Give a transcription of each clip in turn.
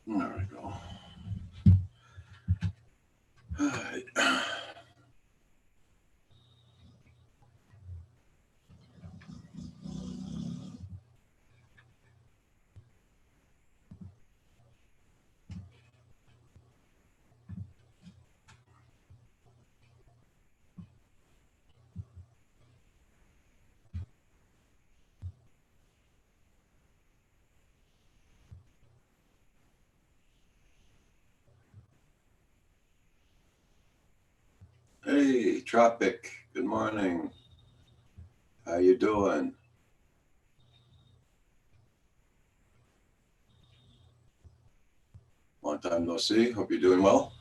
There we go. All right. Hey, Tropic. Good morning. How you doing? Long time no see. Hope you're doing well.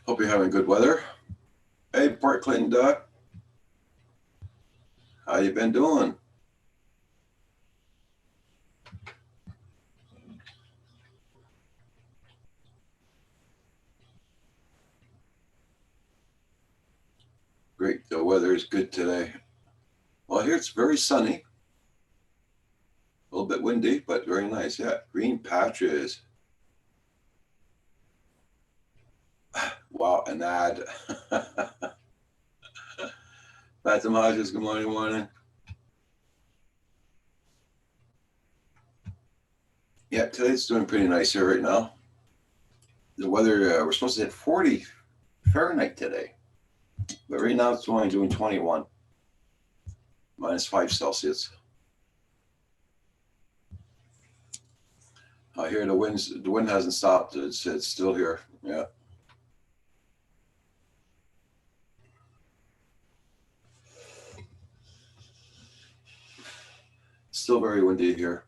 Hope you're having good weather. Hey, Port Clinton Duck. How you been doing? Great. The weather is good today. Well, here it's very sunny. A little bit windy, but very nice. Yeah, green patches. Wow, an ad. Fatima Hodges, good morning, morning. Yeah, today's doing pretty nice here right now. The weather, we're supposed to hit 40 Fahrenheit today, but right now it's only doing 21, -5 Celsius. I hear the wind hasn't stopped. It's still here. Yeah, still very windy here,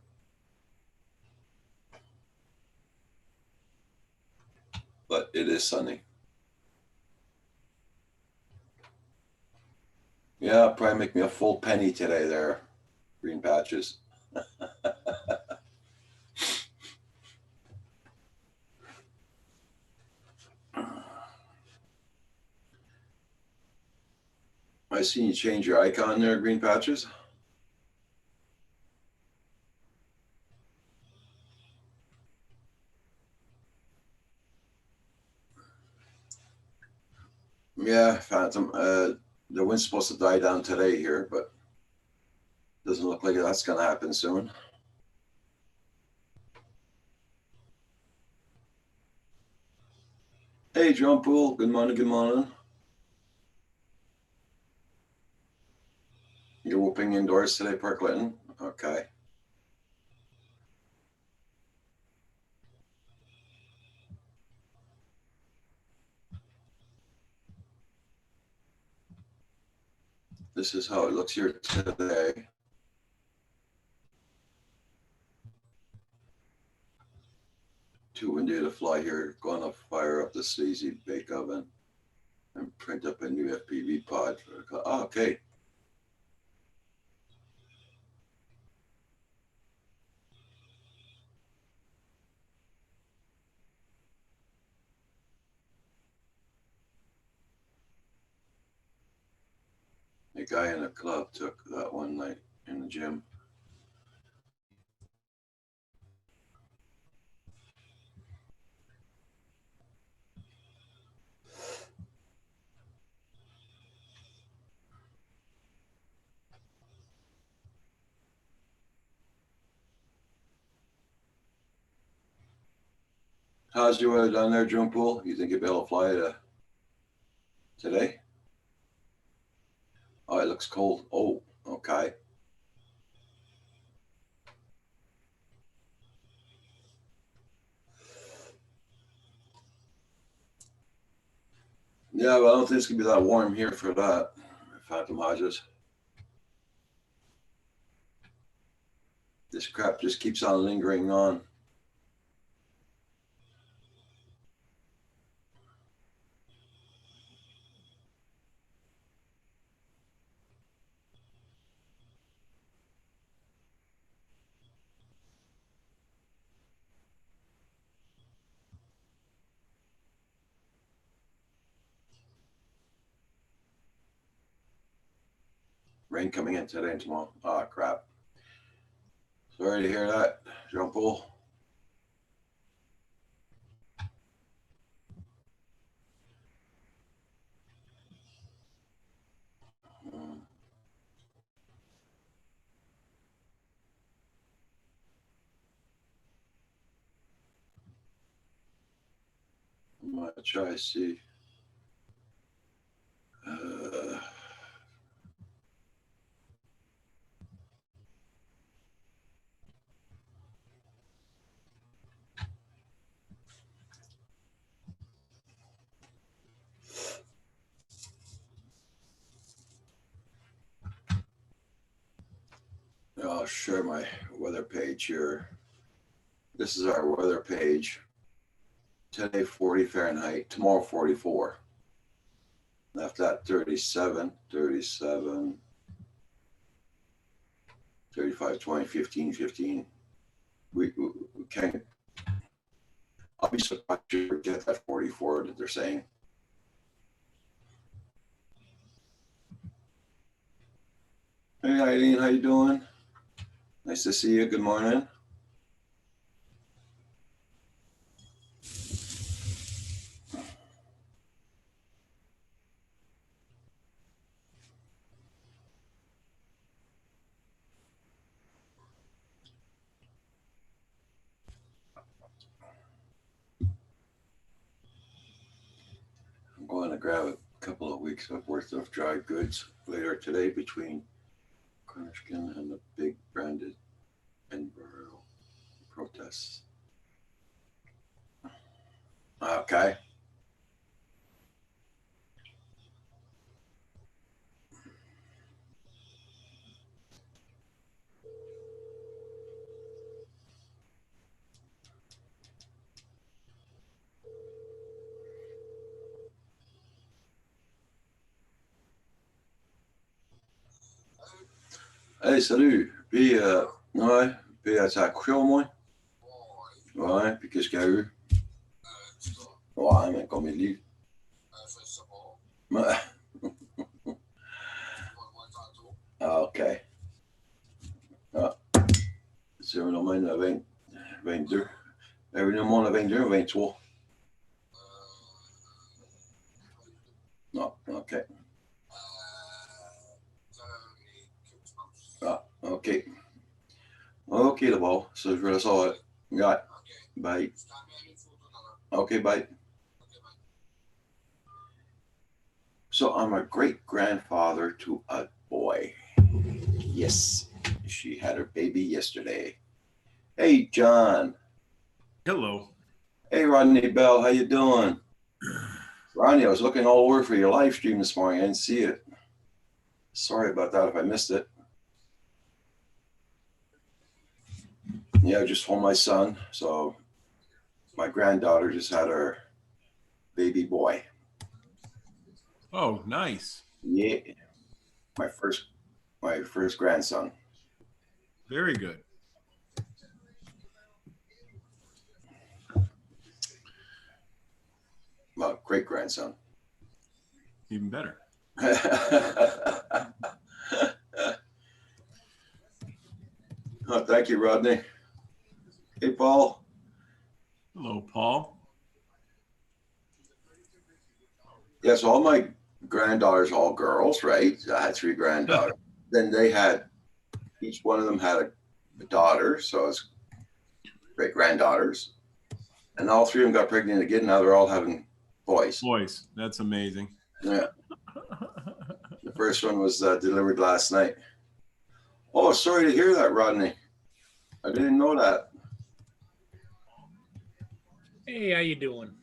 but it is sunny. Yeah, probably make me a full penny today there, green patches. I see you change your icon there, green patches. Yeah, Phantom. The wind's supposed to die down today here, but doesn't look like that's going to happen soon. Hey, John Poole. Good morning. Good morning. You're whooping indoors today, Park Linton? Okay. This is how it looks here today. Too windy to fly here. Going to fire up the sleazy bake oven and print up a new FPV pod. Oh, okay. A guy in a club took that one night in the gym. How's your weather down there, John Poole? You think you'll be able to fly today? Oh, it looks cold. Oh, okay. Yeah, but I don't think it's gonna be that warm here for that. Phantom Hodges. This crap just keeps on lingering on. Rain coming in today and tomorrow. Ah, crap. Sorry to hear that, Jean-Paul. I'm going to try to see. I'll share my weather page here. This is our weather page. Today 40 Fahrenheit, tomorrow 44. Left that 37, 37, 35, 20, 15, 15. We can't. I'll be surprised to forget that 44 that they're saying. Hey Eileen, how you doing? Nice to see you. Good morning. I'm going to grab a couple of weeks worth of dry goods later today between Cornerstone and the big branded Edinburgh protests. Okay. Hey, salut. Puis, ouais, puis ça a couché au moins? Ouais, puis qu'est-ce qu'il y a eu? Ouais, mais combien de livres? Ouais. Ah, OK. Ah. C'est un nombre de 20, 22. Un nombre de 22 ou 23? Non, OK. Ah, OK. OK, d'abord. Ça, je veux le savoir. Ouais. Bye. OK, bye. So I'm a great-grandfather to a boy. Yes, she had her baby yesterday. Hey, John. Hello. Hey, Rodney Bell. How you doing? Rodney, I was looking all over for your live stream this morning. I didn't see it. Sorry about that if I missed it. Yeah, I just home my son. So my granddaughter just had her baby boy. Oh, nice. Yeah. My first grandson. Very good. Well, great grandson. Even better. Oh, thank you, Rodney. Hey, Paul. Hello, Paul. Yes, all my granddaughters, all girls, right? I had 3 granddaughters. Then they had, each one of them had a daughter, so it's great granddaughters. And all 3 of them got pregnant again. Now they're all having boys. Boys, that's amazing. Yeah. The first one was delivered last night. Oh, sorry to hear that, Rodney. I didn't know that. Hey, how you doing?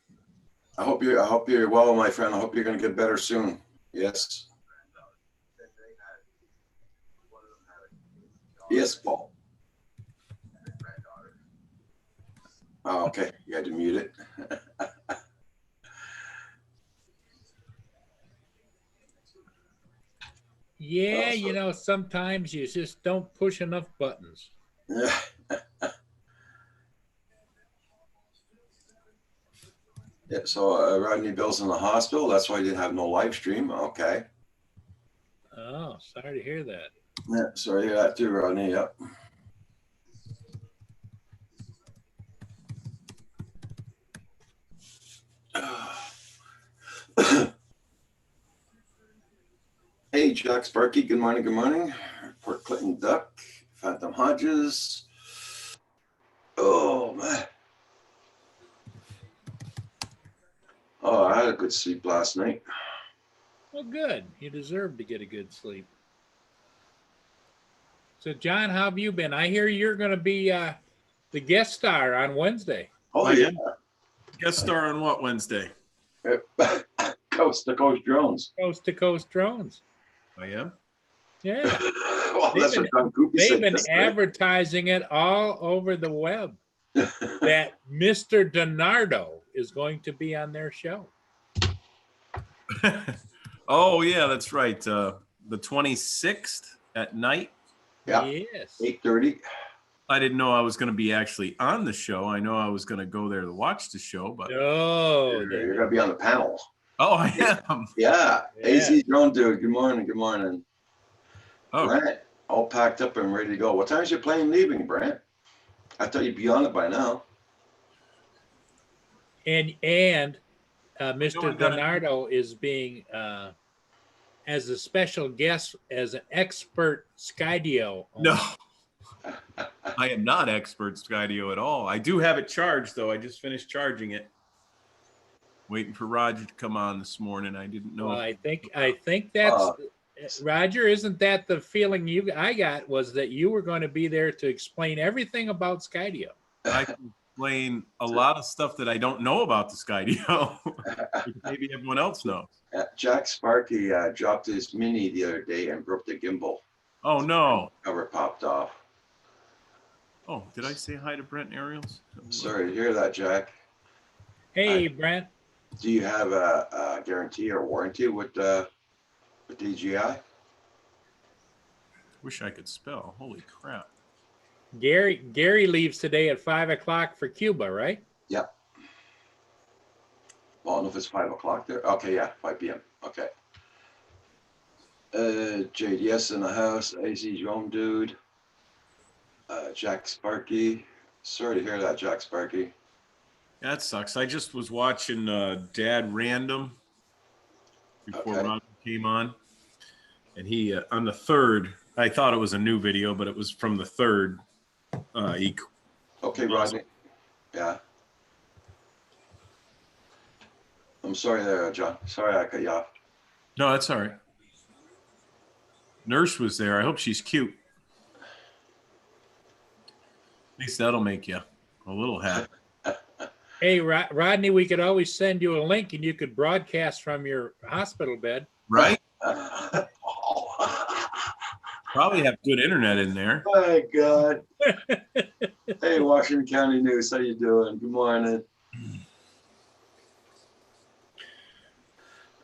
I hope you're well, my friend. I hope you're going to get better soon. Yes. Yes, Paul. Oh, okay. You had to mute it. Yeah, Also- sometimes you just don't push enough buttons. Yeah. Yeah, so Rodney Bill's in the hospital. That's why I didn't have no live stream. Okay. Oh, sorry to hear that. Yeah, sorry to hear that too, Rodney. Yep. Hey, Jack Sparky. Good morning. Good morning. Port Clinton Duck. Phantom Hodges. Oh, man. Oh, I had a good sleep last night. Well, good. You deserve to get a good sleep. So, John, how have you been? I hear you're going to be the guest star on Wednesday. Oh, I yeah. am. Guest star on what Wednesday? Coast to Coast Drones. Coast to Coast Drones. I am. Yeah. Well, that's what John Coopy They've said been yesterday. advertising it all over the web that Mr. DiNardo is going to be on their show. Oh yeah, that's right. The 26th at night. Yeah. Yes. 8:30. I didn't know I was going to be actually on the show. I know I was going to go there to watch the show, but Oh, You're going to be on the panel. oh, I am. Yeah. Yeah. AZ Drone Dude. Good morning. Good morning. Oh, Brant, all packed up and ready to go. What time is your plane leaving, Brant? I thought you'd be on it by now. and Mr. I'm gonna- DiNardo is being as a special guest as an expert Skydio owner. no. I am not expert Skydio at all. I do have it charged though. I just finished charging it. Waiting for Roger to come on this morning. I didn't know. Well, I think that's Roger. Isn't that the feeling I got was that you were going to be there to explain everything about Skydio? I can explain a lot of stuff that I don't know about the Skydio. Maybe everyone else knows. Jack Sparky dropped his Mini the other day and broke the gimbal. Oh no. Cover popped off. Oh, did I say hi to Brent and Ariels? Sorry to hear that, Jack. Hey, Brent. Do you have a guarantee or warranty with DJI? Wish I could spell. Holy crap. Gary leaves today at 5:00 for Cuba, right? Yep. Well, I don't know if it's 5 o'clock there. Okay, yeah, 5 p.m. Okay. JDS in the house. AZ Drone Dude. Jack Sparky. Sorry to hear that, Jack Sparky. That sucks. I just was watching Dad Random before Okay. Ron came on. And he, on the third, I thought it was a new video, but it was from the third. Okay, Rodney. Yeah. I'm sorry there, John. Sorry I cut you off. No, that's all right. Nurse was there. I hope she's cute. At least that'll make you a little happy. Hey, Rodney, we could always send you a link and you could broadcast from your hospital bed. Right? Probably have good internet in there. My God. Hey, Washington County News. How you doing? Good morning.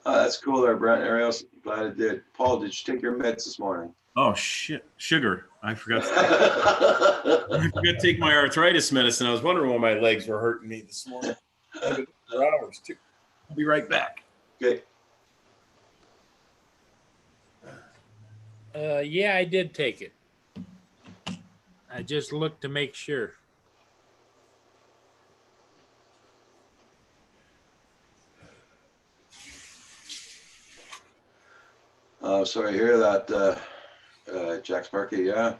Oh, that's cool there, Brent. Ariels. Glad it did. Paul, did you take your meds this morning? Oh, shit. Sugar. I forgot to take my arthritis medicine. I was wondering why my legs were hurting me this morning. For hours, too. I'll be right back. Okay. Yeah, I did take it. I just looked to make sure. Sorry to hear that, Jack Sparky. Yeah.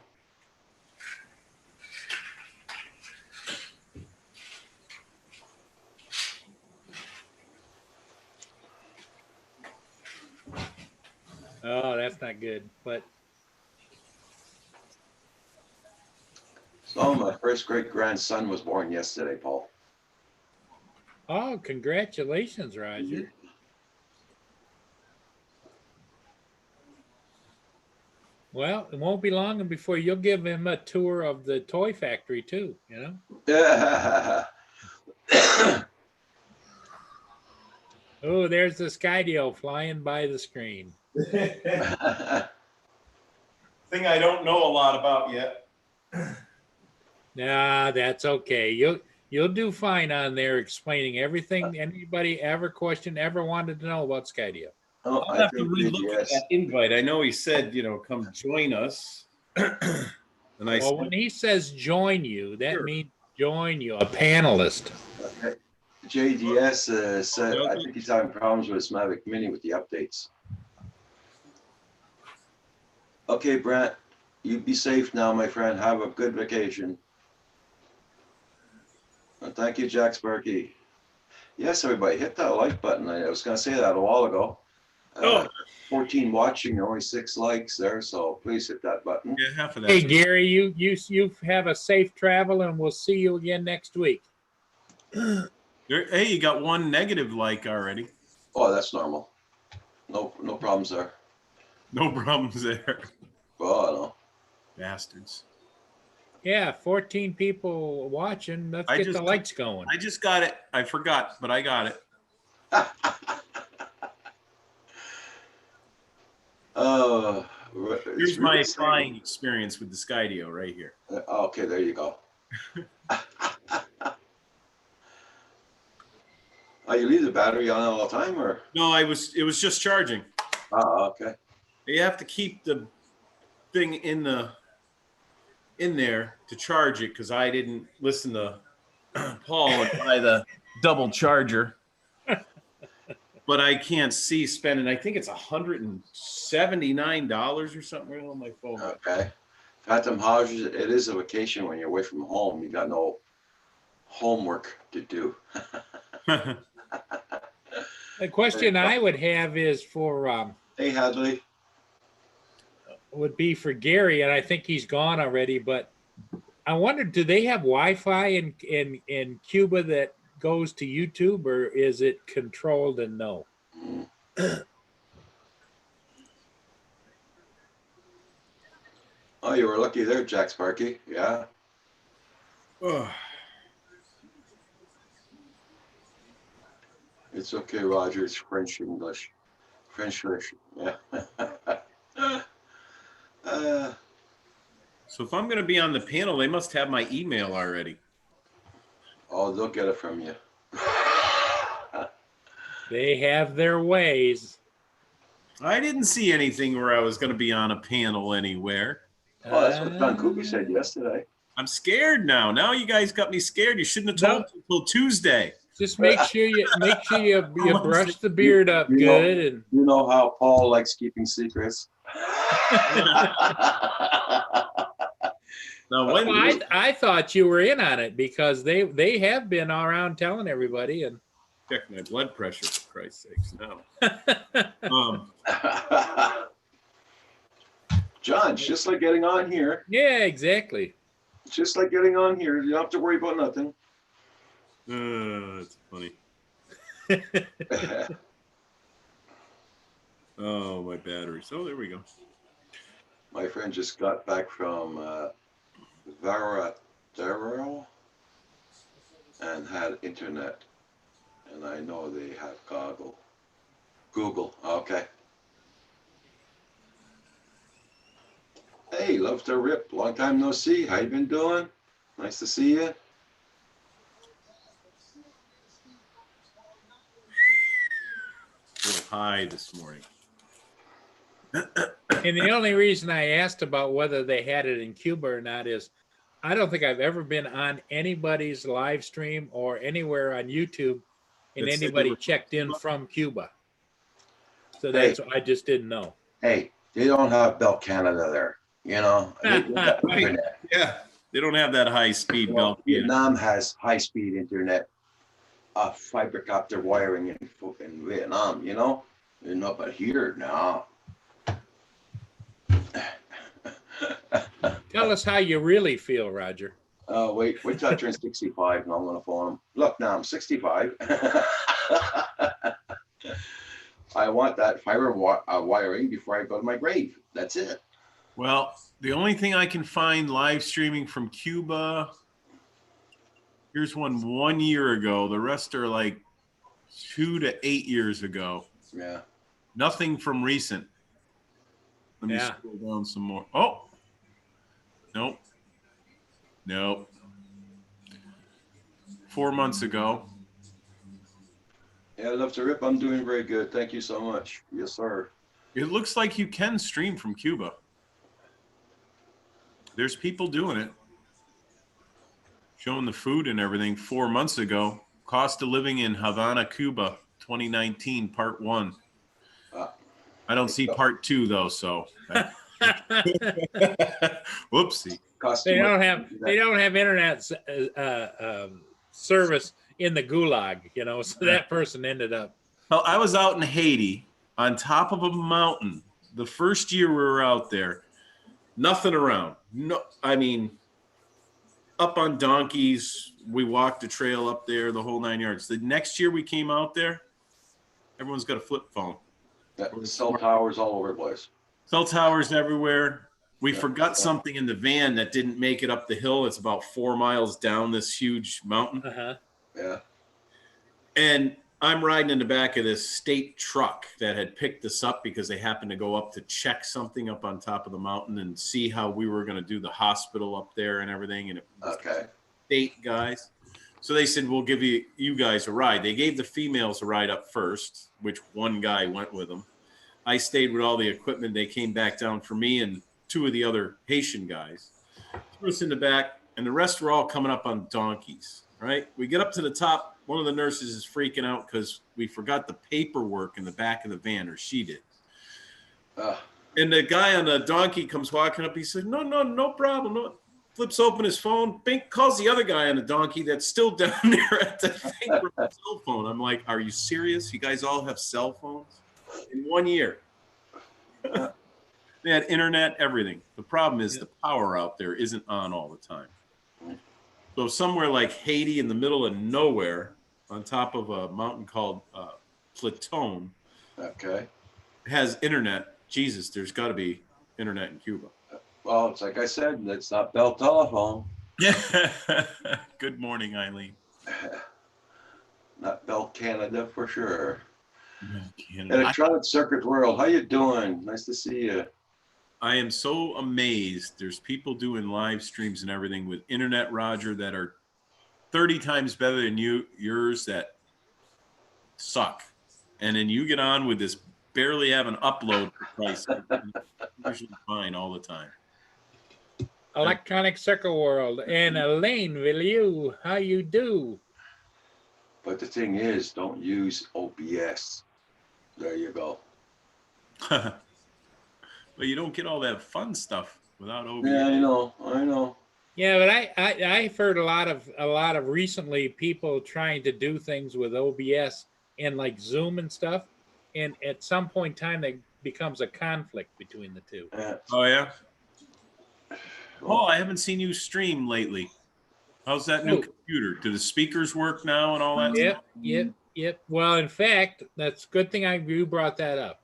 Oh, that's not good. But So my first great grandson was born yesterday, Paul. oh, congratulations, Roger. Well, it won't be long before you'll give him a tour of the toy factory too, you know? Yeah. Oh, there's the Skydio flying by the screen. Thing I don't know a lot about yet. Nah, that's okay. You'll do fine on there explaining everything anybody ever questioned, ever wanted to know about Skydio. Oh, I'll I have to think relook at JDS. that invite. I know he said, come join us. And I Well, said, when he says join you, that Sure. means join you, a panelist. Okay. JDS said, I Okay. think he's having problems with his Mavic Mini with the updates. Okay, Brent, you be safe now, my friend. Have a good vacation. And thank you, Jack Sparky. Yes, everybody, hit that like button. I was going to say that a while ago. Oh. 14 watching, only 6 likes there, so please hit that button. yeah, half of that. Hey, Gary, you have a safe travel, and we'll see you again next week. Hey, you got one negative like already. Oh, that's normal. No problems there. No problems there. Well, I know. Bastards. Yeah, 14 people watching. Let's I get just- the lights going. I just got it. I forgot, but I got it. It's Here's my really flying experience with the Skydio right here. Okay, there you go. Oh, you leave the battery on all the time, or? No, it was just charging. Oh, okay. You have to keep the thing in there to charge it because I didn't listen to Paul and buy the double charger. But I can't see spending. I think it's $179 or something right on my phone. Okay. Phantom houses, it is a vacation when you're away from home. You got no homework to do. The question I would have is Hey, Hadley. would be for Gary, and I think he's gone already. But I wonder, do they have Wi-Fi in Cuba that goes to YouTube, or is it controlled and no? Oh, you were lucky there, Jack Sparky. Yeah. It's okay, Roger. It's French English. French English. Yeah. So if I'm going to be on the panel, they must have my email already. Oh, they'll get it from you. They have their ways. I didn't see anything where I was going to be on a panel anywhere. Oh, that's what Don Cooper said yesterday. I'm scared now. Now you guys got me scared. You shouldn't have told me until Tuesday. Just make sure you brush the beard up good. And You know how Paul likes keeping secrets. Now, when well, I thought you were in on it because they have been around telling everybody. And check my blood pressure, for Christ's sakes, no. John, it's just like getting on here. yeah, exactly. It's just like getting on here. You don't have to worry about nothing. That's funny. Oh, my batteries. Oh, there we go. My friend just got back from Varadero and had internet. And I know they have Google. Okay. Hey, love to rip. Long time no see. How you been doing? Nice to see you. A little high this morning. And the only reason I asked about whether they had it in Cuba or not is I don't think I've ever been on anybody's live stream or anywhere on YouTube and That said anybody they were- checked in from Cuba. So that's I just didn't know. Hey, they don't have Bell Canada there. You know, they got internet. Yeah, they don't have that high speed You know, belt. yet. Vietnam has high-speed internet, fiber optic wiring in Vietnam. You know, but here now. Tell us how you really feel, Roger. Wait till I turn 65 and I'm gonna phone him. Look, now I'm 65. I want that fiber wiring before I go to my grave. That's it. Well, the only thing I can find live streaming from Cuba Here's one year ago. The rest are like 2 to 8 years ago. Yeah. Nothing from recent. Let me Yeah. scroll down some more. Oh, nope. Nope. 4 months ago. Yeah, Love to Rip. I'm doing very good. Thank you so much. Yes, sir. It looks like you can stream from Cuba. There's people doing it. Showing the food and everything 4 months ago. Cost of living in Havana, Cuba, 2019, part 1. I don't see part 2 though, so whoopsie. Cost They too much. don't have internet service in the gulag, so that person ended up. Well, I was out in Haiti on top of a mountain the first year we were out there. Nothing around. No, I mean, up on donkeys. We walked the trail up there, the whole 9 yards. The next year we came out there, everyone's got a flip phone. Cell towers all over the place. Cell towers everywhere. We Yeah. forgot something in the van that didn't make it up the hill. It's about 4 miles down this huge mountain. Uh-huh. Yeah. And I'm riding in the back of this state truck that had picked us up because they happened to go up to check something up on top of the mountain and see how we were going to do the hospital up there and everything. And it was Okay. state guys. So they said, we'll give you guys a ride. They gave the females a ride up first, which one guy went with them. I stayed with all the equipment. They came back down for me and 2 of the other Haitian guys. Threw us in the back, and the rest were all coming up on donkeys, right? We get up to the top. One of the nurses is freaking out because we forgot the paperwork in the back of the van, or she did. And the guy on the donkey comes walking up. He said, no problem. No. Flips open his phone. Bink calls the other guy on the donkey that's still down there at the thing for a cell phone. I'm like, are you serious? You guys all have cell phones? In 1 year. They had internet, everything. The problem is the power out there isn't on all the time. So somewhere like Haiti in the middle of nowhere, on top of a mountain called Platone, Okay. has internet. Jesus, there's got to be internet in Cuba. Well, it's like I said, it's not Bell Telephone. Good morning, Eileen. Not Bell Canada for sure. Canada. Electronic Circuit World, how you doing? Nice to see you. I am so amazed. There's people doing live streams and everything with Internet Roger that are 30 times better than yours that suck. And then you get on with this barely have an upload price. Usually fine all the time. Electronic Circle World. And Elaine, will you? How you do? But the thing is, don't use OBS. There you go. But you don't get all that fun stuff without OBS. Yeah, I know. Yeah, but I've heard a lot of recently people trying to do things with OBS and like Zoom and stuff, and at some point in time, there becomes a conflict between the two. Oh yeah. Oh, I haven't seen you stream lately. How's that new computer? Do the speakers work now and all that? Yep. Well, in fact, that's a good thing you brought that up.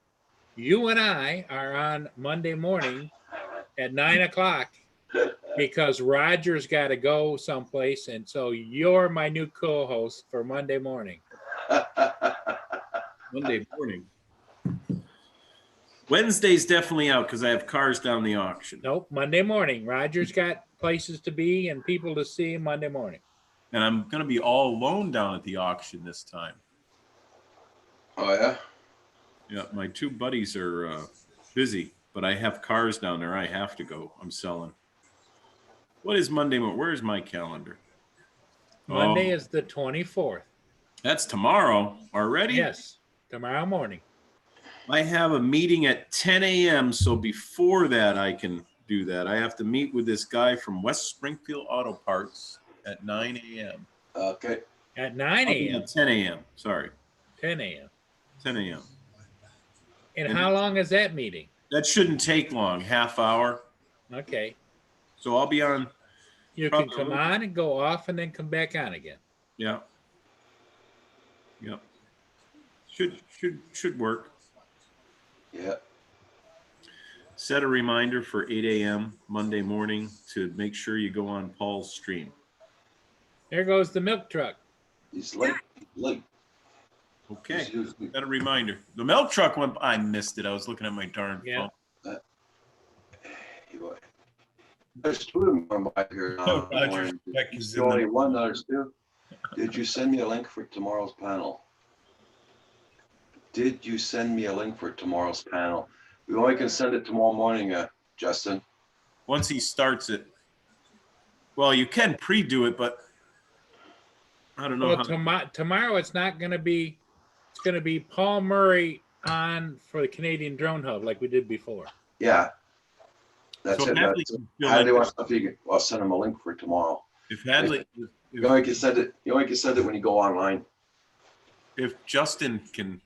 You and I are on Monday morning at 9:00 because Roger's got to go someplace, and so you're my new co-host for Monday morning. Monday morning. Wednesday's definitely out because I have cars down the auction. Nope, Monday morning. Roger's got places to be and people to see Monday morning. And I'm going to be all alone down at the auction this time. Oh, yeah? Yeah, my 2 buddies are busy, but I have cars down there. I have to go. I'm selling. What is Monday morning? Where's my calendar? Monday is the 24th. That's tomorrow already? Yes, tomorrow morning. I have a meeting at 10 a.m., so before that I can do that. I have to meet with this guy from West Springfield Auto Parts at 9 a.m. Okay. At 9 a.m.? 10 a.m., sorry. 10 a.m. 10 a.m. And how long is that meeting? That shouldn't take long, half hour. Okay. So I'll be on. You can come on and go off and then come back on again. Yeah. Yep. Should work. Yeah. Set a reminder for 8 a.m. Monday morning to make sure you go on Paul's stream. There goes the milk truck. He's late. Okay, He's usually- got a reminder. The milk truck went. I missed it. I was looking at my darn Yeah. phone. There's two of them going by here now. Roger, Beck is There's in the- only one, there's two. Did you send me a link for tomorrow's panel? Did you send me a link for tomorrow's panel? We only can send it tomorrow morning, Justin. Once he starts it. Well, you can pre-do it, but I don't know Well, how. tomorrow it's not going to be. It's going to be Paul Murray on for the Canadian Drone Hub like we did before. Yeah. That's So it. Hadley That's it. can fill Hadley in- wants to figure, I'll send him a link for tomorrow. If Hadley, You only can send it, when you go online. if Justin can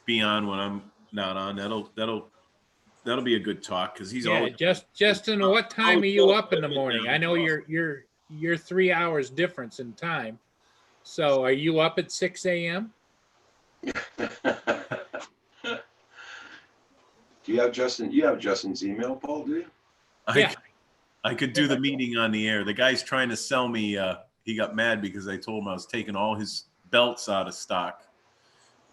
be on when I'm not on, that'll be a good talk because he's Yeah, always. Justin, what time are you up in the morning? I know you're 3 hours difference in time. So are you up at 6 a.m.? Do you have Justin's email, Paul, do you? Yeah. I could do the meeting on the air. The guy's trying to sell me. He got mad because I told him I was taking all his belts out of stock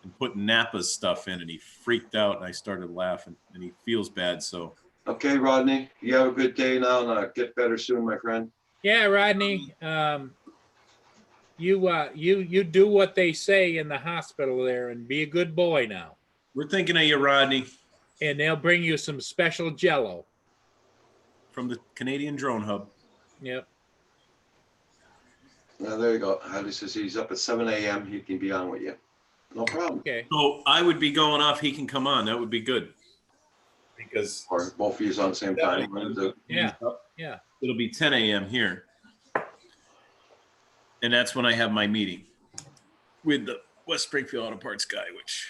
and putting Napa's stuff in, and he freaked out. And I started laughing, and he feels bad. So Okay, Rodney, you have a good day now and get better soon, my friend. Yeah, Rodney. You do what they say in the hospital there and be a good boy now. we're thinking of you, Rodney, And they'll bring you some special jello. from the Canadian Drone Hub. Yep. Now, there you go. Hadley says he's up at 7 a.m. He can be on with you. No problem. Okay. So I would be going off. He can come on. That would be good. Because Or both of you on the same time. Yeah. Yeah. it'll be 10 a.m. here. And that's when I have my meeting with the West Springfield Auto Parts guy, which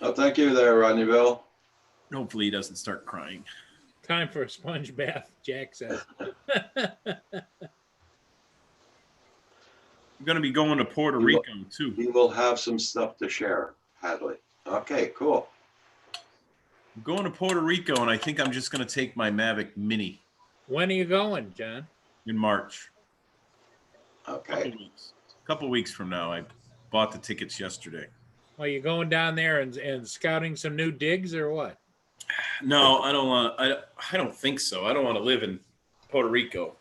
Oh, thank you there, Rodney Bill. hopefully he doesn't start crying. Time for a sponge bath, Jack says. I'm going to be going to Puerto Rico too. We will have some stuff to share, Hadley. Okay, cool. I'm going to Puerto Rico, and I think I'm just going to take my Mavic Mini When are you going, John? in March. Okay. Couple weeks from now. I bought the tickets yesterday. Are you going down there and scouting some new digs or what? No, I don't want. I don't think so. I don't want to live in Puerto Rico.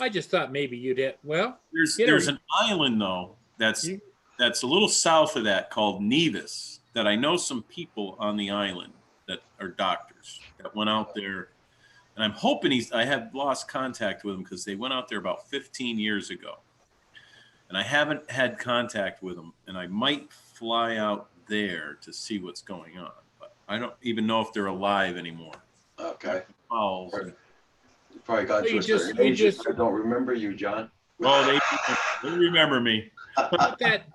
I just thought maybe you'd hit. Well, There's an island though that's a little south of that called Nevis that I know some people on the island that are doctors that went out there, and I'm hoping I have lost contact with them because they went out there about 15 years ago, and I haven't had contact with them, and I might fly out there to see what's going on, but I don't even know if they're alive anymore. Okay. Oh, You probably got Well, to you a certain just- you age. just- I don't remember you, John. well, they remember me.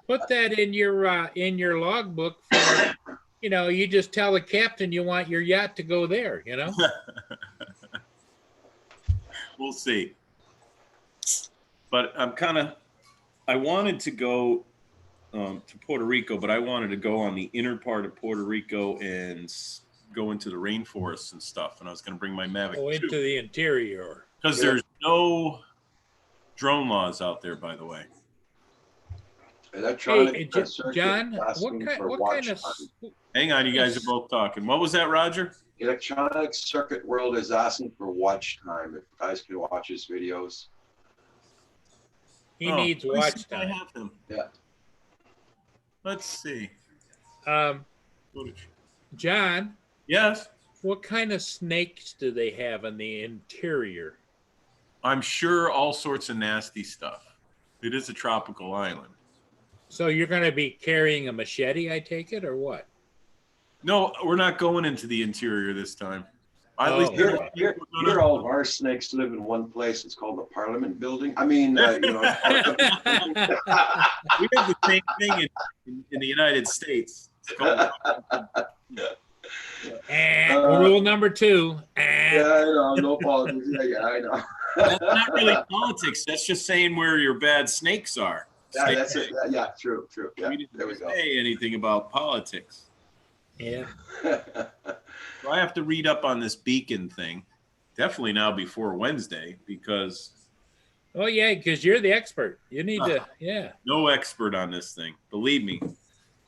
put that in your logbook for, you just tell the captain you want your yacht to go there, We'll see. But I wanted to go to Puerto Rico, but I wanted to go on the inner part of Puerto Rico and go into the rainforests and stuff. And I was going to bring my Mavic Go into the interior. because there's no drone laws out there, by the way. Electronic Hey, circuit John, asking for what watch kind of time. Hang on, you guys are both talking. What was that, Roger? Electronic Circuit World is asking for watch time. If guys can watch his videos. he Oh, needs let me see watch if I time? have them. Yeah. Let's see. John, Yes. what kind of snakes do they have in the interior? I'm sure all sorts of nasty stuff. It is a tropical island. So you're going to be carrying a machete, I take it, or what? No, we're not going into the interior this time. At Oh. least Here, all of our snakes live in one place. It's called the Parliament Building. I mean, we did the same thing in the United States. It's called- Rule number 2. yeah, I know. No politics. Yeah, I know. That's not really politics. That's just saying where your bad snakes are. Yeah, that's it. Yeah, true. Yeah, We didn't there we go. say anything about politics. Yeah. So I have to read up on this beacon thing. Definitely now before Wednesday because Oh yeah, because you're the expert. You need to, yeah. No expert on this thing, believe me.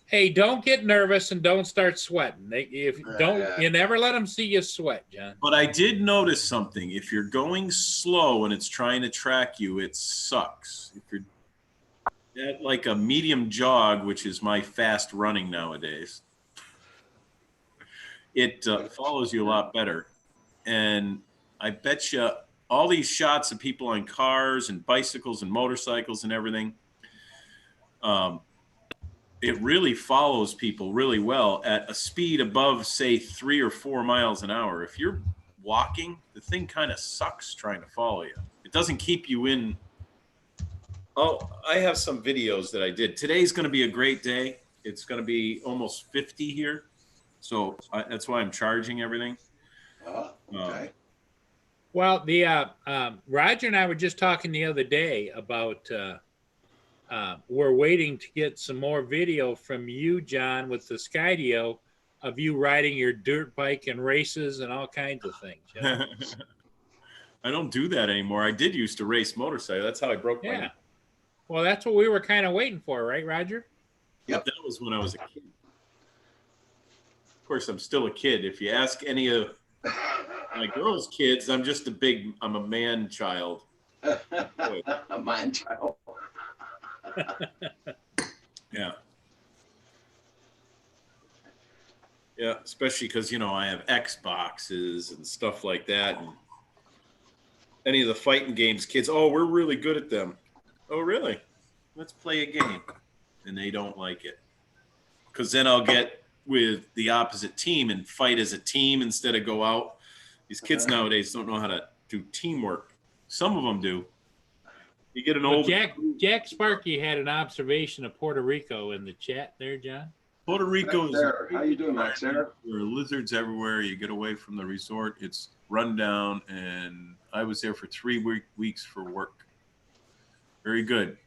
Hey, don't get nervous and don't start sweating. If don't, Yeah. you never let them see you sweat, John. But I did notice something. If you're going slow and it's trying to track you, it sucks. If you're at like a medium jog, which is my fast running nowadays, it follows you a lot better. And I bet you all these shots of people on cars and bicycles and motorcycles and everything, it really follows people really well at a speed above, say, 3 or 4 miles an hour. If you're walking, the thing kind of sucks trying to follow you. It doesn't keep you in. Oh, I have some videos that I did. Today's going to be a great day. It's going to be almost 50 here. So that's why I'm charging everything. Okay. Well, the Roger and I were just talking the other day about we're waiting to get some more video from you, John, with the Skydio of you riding your dirt bike and races and all kinds of things. You know? I don't do that anymore. I did used to race motorcycle. That's how I broke my Yeah. neck. Well, that's what we were kind of waiting for, right, Roger? Yep. That was when I was a kid. Of course, I'm still a kid. If you ask any of my girls' kids, I'm a man child. A man child. Yeah. Yeah, especially because, I have Xboxes and stuff like that. And any of the fighting games, kids, oh, we're really good at them. Oh, really? Let's play a game. And they don't like it. Because then I'll get with the opposite team and fight as a team instead of go out. These kids nowadays don't know how to do teamwork. Some of them do. You get an old Jack Sparky had an observation of Puerto Rico in the chat there, John. Puerto Rico is How you doing, Max? There are lizards everywhere. You get away from the resort, it's run down, and I was there for 3 weeks for work. Very good.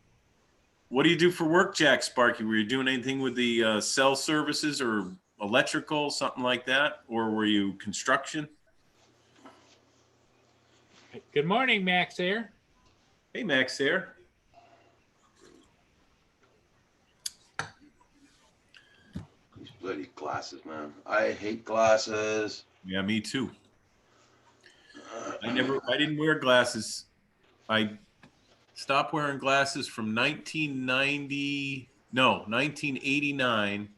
What do you do for work, Jack Sparky? Were you doing anything with the cell services or electrical, something like that, or were you construction? Good morning, Max Air. Hey, Max Air. These bloody glasses, man. I hate glasses. Yeah, me too. I didn't wear glasses. I stopped wearing glasses from 1989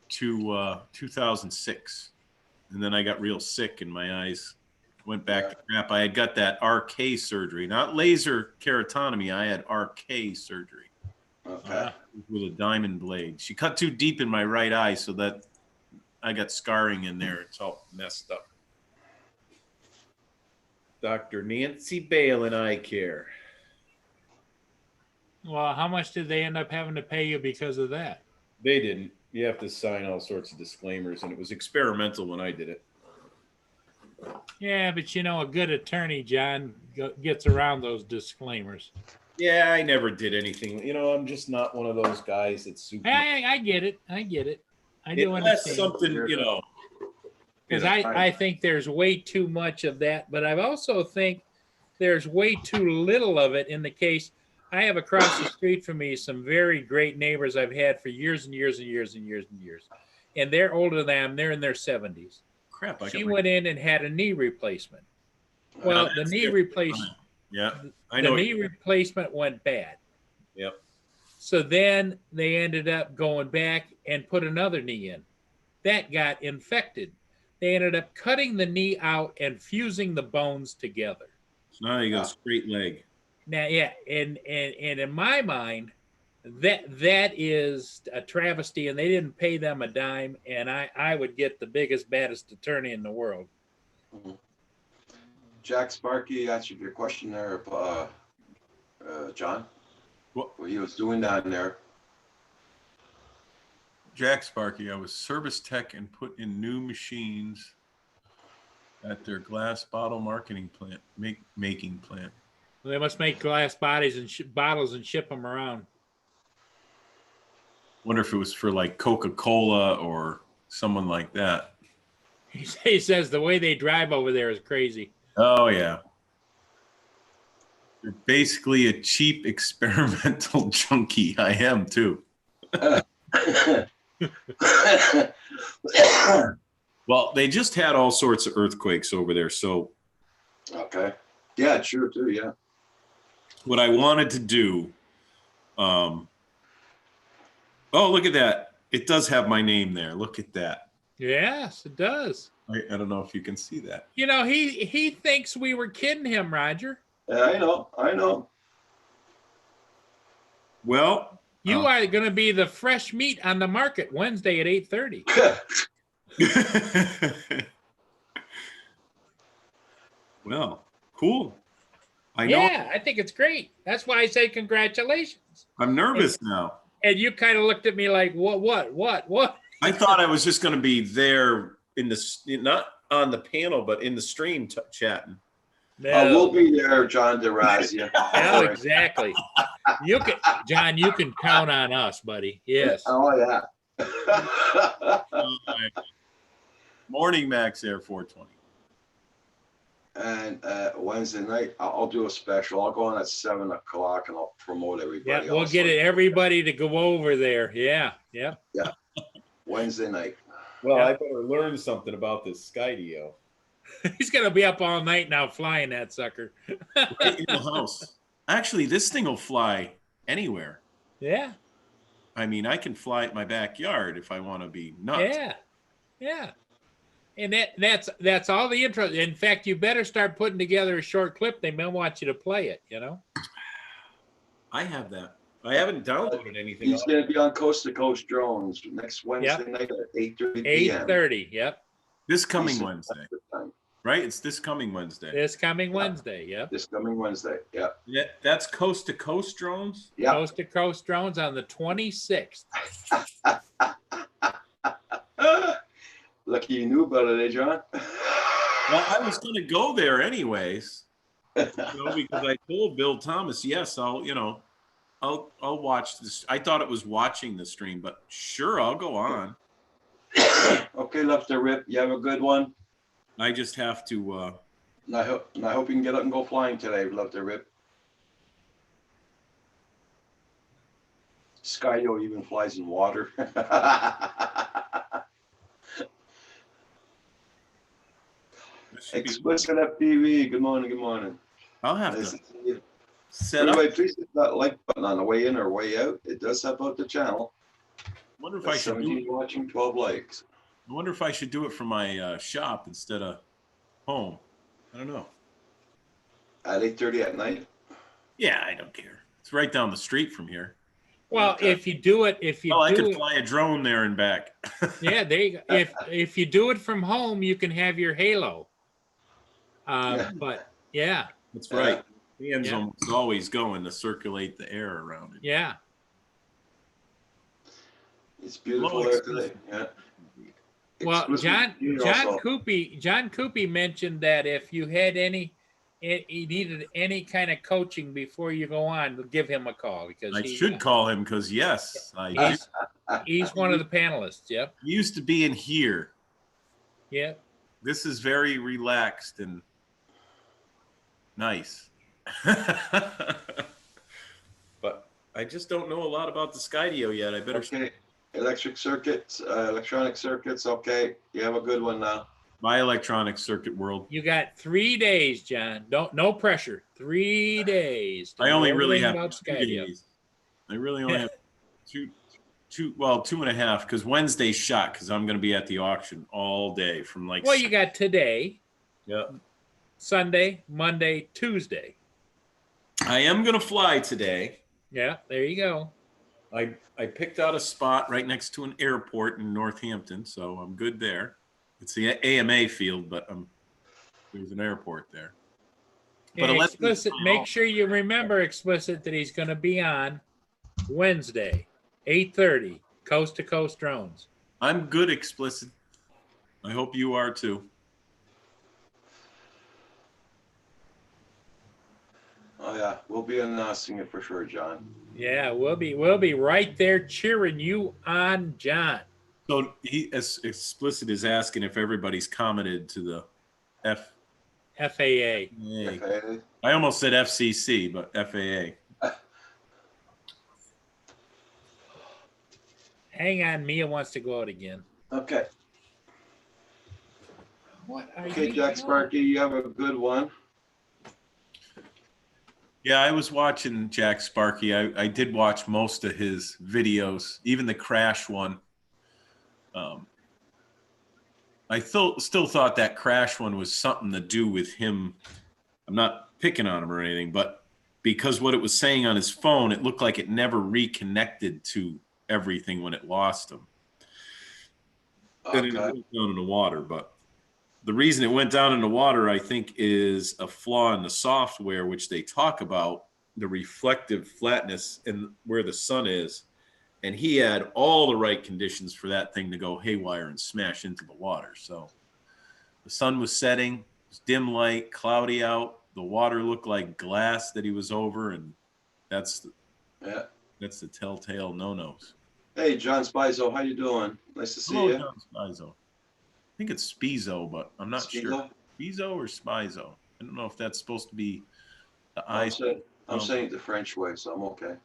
to 2006. And then I got real sick and my eyes went back to crap. I had got that RK surgery, not laser keratotomy. I had RK surgery. Okay. With a diamond blade. She cut too deep in my right eye so that I got scarring in there. It's all messed up. Dr. Nancy Bale in Eye Care. Well, how much did they end up having to pay you because of that? They didn't. You have to sign all sorts of disclaimers, and it was experimental when I did it. Yeah, but a good attorney, John, gets around those disclaimers. Yeah, I never did anything. I'm just not one of those guys that's super. I get it. I do Unless understand. something, Because I think there's way too much of that, but I also think there's way too little of it in the case. I have across the street from me some very great neighbors I've had for years and years and years and years and years. And they're older than I am. They're in their 70s. Crap. She went in and had a knee replacement. Well, the knee replacement. Yeah, I know. The knee replacement went bad. Yep. So then they ended up going back and put another knee in. That got infected. They ended up cutting the knee out and fusing the bones together. So now you got a straight leg. Now, yeah, and in my mind, that is a travesty, and they didn't pay them a dime, and I would get the biggest, baddest attorney in the world. Mm-hmm. Jack Sparky answered your question there, John. What he was doing down there. Jack Sparky, I was service tech and put in new machines at their glass bottle marketing plant, making plant. Well, they must make glass bodies and bottles and ship them around. Wonder if it was for like Coca-Cola or someone like that. He says the way they drive over there is crazy. Oh yeah. You're basically a cheap experimental junkie. I am too. Well, they just had all sorts of earthquakes over there. So Okay. Yeah, true too. Yeah. what I wanted to do, oh, look at that. It does have my name there. Look at that. Yes, it does. I don't know if you can see that. You know, he thinks we were kidding him, Roger. Yeah, I know. I know. Well, You are going to be the fresh meat on the market Wednesday at 8:30. well, cool. I know. Yeah, I think it's great. That's why I say congratulations. I'm nervous now. And you kind of looked at me like, what? I thought I was just going to be there in the, not on the panel, but in the stream chatting. No. We'll be there, John DeRazia. Yeah, exactly. You can, John. You can count on us, buddy. Yes. Oh yeah. Morning, Max Air 420. And Wednesday night, I'll do a special. I'll go on at 7 o'clock and I'll promote everybody. Yeah, we'll else. get everybody to go over there. Yeah. Wednesday night. Well, Yeah. I better learn something about this Skydio. He's gonna be up all night now flying that sucker. Right in the house. Actually, this thing will fly anywhere. Yeah. I mean, I can fly at my backyard if I want to be nuts. Yeah. And that's all the intro. In fact, you better start putting together a short clip. They may want you to play it. You know. I have that. I haven't downloaded anything. He's going to be on Coast to Coast Drones next Wednesday night at 8:30 p.m. 8:30. Yep. This coming Eastern Wednesday, Standard Time. right? It's this coming Wednesday. This coming Wednesday. Yep. This coming Wednesday. Yeah. Yeah, that's Coast to Coast drones. Yeah. Coast to Coast Drones on the 26th. Lucky you knew about it, eh, John? Well, I was going to go there anyways, because I told Bill Thomas, yes, I'll watch this. I thought it was watching the stream, but sure, I'll go on. Okay, left to rip. You have a good one. I just have to. And I hope you can get up and go flying today. Love to rip. Skydio even flies in water. Explicit FPV. Good morning. Good morning. I'll have Nice to to see you. set up. Anyway, please hit that like button on the way in or way out. It does help out the channel. I wonder if I should do 17 it. watching, 12 likes. I wonder if I should do it from my shop instead of home. I don't know. At 8:30 at night. Yeah, I don't care. It's right down the street from here. Well, Okay. if you do it, I could fly a drone there and back. yeah, there you go. If you do it from home, you can have your halo. Yeah. But yeah, That's right. Hands Yeah. almost always going to circulate the air around it. yeah. It's beautiful Low there exclusive. today. Yeah. Well, Exclusive beauty also. John Coopy mentioned that if you had he needed any kind of coaching before you go on, give him a call because I should call him because yes, I do. he's one of the panelists. Yep. He used to be in here. Yep. This is very relaxed and nice. But I just don't know a lot about the Skydio yet. I better Okay. Electronic circuits. Okay. You have a good one now. buy Electronic Circuit World. You got 3 days, John. No pressure. 3 days. to I only know really everything have about 2 Skydio. days. I really only have two, 2.5, because Wednesday's shot, because I'm going to be at the auction all day from like. Well, you got today, Yeah. Sunday, Monday, Tuesday. I am going to fly today. Yeah, there you go. I picked out a spot right next to an airport in Northampton, so I'm good there. It's the AMA field, but there's an airport there. But And unless we explicit, fly make off- sure you remember explicit that he's going to be on Wednesday, 8:30, Coast to Coast Drones. I'm good, explicit. I hope you are too. Oh yeah, we'll be announcing it for sure, John. Yeah, we'll be right there cheering you on, John. So he, as explicit, is asking if everybody's commented to the FAA. FAA. Okay. I almost said FCC, but FAA. Hang on, Mia wants to go out again. Okay. What are Okay, you Jack doing? Sparky, you have a good one. Yeah, I was watching Jack Sparky. I did watch most of his videos, even the crash one. I still thought that crash one was something to do with him. I'm not picking on him or anything, but because what it was saying on his phone, it looked like it never reconnected to everything when it lost him. Then it Okay. went down in the water, but the reason it went down in the water, I think, is a flaw in the software, which they talk about, the reflective flatness and where the sun is. And he had all the right conditions for that thing to go haywire and smash into the water. So the sun was setting, it was dim light, cloudy out. The water looked like glass that he was over, and that's the telltale no-nos. Hey, John Spizo, how you doing? Nice to see Hello, you. John Spizo. I think it's Spizo, but I'm not sure. Spizo or Spizo? I don't know if that's supposed to be the I. I'm saying it the French way, so I'm okay.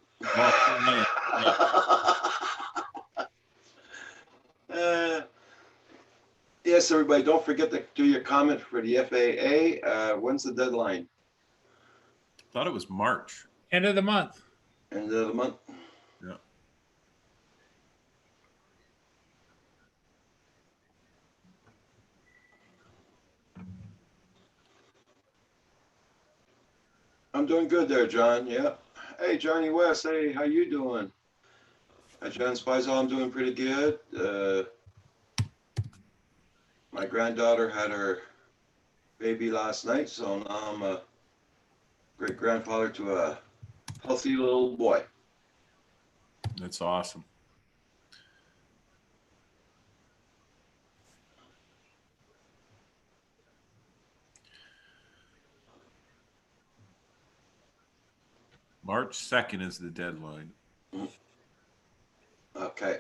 Yes, everybody, don't forget to do your comment for the FAA. When's the deadline? Thought it was March. End of the month. End of the month? Yeah. I'm doing good there, John. Yeah. Hey, Johnny West. Hey, how you doing? Hi, John Spizo. I'm doing pretty good. My granddaughter had her baby last night, so now I'm a great grandfather to a healthy little boy. That's awesome. March 2nd is the deadline. Okay.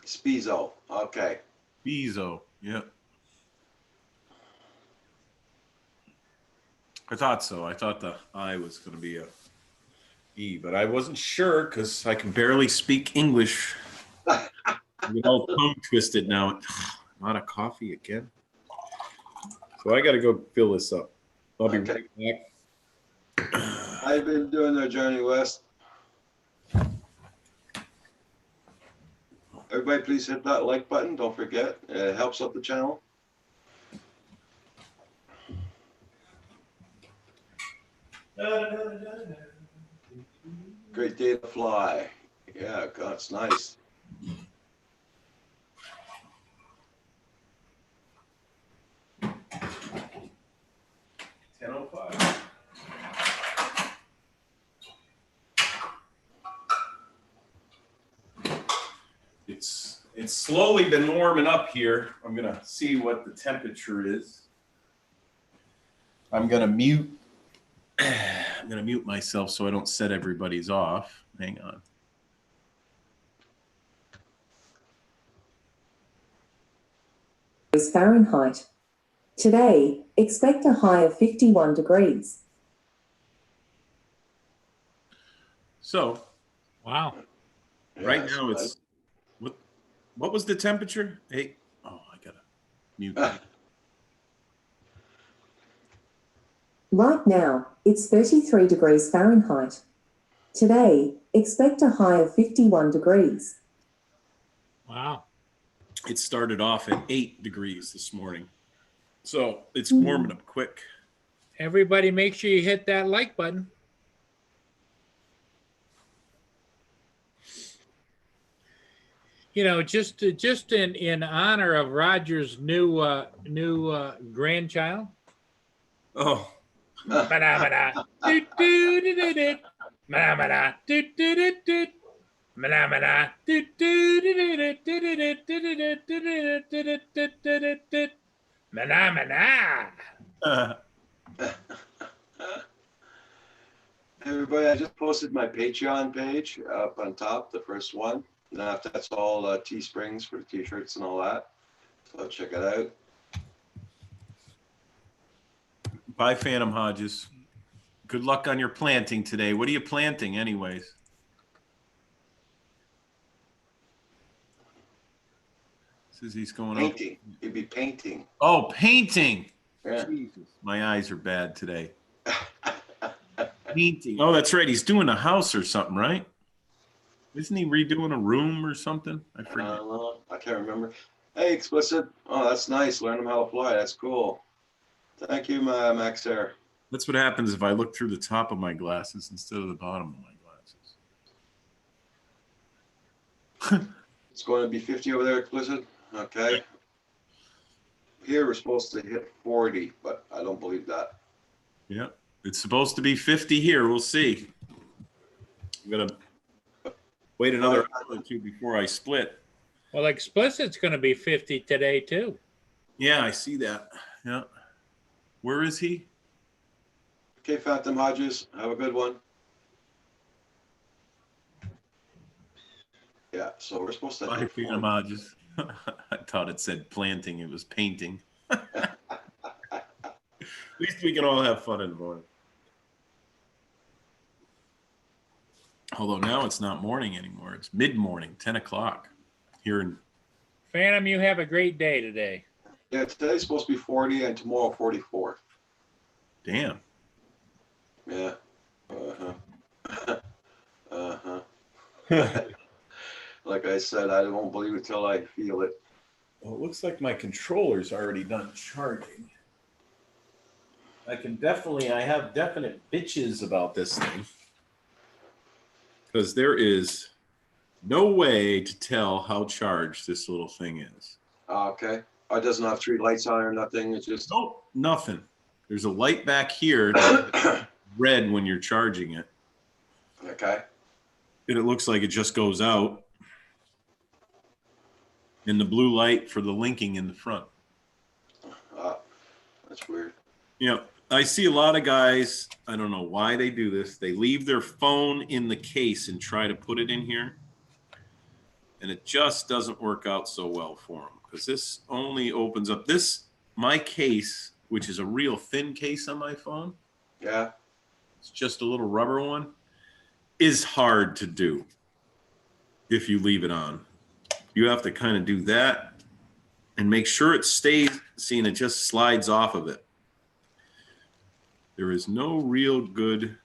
Spizo. Okay. Spizo. Yeah. I thought so. I thought the I was going to be a E, but I wasn't sure because I can barely speak English. I get all tongue twisted now. Not a coffee again. So I got to go fill this up. I'll be right back. How you been doing there, Johnny West? Everybody, please hit that like button. Don't forget. It helps out the channel. Great day to fly. Yeah, God, it's nice. It's slowly been warming up here. I'm gonna see what the temperature is. I'm gonna mute myself so I don't set everybody's off. Hang on. Fahrenheit. Today, expect a high of 51 degrees. So, wow. Right now it's what was the temperature? Hey, oh, I gotta mute that. Right now, it's 33 degrees Fahrenheit. Today, expect a high of 51 degrees. Wow. It started off at 8 degrees this morning. So it's warming up quick. Everybody make sure you hit that like button. You know, just in honor of Roger's new grandchild. Oh. Manamana. Doot, doot, doot, doot, doot. Manamana. Doot, doot, doot, doot. Manamana. Doot, doot, doot, doot, doot, doot, doot, doot, doot, doot, doot, doot. Manamana. Everybody, I just posted my Patreon page up on top, the first one. And after that's all Teesprings for the t-shirts and all that. So check it out. Bye, Phantom Hodges. Good luck on your planting today. What are you planting, anyways? Says he's going up. Painting. He'd be painting. Oh, painting. Yeah. Jesus, my eyes are bad today. Painting. Oh, that's right. He's doing a house or something, right? Isn't he redoing a room or something? I forget. I can't remember. Hey, Explicit. Oh, that's nice. Learn them how to fly. That's cool. Thank you, Max Air. That's what happens if I look through the top of my glasses instead of the bottom of my glasses. It's going to be 50 over there, Explicit. Okay. Here we're supposed to hit 40, but I don't believe that. Yeah, it's supposed to be 50 here. We'll see. I'm gonna wait another hour or two before I split. Well, Explicit's going to be 50 today too. Yeah, I see that. Yeah. Where is he? Okay, Phantom Hodges, have a good one. Yeah, so we're supposed to Bye, hit Phantom 40. Hodges. I thought it said planting. It was painting. At least we can all have fun in the morning. Although now it's not morning anymore. It's mid-morning, 10 o'clock here in. Phantom, you have a great day today. Yeah, today's supposed to be 40 and tomorrow 44. Damn. Yeah. Uh-huh. Uh-huh. Like I said, I won't believe it till I feel it. Well, it looks like my controller's already done charging. I have definite bitches about this thing. Because there is no way to tell how charged this little thing is. Okay. Oh, it doesn't have street lights on or nothing. It's just Nope, nothing. There's a light back here, red when you're charging it. okay. And it looks like it just goes out. And the blue light for the linking in the front. That's weird. Yeah, I see a lot of guys, I don't know why they do this. They leave their phone in the case and try to put it in here. And it just doesn't work out so well for them. Because this only opens up my case, which is a real thin case on my phone. Yeah. It's just a little rubber one, is hard to do if you leave it on. You have to kind of do that and make sure it stays, seeing it just slides off of it. There is no real good.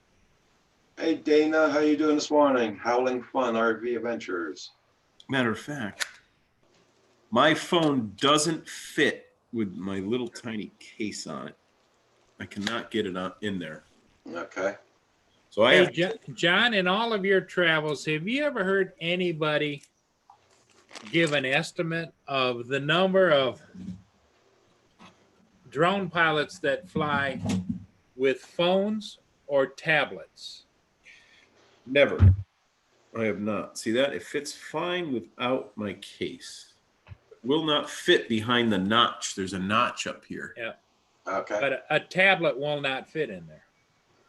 Hey, Dana, how you doing this morning? Howling Fun RV Adventures. Matter of fact, my phone doesn't fit with my little tiny case on it. I cannot get it in there. Okay. So I have, Hey, John, in all of your travels, have you ever heard anybody give an estimate of the number of drone pilots that fly with phones or tablets? never. I have not. See that? It fits fine without my case. It will not fit behind the notch. There's a notch up here. Yeah. Okay. But a tablet will not fit in there.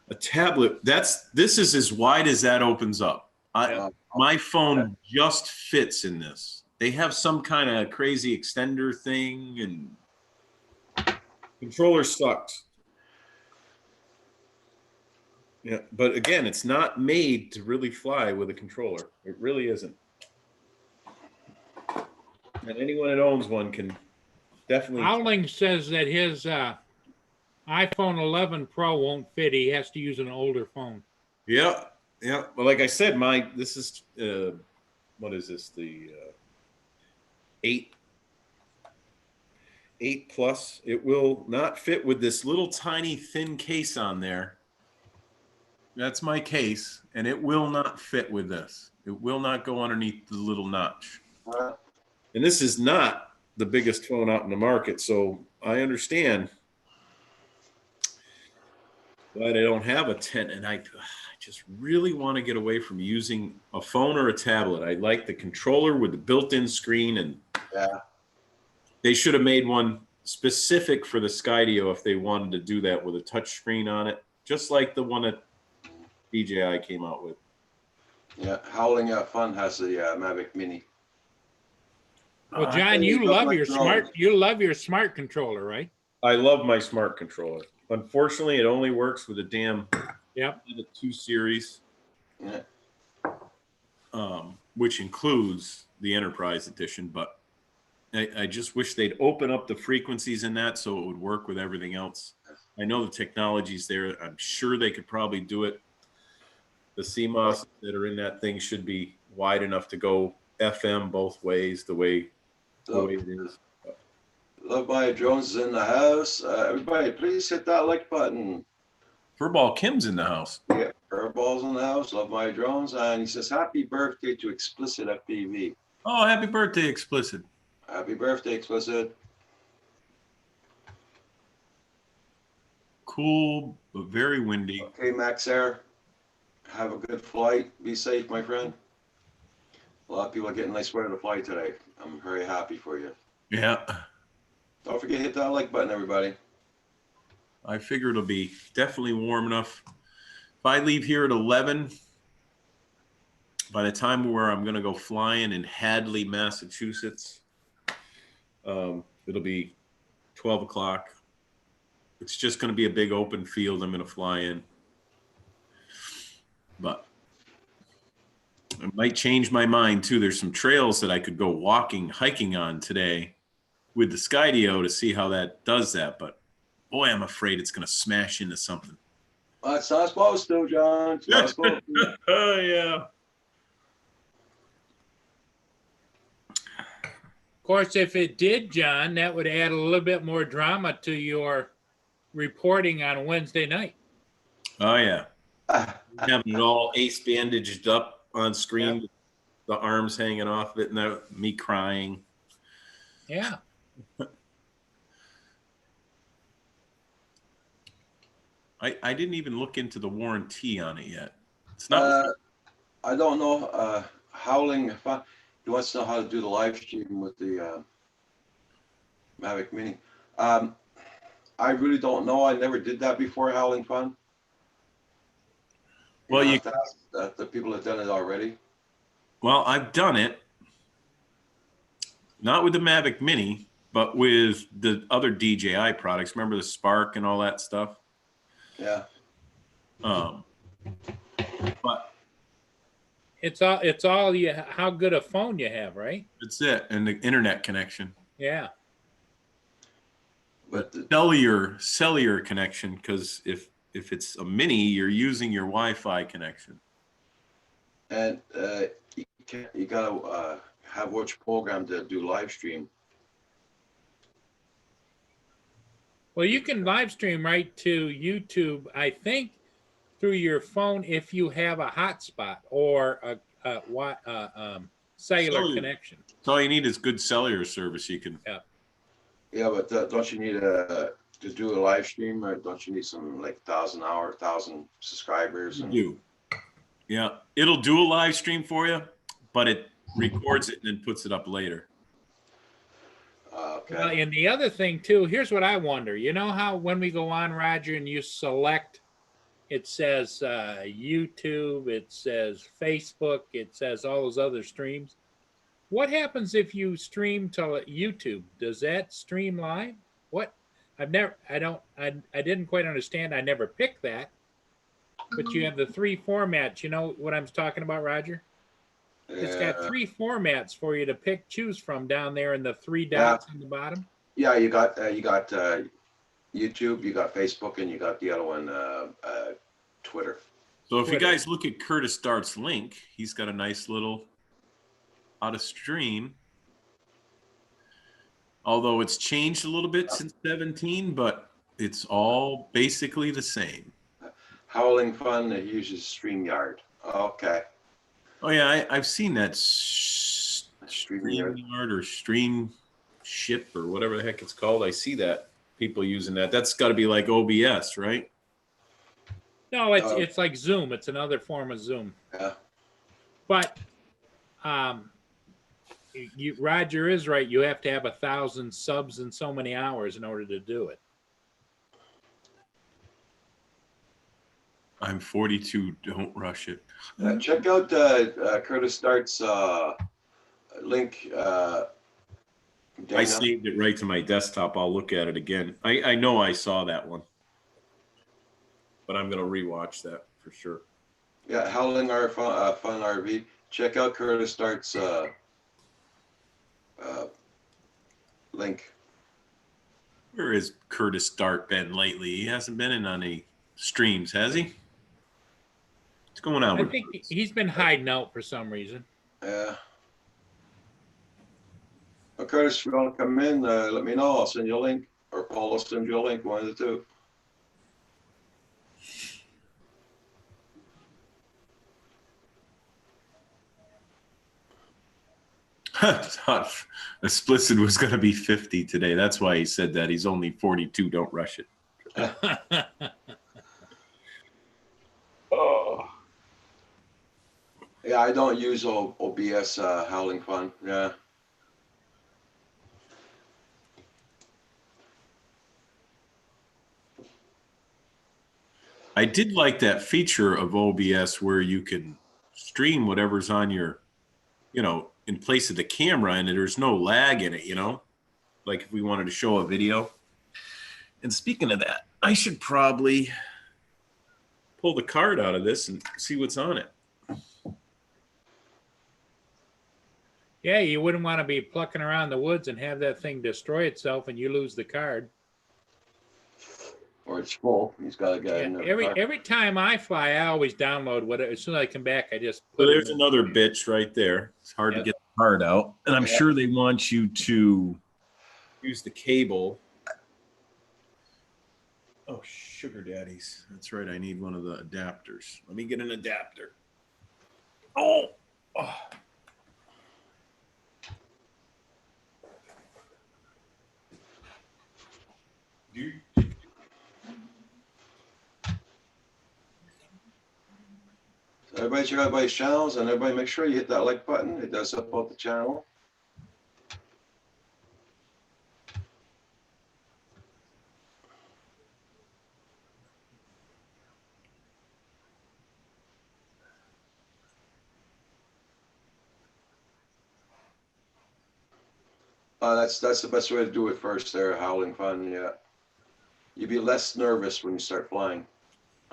A tablet, this is as wide as that opens up. My phone just fits in this. They have some kind of crazy extender thing, and controller sucks. Yeah, but again, it's not made to really fly with a controller. It really isn't. And anyone that owns one can definitely. Howling says that his iPhone 11 Pro won't fit. He has to use an older phone. Yeah, yeah. Well, like I said, this is what is this? The 8 Plus. It will not fit with this little tiny thin case on there. That's my case, and it will not fit with this. It will not go underneath the little notch. And this is not the biggest phone out in the market, so I understand why they don't have a 10. And I just really want to get away from using a phone or a tablet. I like the controller with the built-in screen, and they should have made one specific for the Skydio if they wanted to do that with a touch screen on it, just like the one that DJI came out with. Yeah, Howling Fun has the Mavic Mini. Well, John, you love your smart controller, right? I love my smart controller. Unfortunately, it only works with a damn Yep. 2 series, Yeah. which includes the Enterprise Edition. But I just wish they'd open up the frequencies in that so it would work with everything else. I know the technology's there. I'm sure they could probably do it. The CMOS that are in that thing should be wide enough to go FM both ways, the way it is. Love My Drones is in the house. Everybody, please hit that like button. Furball Kim's in the house. Yeah, Airball's in the house. Love My Drones. And he says, happy birthday to Explicit FPV. Oh, happy birthday, Explicit. Happy birthday, Explicit. Cool, but very windy. Okay, Max Air. Have a good flight. Be safe, my friend. A lot of people are getting nice weather to fly today. I'm very happy for you. Yeah. Don't forget to hit that like button, everybody. I figure it'll be definitely warm enough. If I leave here at 11, by the time where I'm going to go flying in Hadley, Massachusetts, it'll be 12 o'clock. It's just going to be a big open field I'm going to fly in. But I might change my mind too. There's some trails that I could go hiking on today with the Skydio to see how that does that. But boy, I'm afraid it's going to smash into something. It's not supposed to, John. It's not supposed to. Oh, yeah. Of course, if it did, John, that would add a little bit more drama to your reporting on Wednesday night. Oh, yeah. Having it all ace bandaged up on screen, with the arms hanging off of it, and me crying. Yeah. I didn't even look into the warranty on it yet. It's not. I don't know. Howling, he wants to know how to do the live stream with the Mavic Mini. I really don't know. I never did that before, Howling Fun. Well, you have to ask the people that have done it already. Well, I've done it. Not with the Mavic Mini, but with the other DJI products. Remember the Spark and all that stuff? Yeah. But It's all you, how good a phone you have, right? that's it. And the internet connection. Yeah. But the, Cellular connection, because if it's a Mini, you're using your Wi-Fi connection. and you gotta have which program to do live stream. Well, you can live stream right to YouTube, I think, through your phone if you have a hotspot or a cellular connection. So all you need is good cellular service. You can. Yeah, but don't you need to do a live stream, or don't you need some like 1,000 subscribers? And Do. Yeah, it'll do a live stream for you, but it records it and then puts it up later. okay. Well, and the other thing too, here's what I wonder. You know how when we go on, Roger, and you select, it says YouTube, it says Facebook, it says all those other streams. What happens if you stream to YouTube? Does that stream live? What? I didn't quite understand. I never picked that. But you have the 3 formats. You know what I'm talking about, Roger? It's got 3 formats for you to choose from down there in the 3 dots on the bottom. Yeah, you got YouTube, you got Facebook, and you got the other one, Twitter. So if you guys look at Curtis Dart's link, he's got a nice little how to stream. Although it's changed a little bit since 17, but it's all basically the same. Howling Fun uses StreamYard. Okay. Oh yeah, I've seen that StreamYard. StreamYard or Stream Ship or whatever the heck it's called. I see that people using that. That's got to be like OBS, right? No, it's like Zoom. It's another form of Zoom. Yeah. But Roger is right. You have to have 1,000 subs in so many hours in order to do it. I'm 42. Don't rush it. Check out Curtis Dart's link. I Dana. saved it right to my desktop. I'll look at it again. I know I saw that one. but I'm gonna rewatch that for sure. Yeah, Howling R Fun RV. Check out Curtis Start's link. Where has Curtis Dart been lately? He hasn't been in on any streams, has he? What's going on I with think Curtis? he's been hiding out for some reason. Yeah. Well, Curtis, if you want to come in, let me know. I'll send you a link, or Paul will send you a link, one of the two. Thought Explicit was going to be 50 today. That's why he said that. He's only 42. Don't rush it. Oh. Yeah, I don't use OBS Howling Fun. Yeah. I did like that feature of OBS where you can stream whatever's on your, in place of the camera, and there's no lag in it, like if we wanted to show a video. And speaking of that, I should probably pull the card out of this and see what's on it. Yeah, you wouldn't want to be plucking around the woods and have that thing destroy itself and you lose the card. Or it's full. He's got to get Yeah, another card. every time I fly, I always download whatever. As soon as I come back, I just So put there's another bitch right there. It's hard to get the card out. And I'm sure they want you to use the cable. Oh, sugar daddies. That's right. I need one of the adapters. Let me get an adapter. Oh. Dude. Everybody check out everybody's channels, and everybody make sure you hit that like button. It does support the channel. That's the best way to do it first there, Howling Fun, yeah. You'd be less nervous when you start flying.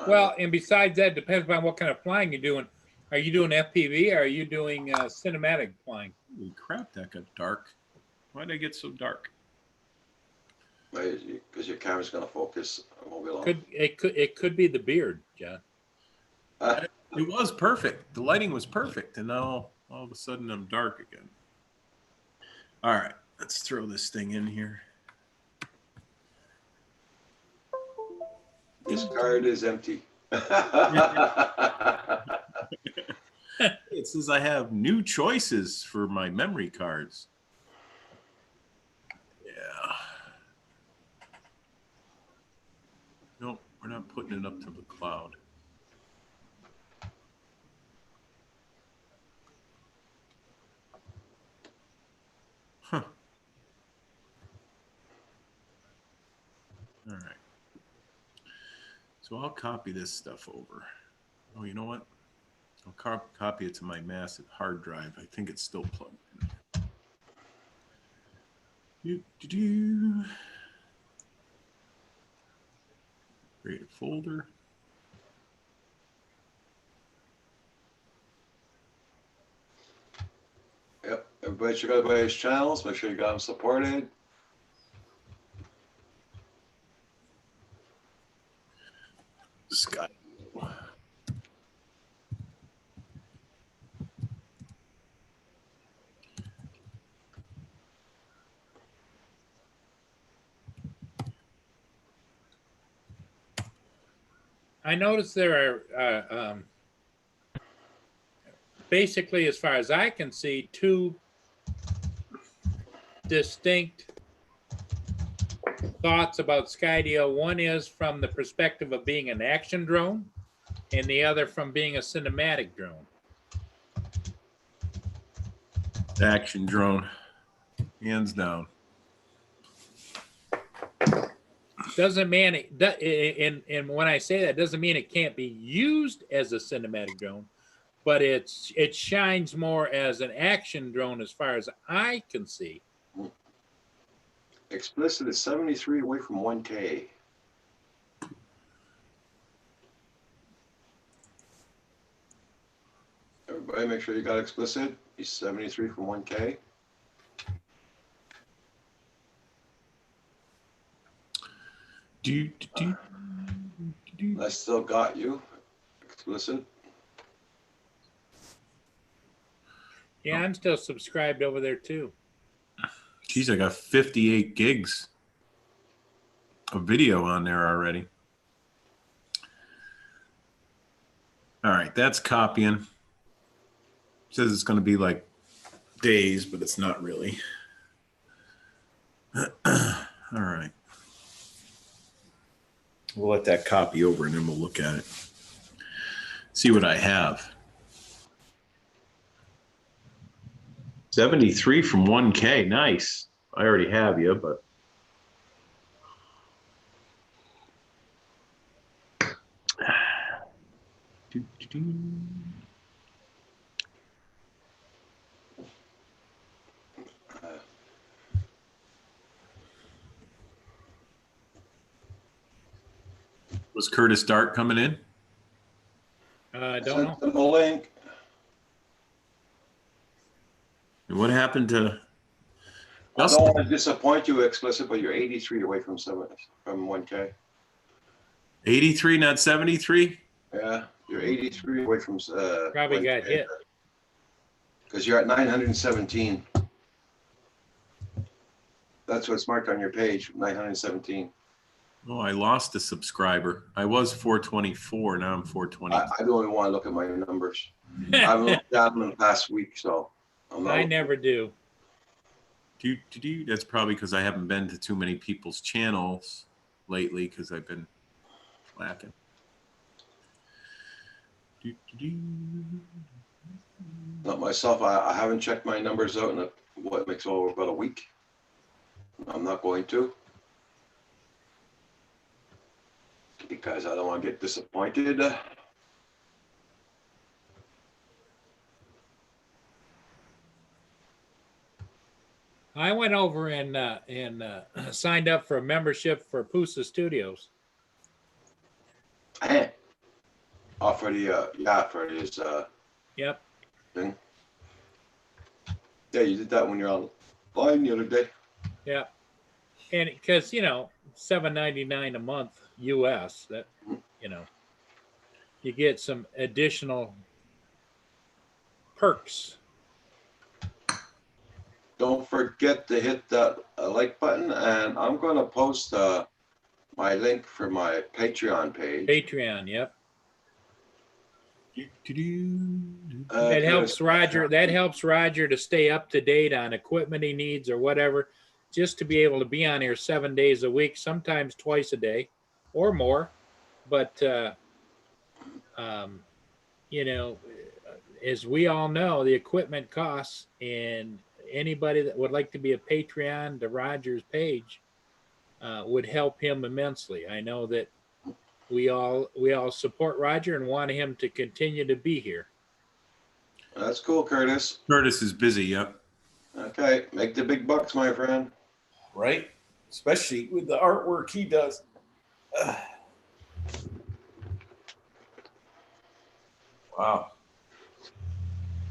Well, and besides that, depends on what kind of flying you're doing. Are you doing FPV or are you doing cinematic flying? Holy crap, that got dark. Why did I get so dark? Because your camera's going to focus. It won't be long. It could be the beard, John. It was perfect. The lighting was perfect, and now all of a sudden I'm dark again. All right, let's throw this thing in here. This card is empty. It says I have new choices for my memory cards. Yeah. Nope, we're not putting it up to the cloud. Huh. All right. So I'll copy this stuff over. Oh, you know what? I'll copy it to my massive hard drive. I think it's still plugged in. Create a folder. Yep. Everybody check out everybody's channels. Make sure you got them supported. Scott. I noticed there are basically, as far as I can see, two distinct thoughts about Skydio. One is from the perspective of being an action drone, and the other from being a cinematic drone. Action drone. Hands down. Doesn't mean it, and when I say that, doesn't mean it can't be used as a cinematic drone, but it shines more as an action drone as far as I can see. Explicit is 73 away from 1K. Everybody make sure you got explicit. He's 73 from 1K. I still got you. Explicit. Yeah, I'm still subscribed over there too. Geez, I got 58 gigs of video on there already. All right, that's copying. It says it's going to be like days, but it's not really. All right. We'll let that copy over and then we'll look at it. See what I have. 73 from 1K. Nice. I already have you, but. Was Curtis Dart coming in? I don't Sent know. them a link. And what happened to? I don't want to disappoint you, explicit, but you're 83 away from 1K. 83, not 73? Yeah, you're 83 away from. Probably got hit. Because you're at 917. That's what's marked on your page, 917. Oh, I lost a subscriber. I was 424. Now I'm 420. I don't even want to look at my numbers. I haven't looked at them in the past week, so I'm not. I never do. That's probably because I haven't been to too many people's channels lately because I've been slacking. Not myself. I haven't checked my numbers out in what makes over about a week. I'm not going to. Because I don't want to get disappointed. I went over and signed up for a membership for Pusa Studios. For his Yep. thing. Yeah, you did that when you're online the other day. Yeah. And because, $7.99 a month US, that, you get some additional perks. Don't forget to hit that like button, and I'm going to post my link for my Patreon page. Patreon, yep. Uh, That helps Roger. That helps Roger to stay up to date on equipment he needs or whatever, just to be able to be on here 7 days a week, sometimes twice a day or more. But, as we all know, the equipment costs, and anybody that would like to be a Patreon to Roger's page would help him immensely. I know that we all support Roger and want him to continue to be here. That's cool, Curtis. Curtis is busy, yep. Okay, make the big bucks, my friend. Right? Especially with the artwork he does. Wow.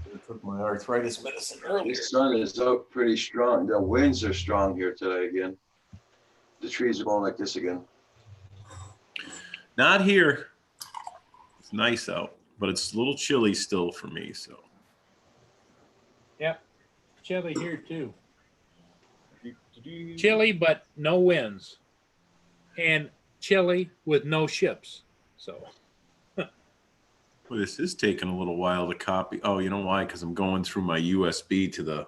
I took my arthritis medicine earlier. The sun is out pretty strong. The winds are strong here today again. The trees are going like this again. Not here. It's nice out, but it's a little chilly still for me. So. Yep. Chilly here too. Chilly, but no winds. And chilly with no ships. So. Well, this is taking a little while to copy. Oh, you know why? Because I'm going through my USB to the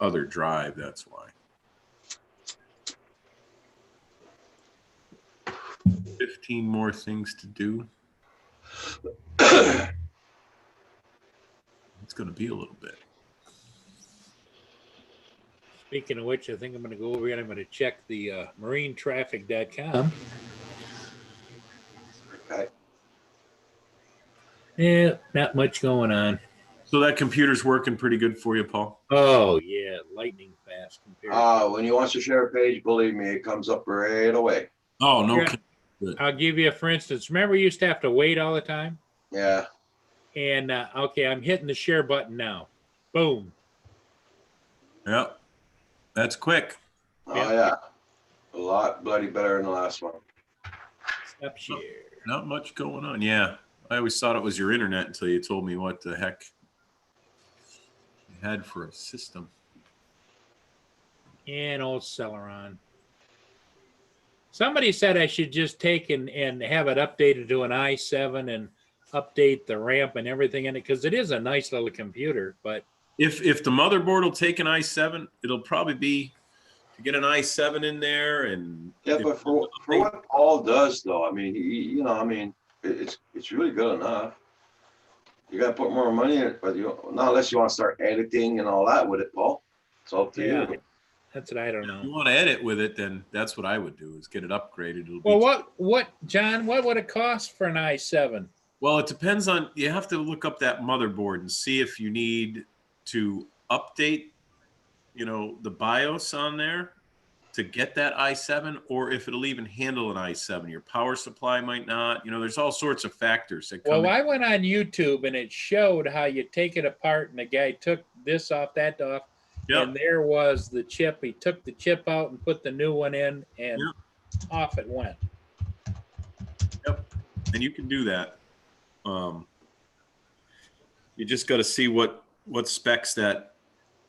other drive. That's why. 15 more things to do. It's going to be a little bit. Speaking of which, I think I'm going to go over here and I'm going to check the marinetraffic.com. Okay. Yeah, not much going on. So that computer's working pretty good for you, Paul? Oh, yeah, lightning fast compared. When you want to share a page, believe me, it comes up right away. Oh, no. Yeah. I'll give you, for instance, remember you used to have to wait all the time? Yeah. And okay, I'm hitting the share button now. Boom. Yep. That's quick. Oh Yeah. yeah, a lot bloody better than the last one. Stop share. Not much going on. Yeah. I always thought it was your internet until you told me what the heck you had for a system. And old Celeron. Somebody said I should just take and have it updated to an i7 and update the ramp and everything in it, because it is a nice little computer. But If the motherboard will take an i7, it'll probably be to get an i7 in there. And Yeah, if- but for what Paul does, though, I mean, you know, I mean, it's really good enough. You got to put more money in it, but not unless you want to start editing and all that with it, Paul. It's up to Yeah. you. that's what I don't if know. you want to edit with it, then that's what I would do, is get it upgraded. It'll Well, be what, John? What would it cost for an i7? Well, it depends on, you have to look up that motherboard and see if you need to update, the BIOS on there to get that i7, or if it'll even handle an i7. Your power supply might not, there's all sorts of factors that come Well, in. I went on YouTube and it showed how you take it apart, and the guy took this off, that off, Yep. and there was the chip. He took the chip out and put the new one in, and off it went. And you can do that. You just got to see what specs that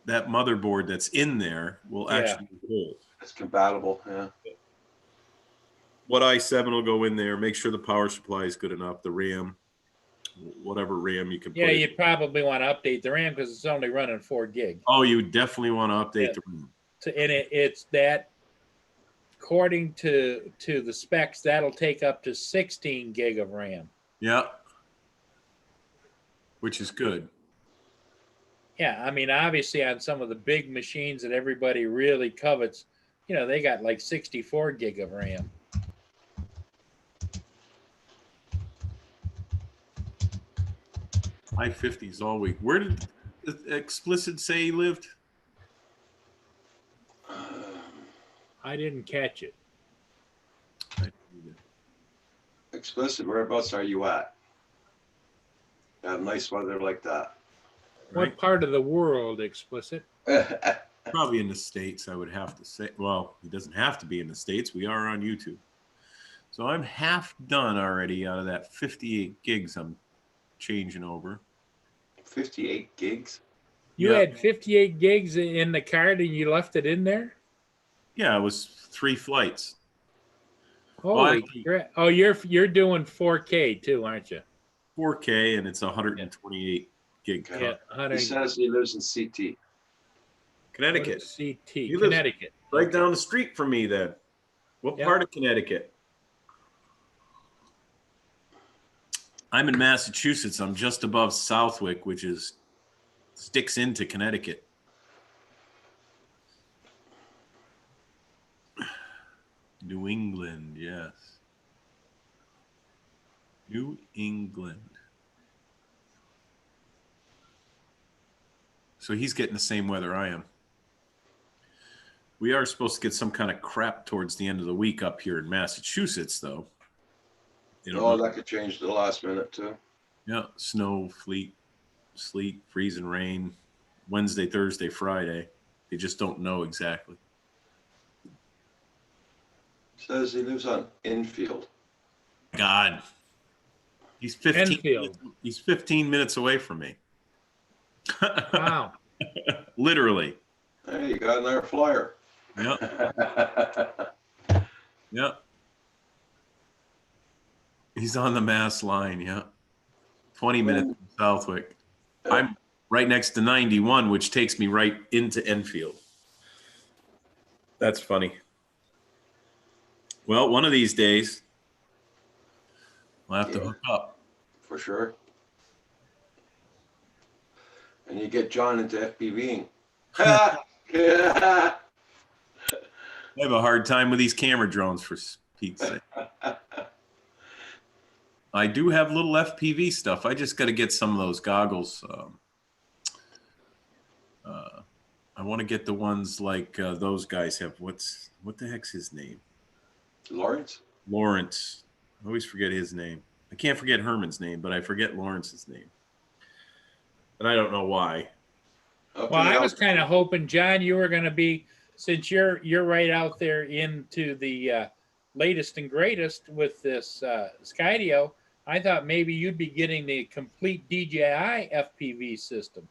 motherboard that's in there will Yeah. actually hold. It's compatible. Yeah. What i7 will go in there, make sure the power supply is good enough, the RAM, whatever RAM you can Yeah, put in. you'd probably want to update the RAM because it's only running 4 gig. Oh, you definitely want to update Yeah. the RAM. And it's that, according to the specs, that'll take up to 16 gig of RAM. Yeah. Which is good. Yeah, I mean, obviously on some of the big machines that everybody really covets, they got like 64 gig of RAM. I-50s all week. Where did Explicit say he lived? I didn't catch it. Explicit, whereabouts are you at? You have nice weather like that. Right? What part of the world, Explicit? Probably in the States, I would have to say. Well, he doesn't have to be in the States. We are on YouTube. So I'm half done already out of that 58 gigs I'm changing over. 58 gigs. You Yeah. had 58 gigs in the card and you left it in there? Yeah, it was 3 flights. Holy actually- crap. Oh, you're doing 4K too, aren't you? 4K, and it's 128 gig. Okay. Yeah, He 100. says he lives in CT. Connecticut. CT, He lives- Connecticut. Right down the street from me then. What Yep. part of Connecticut? I'm in Massachusetts. I'm just above Southwick, which sticks into Connecticut. New England, yes. New England. So he's getting the same weather I am. We are supposed to get some kind of crap towards the end of the week up here in Massachusetts, though. Oh, that could change the last minute too. Yeah, snow, sleet, freezing rain, Wednesday, Thursday, Friday. They just don't know exactly. Says he lives on Infield. God, he's 15. Enfield. He's 15 minutes away from me. Wow. Literally. Hey, you got another flyer. Yep. Yep. He's on the Mass line. Yeah. 20 minutes from Southwick. I'm right next to 91, which takes me right into Enfield. That's funny. Well, one of these days, we'll have to hook up. For sure. And you get John into FPVing. I have a hard time with these camera drones, for Pete's sake. I do have little FPV stuff. I just got to get some of those goggles. I want to get the ones like those guys have. What the heck's his name? Lawrence? Lawrence. I always forget his name. I can't forget Herman's name, but I forget Lawrence's name. and I don't know why. Okay, Well, I I'll- was kind of hoping, John, you were going to be, since you're right out there into the latest and greatest with this Skydio. I thought maybe you'd be getting the complete DJI FPV system.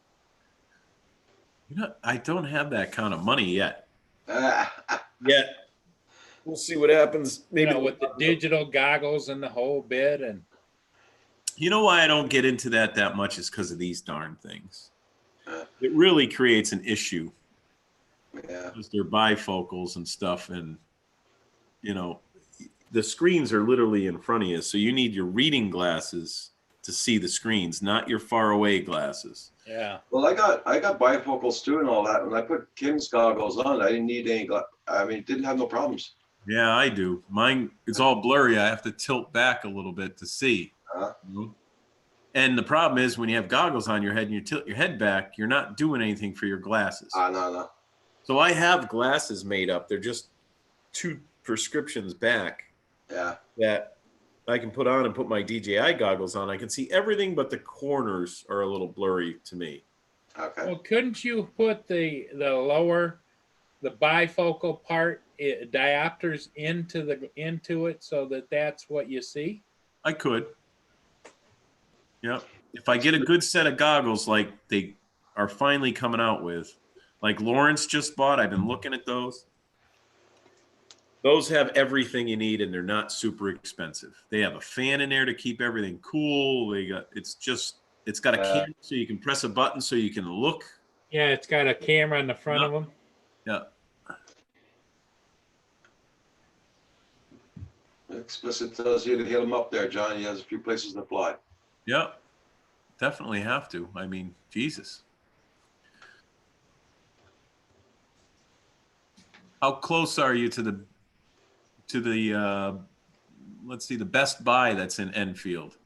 You know, I don't have that kind of money yet. Ah, Yet. We'll see what happens. Maybe With the digital goggles and the whole bit. And you know why I don't get into that much is because of these darn things. Uh. It really creates an issue yeah. because they're bifocals and stuff, and the screens are literally in front of you, so you need your reading glasses to see the screens, not your far away glasses. yeah. Well, I got bifocals too and all that. When I put Kim's goggles on, I didn't need any. Didn't have no problems. Yeah, I do. Mine, it's all blurry. I have to tilt back a little bit to see. And the problem is when you have goggles on your head and you tilt your head back, you're not doing anything for your glasses. No. So I have glasses made up. They're just 2 prescriptions back. Yeah. That I can put on and put my DJI goggles on. I can see everything, but the corners are a little blurry to me. Okay. Well, couldn't you put the bifocal part diopters into it so that that's what you see? I could. Yep. If I get a good set of goggles like they are finally coming out with, like Lawrence just bought, I've been looking at those. Those have everything you need and they're not super expensive. They have a fan in there to keep everything cool. It's got a camera so you can press a button so you can look. Yeah, it's got a camera in the front of them. Yeah. Explicit tells you to hit him up there, John. He has a few places to fly. Yeah. Definitely have to. I mean, Jesus. How close are you to the let's see, the Best Buy that's in Enfield?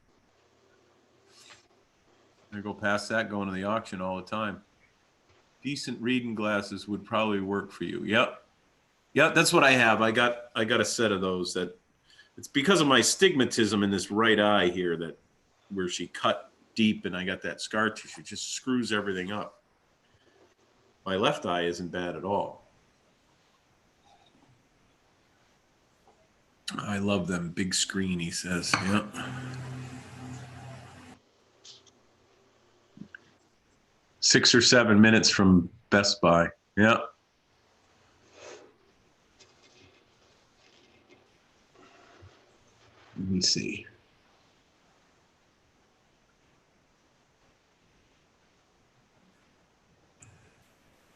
I go past that going to the auction all the time. Decent reading glasses would probably work for you. Yep. That's what I have. I got a set of those that it's because of my stigmatism in this right eye here that where she cut deep and I got that scar tissue, just screws everything up. My left eye isn't bad at all. I love them big screen, he says. Yep. Six or 7 minutes from Best Buy. Yeah. Let me see.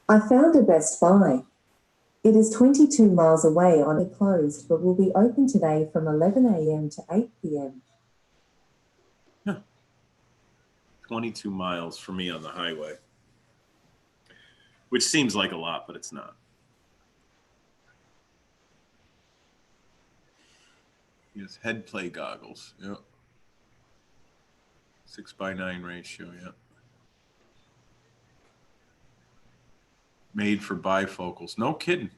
I found a Best Buy. It is 22 miles away on it closed, but will be open today from 11 a.m. to 8 p.m. 22 miles for me on the highway, which seems like a lot, but it's not. Yes, head play goggles. Yep. 6:9 ratio. Yep. Made for bifocals. No kidding.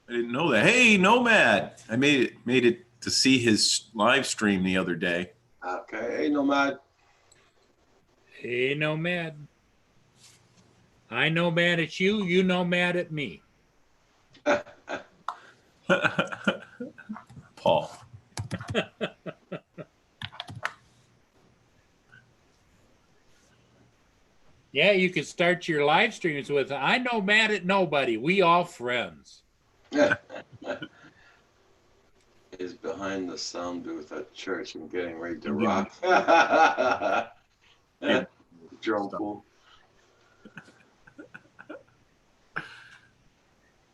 I didn't know that. Hey, Nomad. I made it to see his live stream the other day. Okay. Hey, Nomad. Hey, Nomad. I know mad at you. You know mad at me. Paul. Yeah, you could start your live streams with, I know mad at nobody. We all friends. Is behind the sound booth at church and getting ready to rock. Drone pool.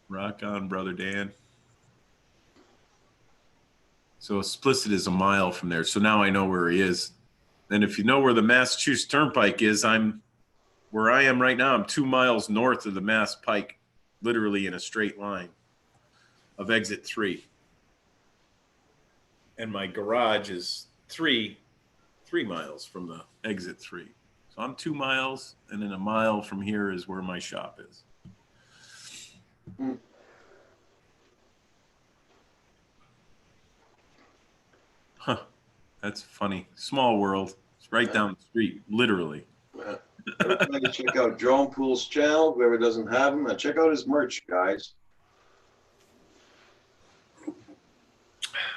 Rock on, brother Dan. So Explicit is a mile from there. So now I know where he is. And if you know where the Massachusetts Turnpike is, where I am right now. I'm 2 miles north of the Mass Pike, literally in a straight line of exit 3. And my garage is 3 miles from the exit 3. So I'm 2 miles, and then a mile from here is where my shop is. Huh. That's funny. Small world. right down the street, literally. Everybody check out Drone Pool's channel. Whoever doesn't have him, and check out his merch, guys. I'm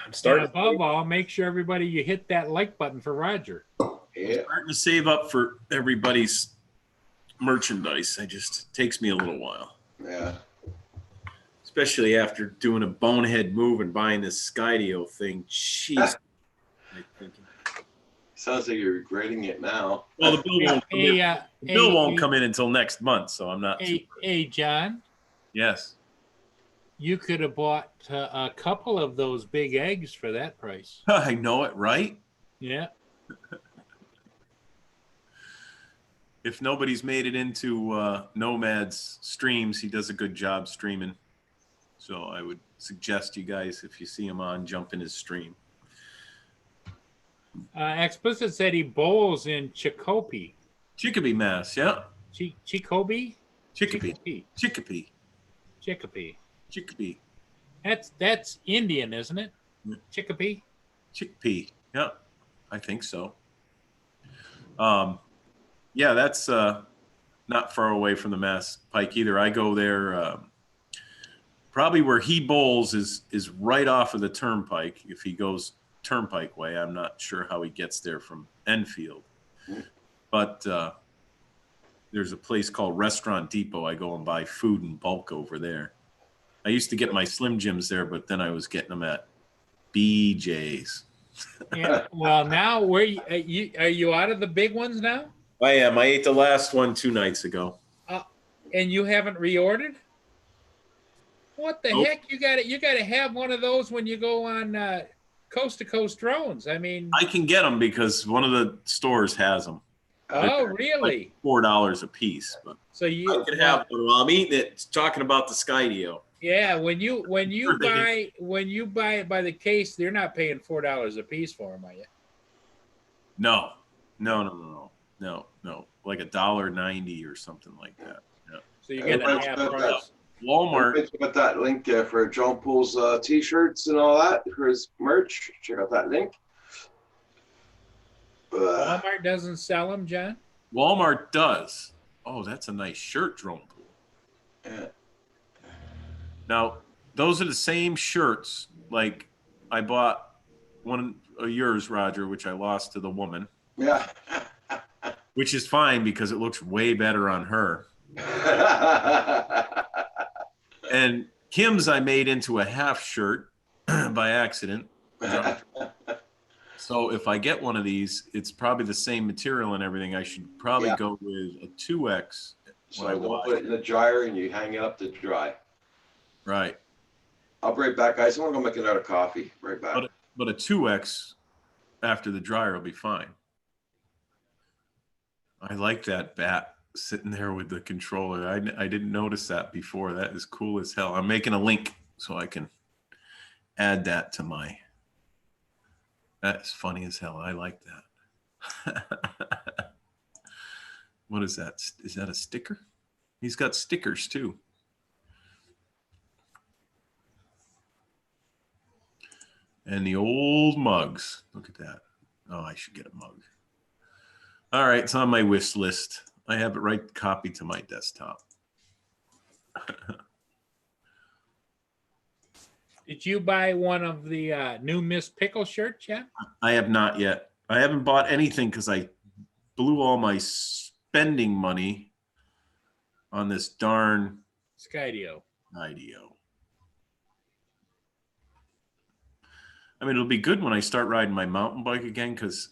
And starting, above all, make sure everybody you hit that like button for Roger. Yeah. starting to save up for everybody's merchandise. It just takes me a little while, Yeah. especially after doing a bonehead move and buying this Skydio thing. Jeez. I'm thinking, Sounds like you're regretting it now. well, the bill won't come in. Hey, The bill won't come in until next month, so I'm not. hey, John, Yes. you could have bought a couple of those big eggs for that price. I know it, right? Yeah. If nobody's made it into Nomad's streams, he does a good job streaming. So I would suggest you guys, if you see him on, jump in his stream. Explicit said he bowls in Chicopee. Chicopee, Mass. Yeah. Chicopee? Chicopee. Chicopee. Chicopee. Chicopee. That's Indian, isn't it? Yeah. Chicopee. Chickpea. Yeah, I think so. Yeah, that's not far away from the Mass Pike either. I go there. Probably where he bowls is right off of the turnpike. If he goes turnpike way, I'm not sure how he gets there from Enfield. But there's a place called Restaurant Depot. I go and buy food in bulk over there. I used to get my Slim Jims there, but then I was getting them at BJ's. Yeah. Well, now are you out of the big ones now? I am. I ate the last one 2 nights ago. And you haven't reordered? What the Nope. heck? You got to have one of those when you go on coast to coast drones. I mean, I can get them because one of the stores has them. oh really? $4 a piece, but So you I could have one while I'm eating it. Talking about the Skydio. yeah. When you Sure they buy it by the case, they're not paying $4 a piece for them, are you? No. Like $1.90 or something like that. Yeah. So you get a Everybody's half got price. Walmart. Everybody's got that link there for Drone Pool's t-shirts and all that for his merch. Check out that link. Walmart doesn't sell them, John. Walmart does. Oh, that's a nice shirt, Drone Pool. Yeah. Now, those are the same shirts. Like I bought one of yours, Roger, which I lost to the woman, Yeah. which is fine because it looks way better on her. And Kim's I made into a half shirt by accident. So if I get one of these, it's probably the same material and everything. I should probably Yeah. go with a 2X. So I don't put it in the dryer and you hang it up to dry. Right. I'll be right back, guys. I'm gonna go make another coffee. Right back. But a 2X after the dryer will be fine. I like that bat sitting there with the controller. I didn't notice that before. That is cool as hell. I'm making a link so I can add that to my. That's funny as hell. I like that. What is that? Is that a sticker? He's got stickers too. And the old mugs. Look at that. Oh, I should get a mug. All right, it's on my wish list. I have it right copied to my desktop. Did you buy one of the new Miss Pickle shirts yet? I have not yet. I haven't bought anything because I blew all my spending money on this darn Skydio. IDEO. I mean, it'll be good when I start riding my mountain bike again because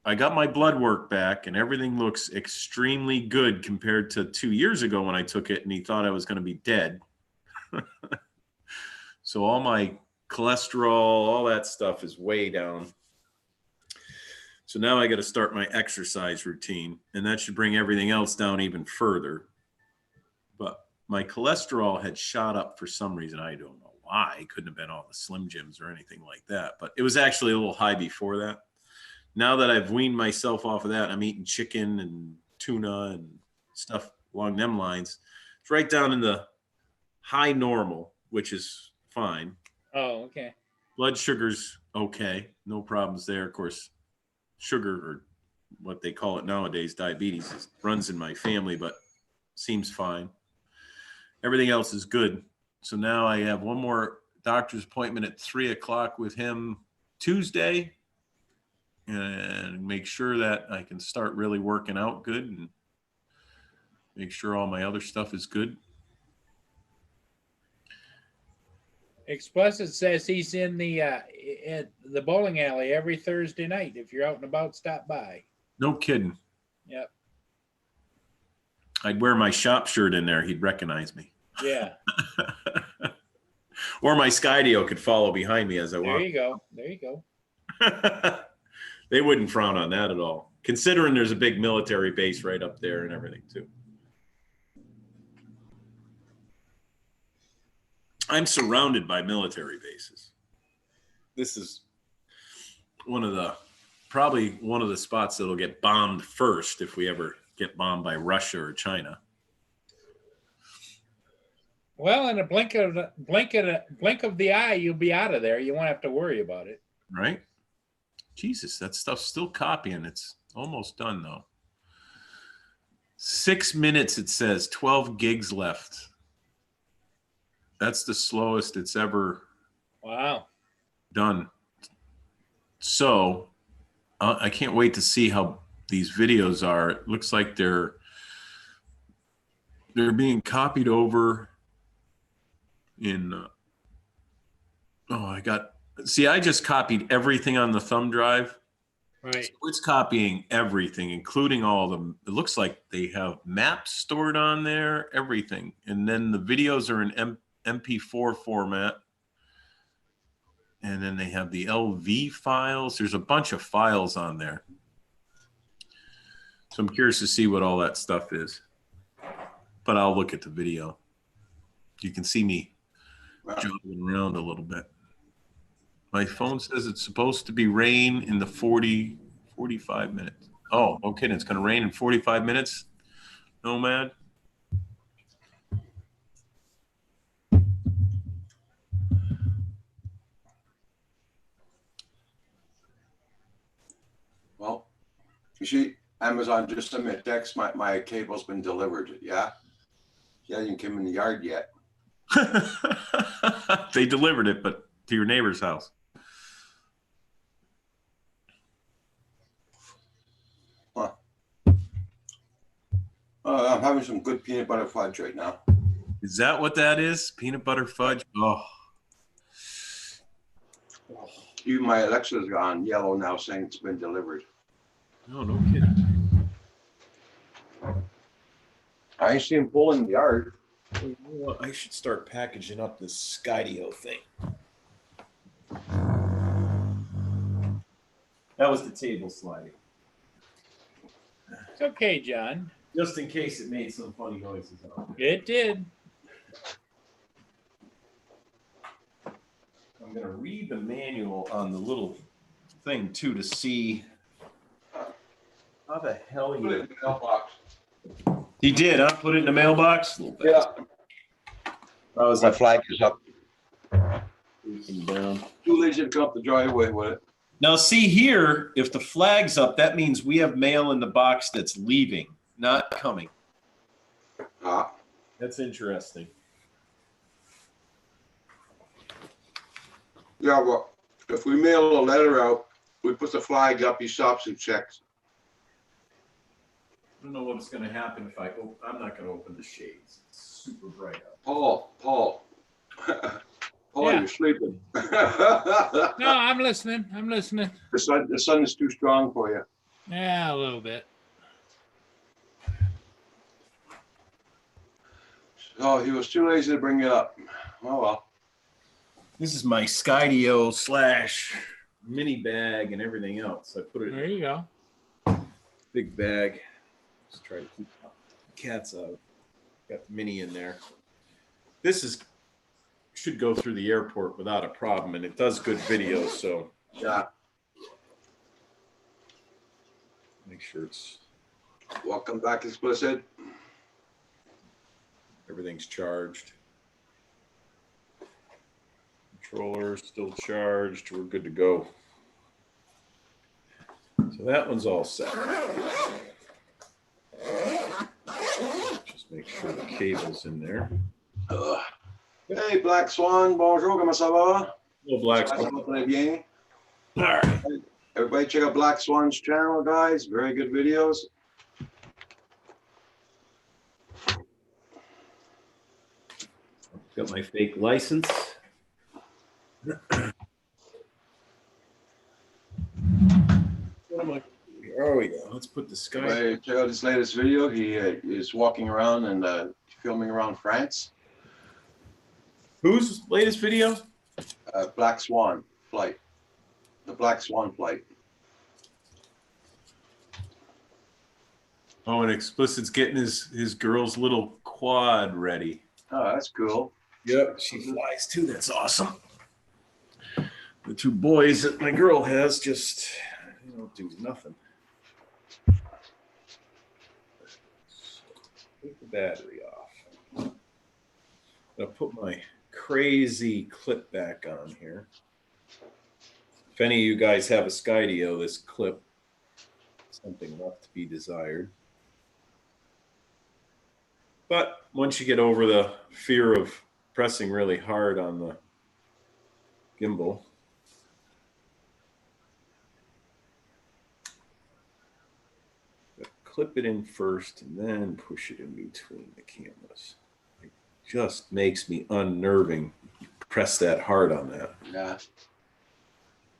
I got my blood work back and everything looks extremely good compared to 2 years ago when I took it and he thought I was going to be dead. So all my cholesterol, all that stuff is way down. So now I got to start my exercise routine and that should bring everything else down even further. But my cholesterol had shot up for some reason. I don't know why. It couldn't have been all the Slim Jims or anything like that. But it was actually a little high before that. Now that I've weaned myself off of that, I'm eating chicken and tuna and stuff along them lines. It's right down in the high normal, which is fine. Oh, okay. Blood sugar's okay. No problems there. Of course, sugar or what they call it nowadays, diabetes. It runs in my family, but seems fine. Everything else is good. So now I have one more doctor's appointment at 3 o'clock with him Tuesday, and make sure that I can start really working out good and make sure all my other stuff is good. Explicit says he's in the bowling alley every Thursday night. If you're out and about, stop by. No kidding. Yep. I'd wear my shop shirt in there. He'd recognize me. Yeah. Or my Skydio could follow behind me as I walk. There you go. There you go. They wouldn't frown on that at all, considering there's a big military base right up there and everything too. I'm surrounded by military bases. This is probably one of the spots that'll get bombed first if we ever get bombed by Russia or China. Well, in a blink of the eye, you'll be out of there. You won't have to worry about it. Right? Jesus, that stuff's still copying. It's almost done though. 6 minutes, it says 12 gigs left. That's the slowest it's ever done. So I can't wait to see how these videos are. It looks like they're being copied over in I just copied everything on the thumb drive. Right. So it's copying everything, including all of them. It looks like they have maps stored on there, everything. And then the videos are in MP4 format. And then they have the LV files. There's a bunch of files on there. So I'm curious to see what all that stuff is. But I'll look at the video. You can see me jogging around a little bit. My phone says it's supposed to be rain in the 45 minutes. Oh, okay. It's going to rain in 45 minutes, Nomad. Well, you see, Amazon just sent me a text. My cable's been delivered. Yeah. He hasn't come in the yard yet. They delivered it, but to your neighbor's house. Huh. I'm having some good peanut butter fudge right now. Is that what that is? Peanut butter fudge? Oh. Even my Alexa's gone yellow now saying it's been delivered. No kidding. I ain't seen him pull in the yard. You know what? I should start packaging up this Skydio thing. That was the table sliding. It's okay, John. Just in case it made some funny noises out there. It did. I'm going to read the manual on the little thing too to see how the hell Put it in the mailbox. he did. Huh? Put it in the mailbox. Yeah. I was My flag is up. down. Too lazy to come up the driveway with it. Now, see here, if the flag's up, that means we have mail in the box that's leaving, not coming. Ah. That's interesting. Yeah, well, if we mail a letter out, we put the flag up, he stops and checks. I don't know what's going to happen if I'm not going to open the shades. It's super bright out. Paul. Paul, Yeah. you're sleeping. No, I'm listening. The sun is too strong for you. Yeah, a little bit. Oh, he was too lazy to bring it up. Oh, well. This is my Skydio / mini bag and everything else. I put it There you go. in a big bag. Just try to keep cats out. Got the mini in there. This should go through the airport without a problem, and it does good video, so Yeah. make sure Welcome back, Explicit. everything's charged. Controller still charged. We're good to go. So So that one's all set. Just make sure the cable's in there. Hey, Black Swan, bonjour, comment ça va? Little black. Ça va très bien. All right. Everybody check out Black Swan's channel, guys. Very good videos. Got my fake license. What am I? There we go. Let's put the sky. Everybody check out his latest video. He is walking around and filming around France. Whose latest video? Black Swan flight. The Black Swan flight. Oh, and Explicit's getting his girl's little quad ready. Oh, that's cool. Yep, she flies too. That's awesome. The two boys that my girl has just don't do nothing. Take the battery off. I'll put my crazy clip back on here. If any of you guys have a Skydio, this clip, something left to be desired. But once you get over the fear of pressing really hard on the gimbal, clip it in first and then push it in between the cameras. It just makes me unnerving. Press that hard on that. Yeah.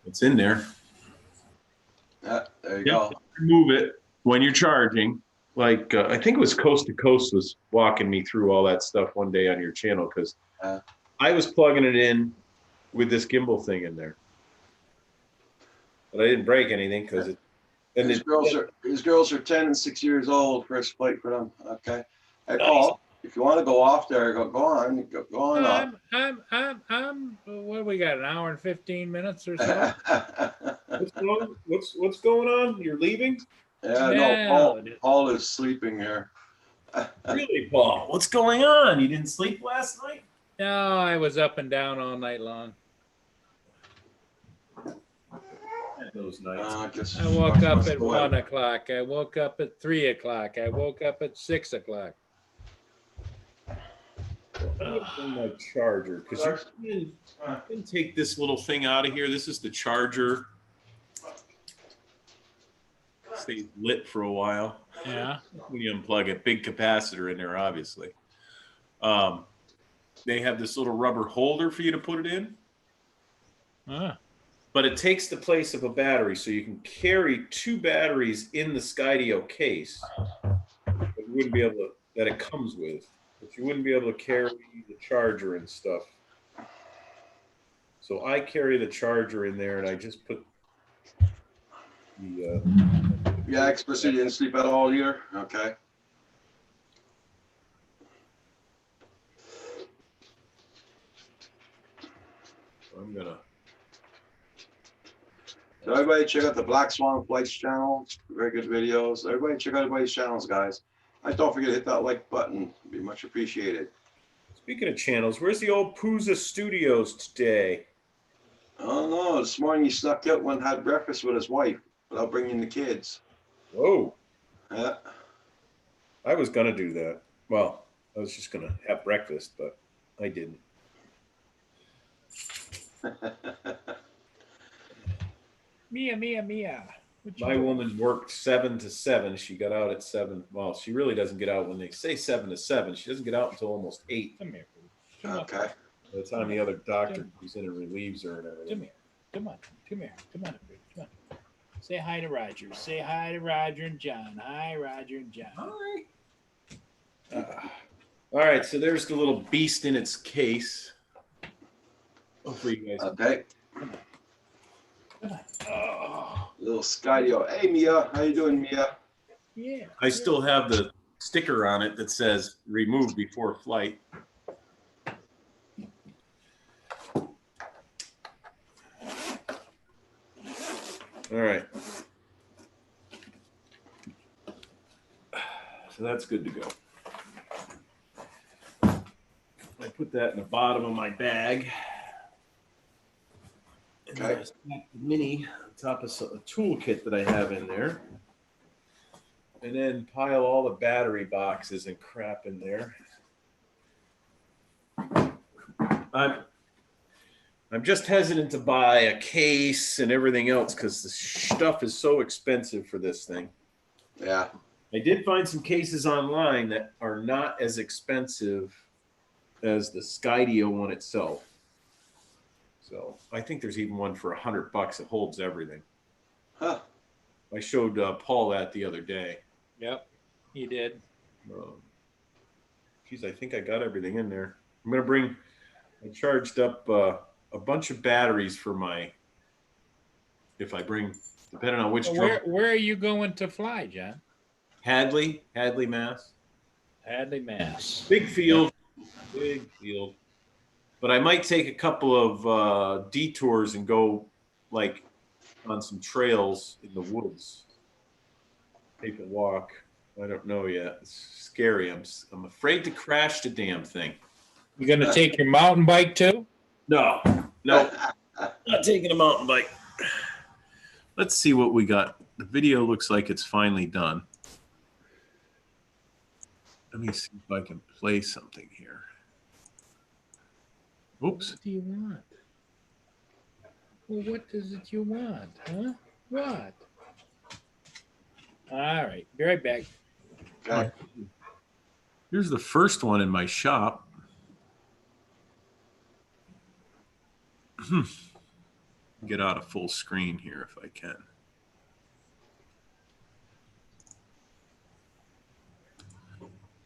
It's in there. Yeah, there you go. Remove it when you're charging. Like I think it was Coast to Coast was walking me through all that stuff one day on your channel because I was plugging it in with this gimbal thing in there, but I didn't break anything because it. And his girls are 10 and 6 years old. First flight for them. Okay. Hey, Paul, if you want to go off there, go on. Go on off. I'm. What do we got? An hour and 15 minutes or so. What's going on? You're leaving? Yeah, no, Paul is sleeping here. Really, Paul? What's going on? You didn't sleep last night? No, I was up and down all night long. Those nights. I woke up at 1 o'clock. I woke up at 3 o'clock. I woke up at 6 o'clock. My charger, because you can take this little thing out of here. This is the charger. Stays lit for a while. Yeah. When you unplug it, big capacitor in there, obviously. They have this little rubber holder for you to put it in. But it takes the place of a battery, so you can carry two batteries in the Skydio case. That you wouldn't be able to, that it comes with, but you wouldn't be able to carry the charger and stuff. So I carry the charger in there, and I just put the. Yeah, Explicit, you didn't sleep at all either. Okay. I'm gonna. So everybody check out the Black Swan Flights channel. Very good videos. Everybody check out everybody's channels, guys. And don't forget to hit that like button. It'd be much appreciated. Speaking of channels, where's the old Pooza Studios today? I don't know. This morning he snuck out and had breakfast with his wife without bringing the kids. Whoa. Yeah. I was gonna do that. Well, I was just gonna have breakfast, but I didn't. Mia. My woman worked 7 to 7. She got out at 7. Well, she really doesn't get out when they say 7 to 7. She doesn't get out until almost 8. Come here. Okay. By the time the other doctor comes in and relieves her and everything. Come on. Say hi to Roger. Say hi to Roger and John. Hi, Roger and John. Hi. All right, so there's the little beast in its case. Hopefully you guys. Okay. Come on. Little Skydio. Hey, Mia. How you doing, Mia? Yeah. I still have the sticker on it that says remove before flight. All right. So that's good to go. I put that in the bottom of my bag. And Okay. Mini on top of a toolkit that I have in there. And then pile all the battery boxes and crap in there. I'm just hesitant to buy a case and everything else because the stuff is so expensive for this thing. Yeah. I did find some cases online that are not as expensive as the Skydio one itself. So I think there's even one for $100 that holds everything. Huh. I showed Paul that the other day. Yep, he did. Geez, I think I got everything in there. I charged up a bunch of batteries for if I bring, depending on which So drone. where are you going to fly, John? Hadley, Mass. Hadley, Mass. Big field. But I might take a couple of detours and go like on some trails in the woods. Take a walk. I don't know yet. It's scary. I'm afraid to crash the damn thing. You gonna take your mountain bike too? No, not taking a mountain bike. Let's see what we got. The video looks like it's finally done. Let me see if I can play something here. Oops. What do you want? Well, what is it you want, huh? What? All right, be right back. Okay. Here's the first one in my shop. Get out of full screen here if I can.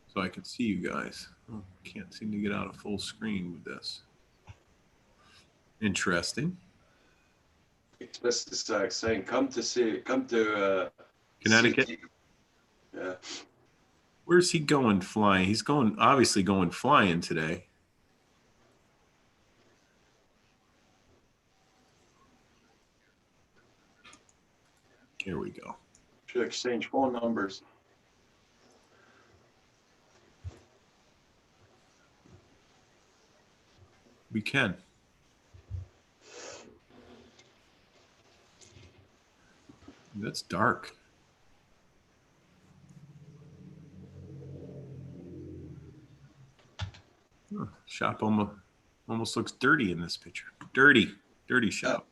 So I can see you guys. Oh, can't seem to get out of full screen with this. Interesting. This is saying, come to Connecticut. CT. Yeah. Where's he going flying? He's obviously going flying today. Here we go. Should exchange phone numbers. We can. That's dark. Huh, shop almost looks dirty in this picture. Dirty shop.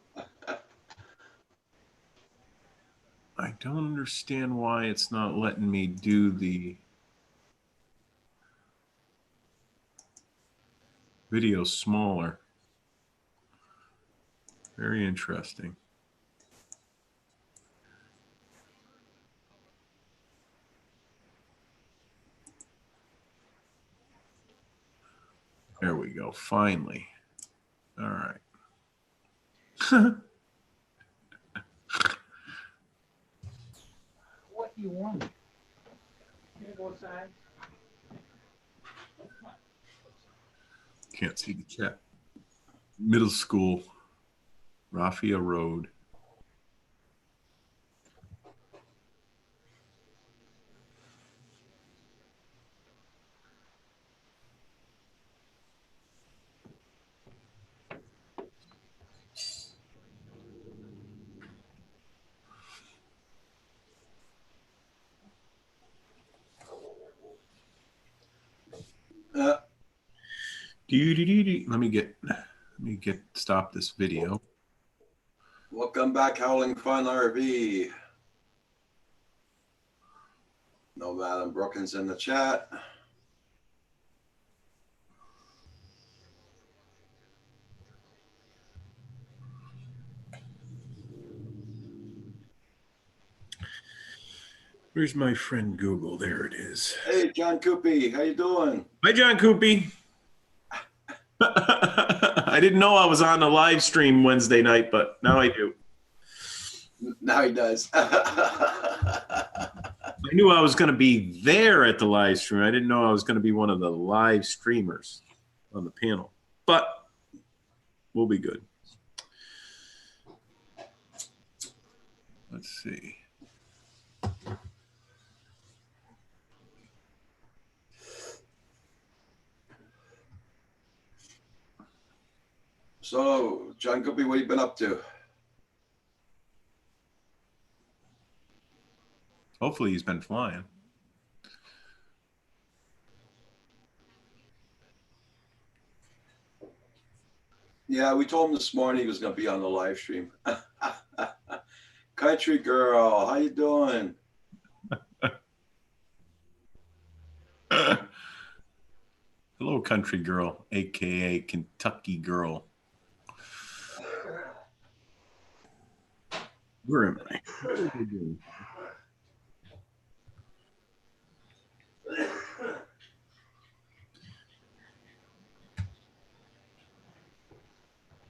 I don't understand why it's not letting me do the video smaller. Very interesting. There we go. Finally. All right. What do you want? Can you go outside? Can't see the chat. Middle school, Raffia Road. Let me stop this video. Welcome back, Howling Fun RV. No Madam Brookins in the chat. Where's my friend Google? There it is. Hey, John Coopy, how you doing? Hi, John Coopy. I didn't know I was on the live stream Wednesday night, but now I do. Now he does. I knew I was going to be there at the live stream. I didn't know I was going to be one of the live streamers on the panel, but we'll be good. Let's see. So, John Guppy, what have you been up to? Hopefully he's been flying. Yeah, we told him this morning he was going to be on the live stream. Country girl, how you doing? Hello, country girl, aka Kentucky girl. Where am I? What are we doing?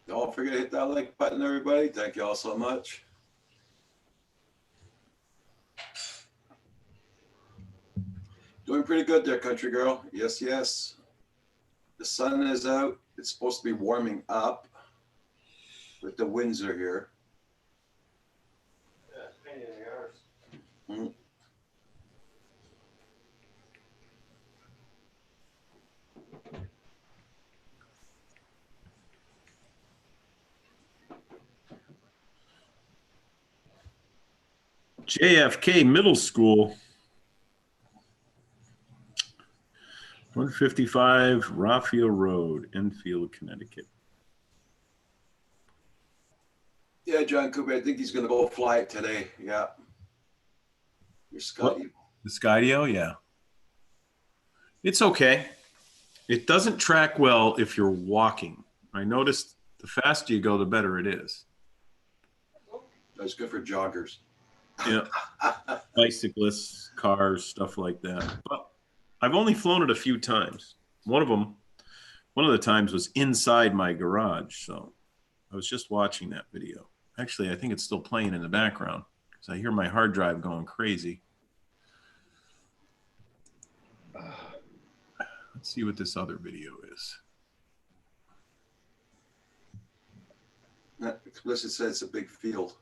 Don't forget to hit that like button, everybody. Thank you all so much. Doing pretty good there, country girl. Yes, yes. The sun is out. It's supposed to be warming up, but the winds are here. Mm. JFK Middle School, 155 Raphael Road, Enfield, Connecticut. Yeah, John Cooper, I think he's going to go fly it today. Yeah. Your Scotty. The Skydio, yeah. It's okay. It doesn't track well if you're walking. I noticed the faster you go, the better it is. That's good for joggers. Yeah. Bicyclists, cars, stuff like that. But I've only flown it a few times. One of the times was inside my garage. So I was just watching that video. Actually, I think it's still playing in the background because I hear my hard drive going crazy. Let's see what this other video is. Explicit said it's a big field.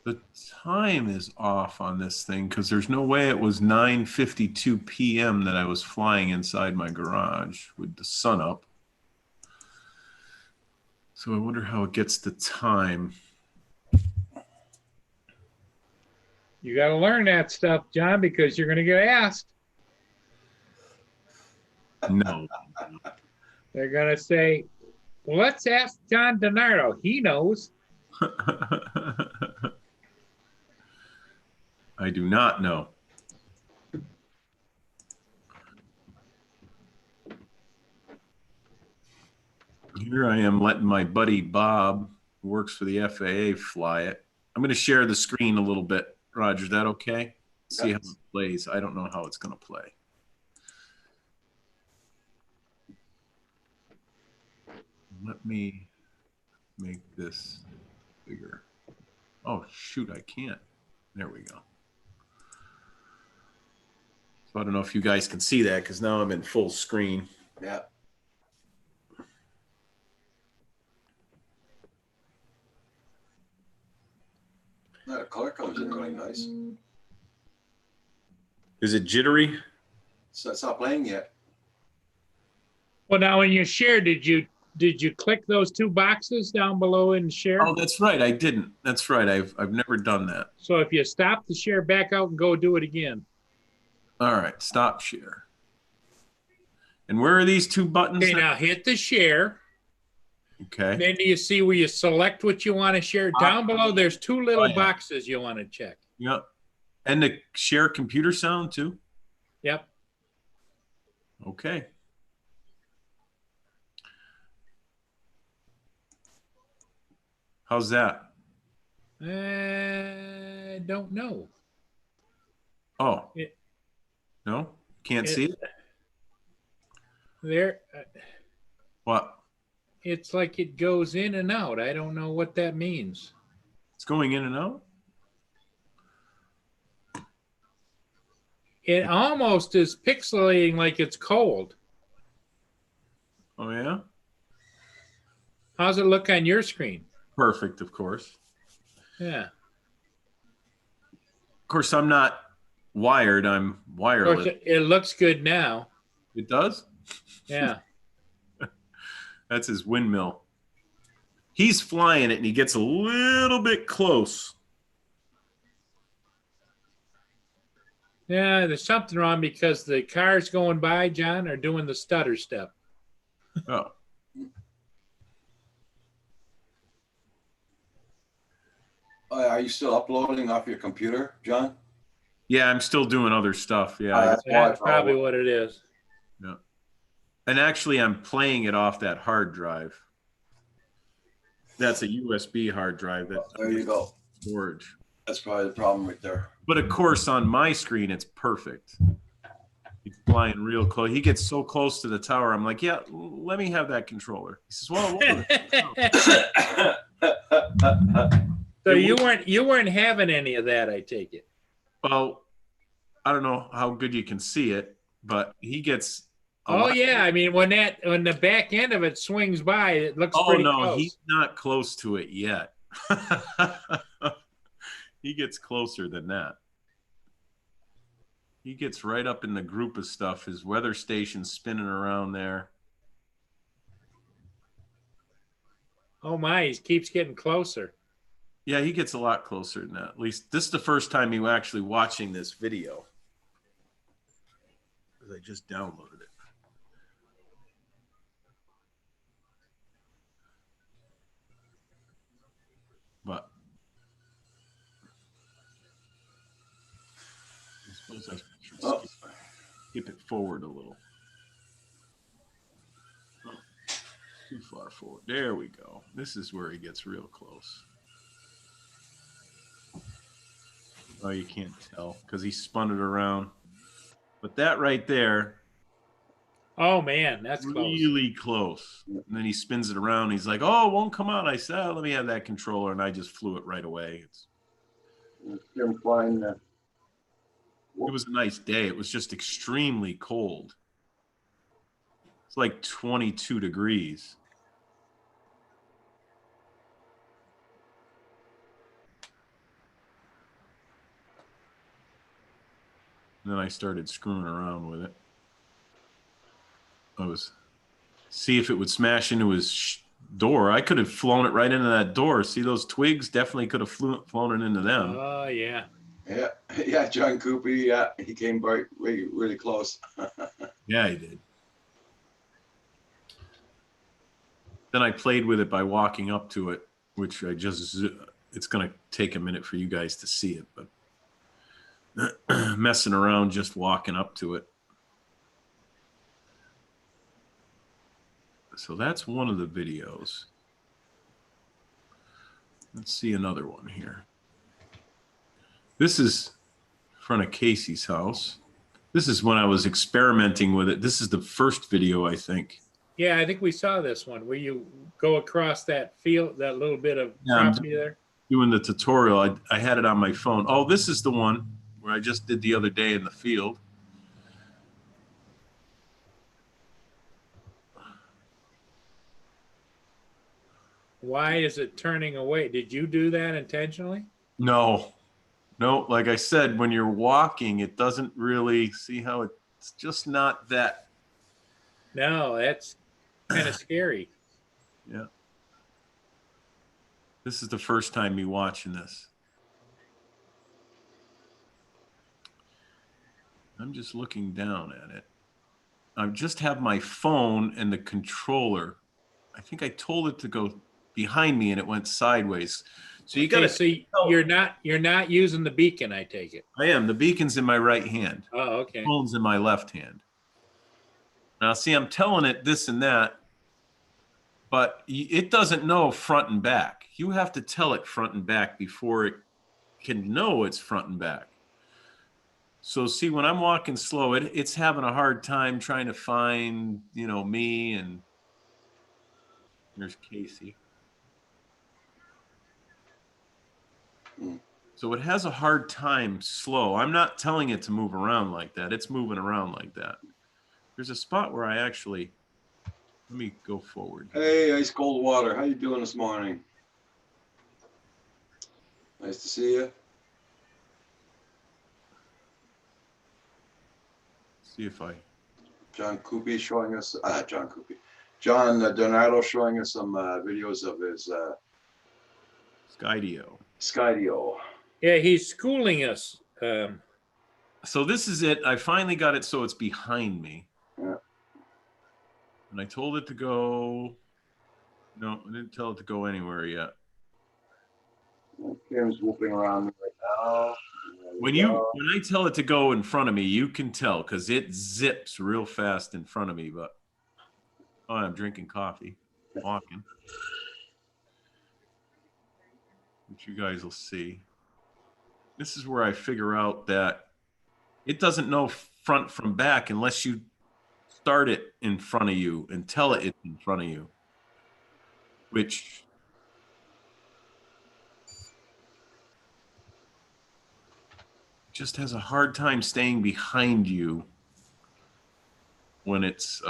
The time is off on this thing because there's no way it was 9:52 p.m. that I was flying inside my garage with the sun up. So I wonder how it gets the time. You got to learn that stuff, John, because you're going to get asked. No. They're going to say, well, let's ask John DiNardo. He knows. I do not know. Here I am letting my buddy Bob, who works for the FAA, fly it. I'm going to share the screen a little bit. Roger, is that okay? See how it plays. I don't know how it's going to play. Let me make this bigger. Oh, shoot, I can't. There we go. So I don't know if you guys can see that because now I'm in full screen. Yeah. That color comes in really nice. Is it jittery? So it's not playing yet. Well, now when you share, did you click those two boxes down below and share? Oh, that's right. I didn't. That's right. I've never done that. So if you stop the share, back out and go do it again. All right, stop share. And where are these two buttons? Okay, now hit the share. Okay. Then do you see where you select what you want to share? Down below, there's two little yeah. boxes you want to check. Yep. And the share computer sound too? Yep. Okay. How's that? I don't know. Oh. No? Can't see it? There. What? It's like it goes in and out. I don't know what that means. It's going in and out? It almost is pixelating like it's cold. Oh, yeah? How's it look on your screen? Perfect, of course. Yeah. Of course, I'm not wired. I'm Of wireless. course, it looks good now. It does? Yeah. That's his windmill. He's flying it, and he gets a little bit close. Yeah, there's something wrong because the cars going by, John, are doing the stutter step. Oh. Are you still uploading off your computer, John? Yeah, I'm still doing other stuff. Yeah. That's probably what it is. Yeah. And actually, I'm playing it off that hard drive. That's a USB hard drive. There you go. Storage. That's probably the problem right there. But of course, on my screen, it's perfect. He's flying real close. He gets so close to the tower. I'm like, yeah, let me have that controller. He says, well, So you weren't having any of that, I take it. well, I don't know how good you can see it, but he gets. Oh yeah, I mean when the back end of it swings by, it looks Oh pretty no, close. he's not close to it yet. He gets closer than that. He gets right up in the group of stuff. His weather station's spinning around there. Oh my, he keeps getting closer. Yeah, he gets a lot closer than that. At least this is the first time you actually watching this video. Because I just downloaded it. But I suppose I should skip it forward a little. Oh, too far forward. There we go. This is where he gets real close. Oh, you can't tell because he spun it around. But that right there, Oh man, that's close. really close. And then he spins it around. He's like, "Oh, it won't come out." I said, oh, "Let me have that controller," and I just flew it right away. Him flying. It was a nice day. It was just extremely cold. It's like 22 degrees. And then I started screwing around with it. I was see if it would smash into his door. I could have flown it right into that door. See those twigs? Definitely could have flown it into them. Oh yeah. Yeah, John Cooper. Yeah, he came really close. Yeah, he did. Then I played with it by walking up to it, which it's going to take a minute for you guys to see it, but messing around just walking up to it. So that's one of the videos. Let's see another one here. This is in front of Casey's house. This is when I was experimenting with it. This is the first video, I think. Yeah, I think we saw this one where you go across that field, that little bit of property there. Doing the tutorial, I had it on my phone. Oh, this is the one where I just did the other day in the field. Why is it turning away? Did you do that intentionally? No, like I said, when you're walking, it doesn't really see how it's just not that. No, that's kind of scary. Yeah. This is the first time me watching this. I'm just looking down at it. I just have my phone and the controller. I think I told it to go behind me and it went sideways. So you got to see, you're not using the beacon, I take it. I am. The beacon's in my right hand. Oh, okay. The phone's in my left hand. Now, see, I'm telling it this and that, but it doesn't know front and back. You have to tell it front and back before it can know it's front and back. So see, when I'm walking slow, it's having a hard time trying to find, me, and there's Casey. So it has a hard time slow. I'm not telling it to move around like that. It's moving around like that. There's a spot where I actually, let me go forward. Hey, ice cold water. How you doing this morning? Nice to see you. See if I. John Coopy showing us. John Coopy. John Donato showing us some videos of his Skydio. Skydio. Yeah, he's schooling us. So this is it. I finally got it so it's behind me. Yeah. And I told it to go. No, I didn't tell it to go anywhere yet. Kim's whooping around me right now. When I tell it to go in front of me, you can tell because it zips real fast in front of me. But I'm drinking coffee, walking, which you guys will see. This is where I figure out that it doesn't know front from back unless you start it in front of you and tell it it's in front of you, which just has a hard time staying behind you when it's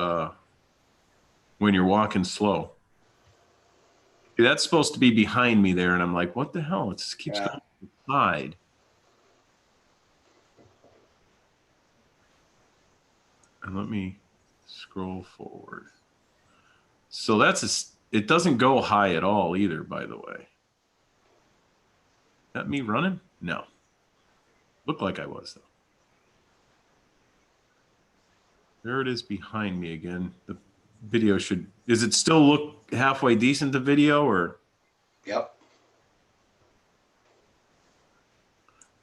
when you're walking slow. See, that's supposed to be behind me there, and I'm like, what the hell? It just keeps going to the side. And let me scroll forward. So it doesn't go high at all either, by the way. That me running? No. Looked like I was, though. There it is behind me again. The video does it still look halfway decent, the video, or? Yep.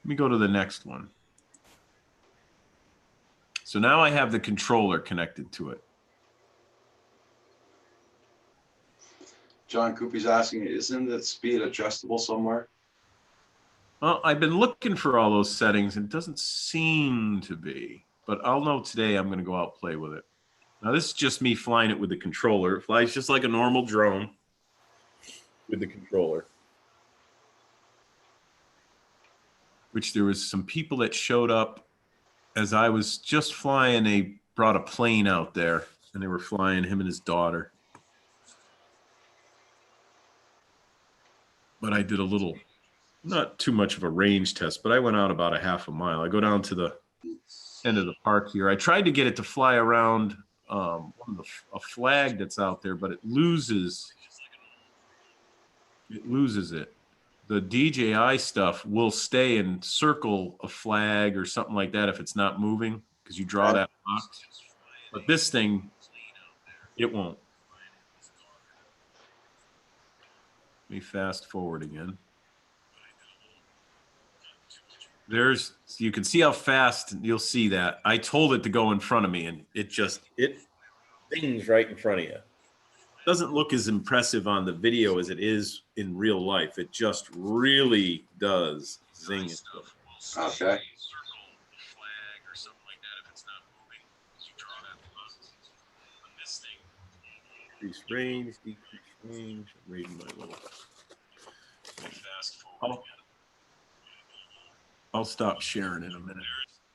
Let me go to the next one. So now I have the controller connected to it. John Coopy's asking, isn't the speed adjustable somewhere? Well, I've been looking for all those settings and it doesn't seem to be, but I'll know today. I'm going to go out and play with it. Now this is just me flying it with the controller. It flies just like a normal drone with the controller. Which there was some people that showed up as I was just flying. They brought a plane out there and they were flying, him and his daughter. But I did a little, not too much of a range test, but I went out about a half a mile. I go down to the end of the park here. I tried to get it to fly around a flag that's out there, but it loses it. The DJI stuff will stay and circle a flag or something like that if it's not moving, because you draw that box. But this thing, it won't. Let me fast forward again. You can see how fast, you'll see that. I told it to go in front of me and it things right in front of you. Doesn't look as impressive on the video as it is in real life. It just really does zing it. Okay. Increase range, decrease range. I'm reading my little. I'll stop sharing in a minute.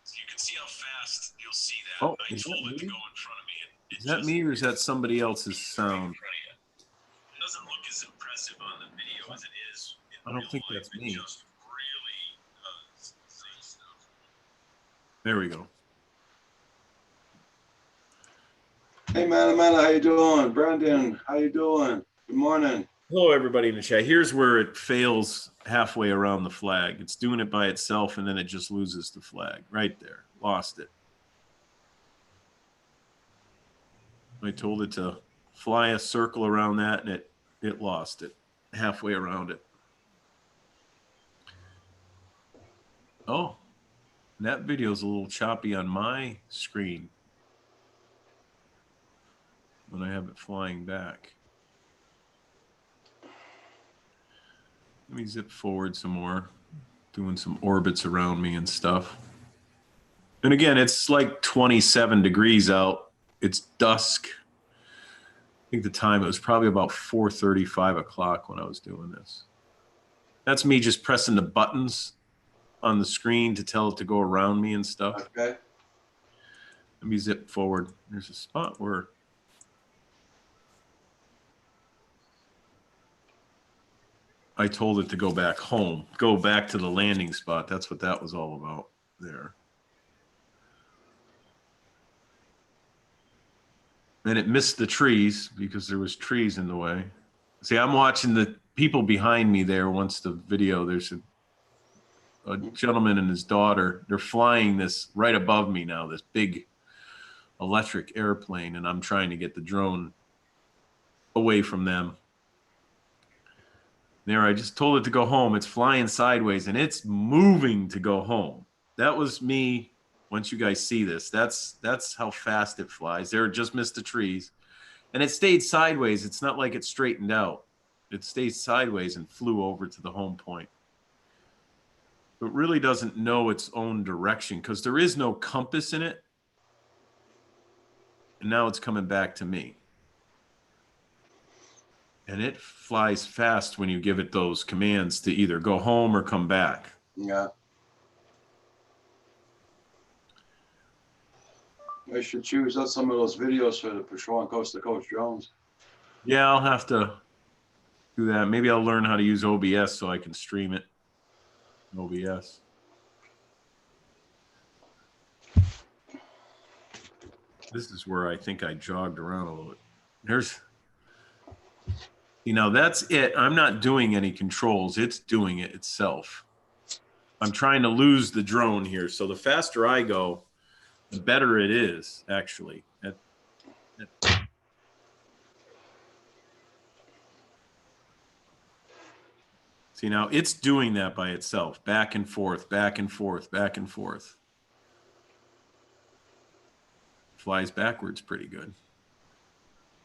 So you can see how fast you'll see that. Oh, is that me? Is that me or is that somebody else's sound? It doesn't look as impressive on the video as it is in I don't think that's me. It just really does say stuff. There we go. Hey, man, Amanda, how you doing? Brandon, how you doing? Good morning. Hello, everybody in the chat. Here's where it fails halfway around the flag. It's doing it by itself, and then it just loses the flag. Right there. Lost it. I told it to fly a circle around that, and it lost it halfway around it. Oh, that video is a little choppy on my screen when I have it flying back. Let me zip forward some more, doing some orbits around me and stuff. And again, it's like 27 degrees out. It's dusk. I think the time, it was probably about 4:30, 5 o'clock when I was doing this. That's me just pressing the buttons on the screen to tell it to go around me and stuff. Okay. Let me zip forward. There's a spot where I told it to go back home, go back to the landing spot. That's what that was all about there. and it missed the trees because there was trees in the way. See, I'm watching the people behind me there. Once the video, there's a gentleman and his daughter. They're flying this right above me now, this big electric airplane, and I'm trying to get the drone away from them. There, I just told it to go home. It's flying sideways and it's moving to go home. That was me. Once you guys see this, that's how fast it flies. There, it just missed the trees, and it stayed sideways. It's not like it straightened out. It stayed sideways and flew over to the home point. It really doesn't know its own direction because there is no compass in it. And now it's coming back to me. And it flies fast when you give it those commands to either go home or come back. Yeah. I should choose out some of those videos for the Patrol on Coast to Coast drones. Yeah, I'll have to do that. Maybe I'll learn how to use OBS so I can stream it. OBS. This is where I think I jogged around a little bit. There's, you know, that's it. I'm not doing any controls. It's doing it itself. I'm trying to lose the drone here. So the faster I go, the better it is, actually. See, now it's doing that by itself, back and forth, back and forth, back and forth. Flies backwards pretty good.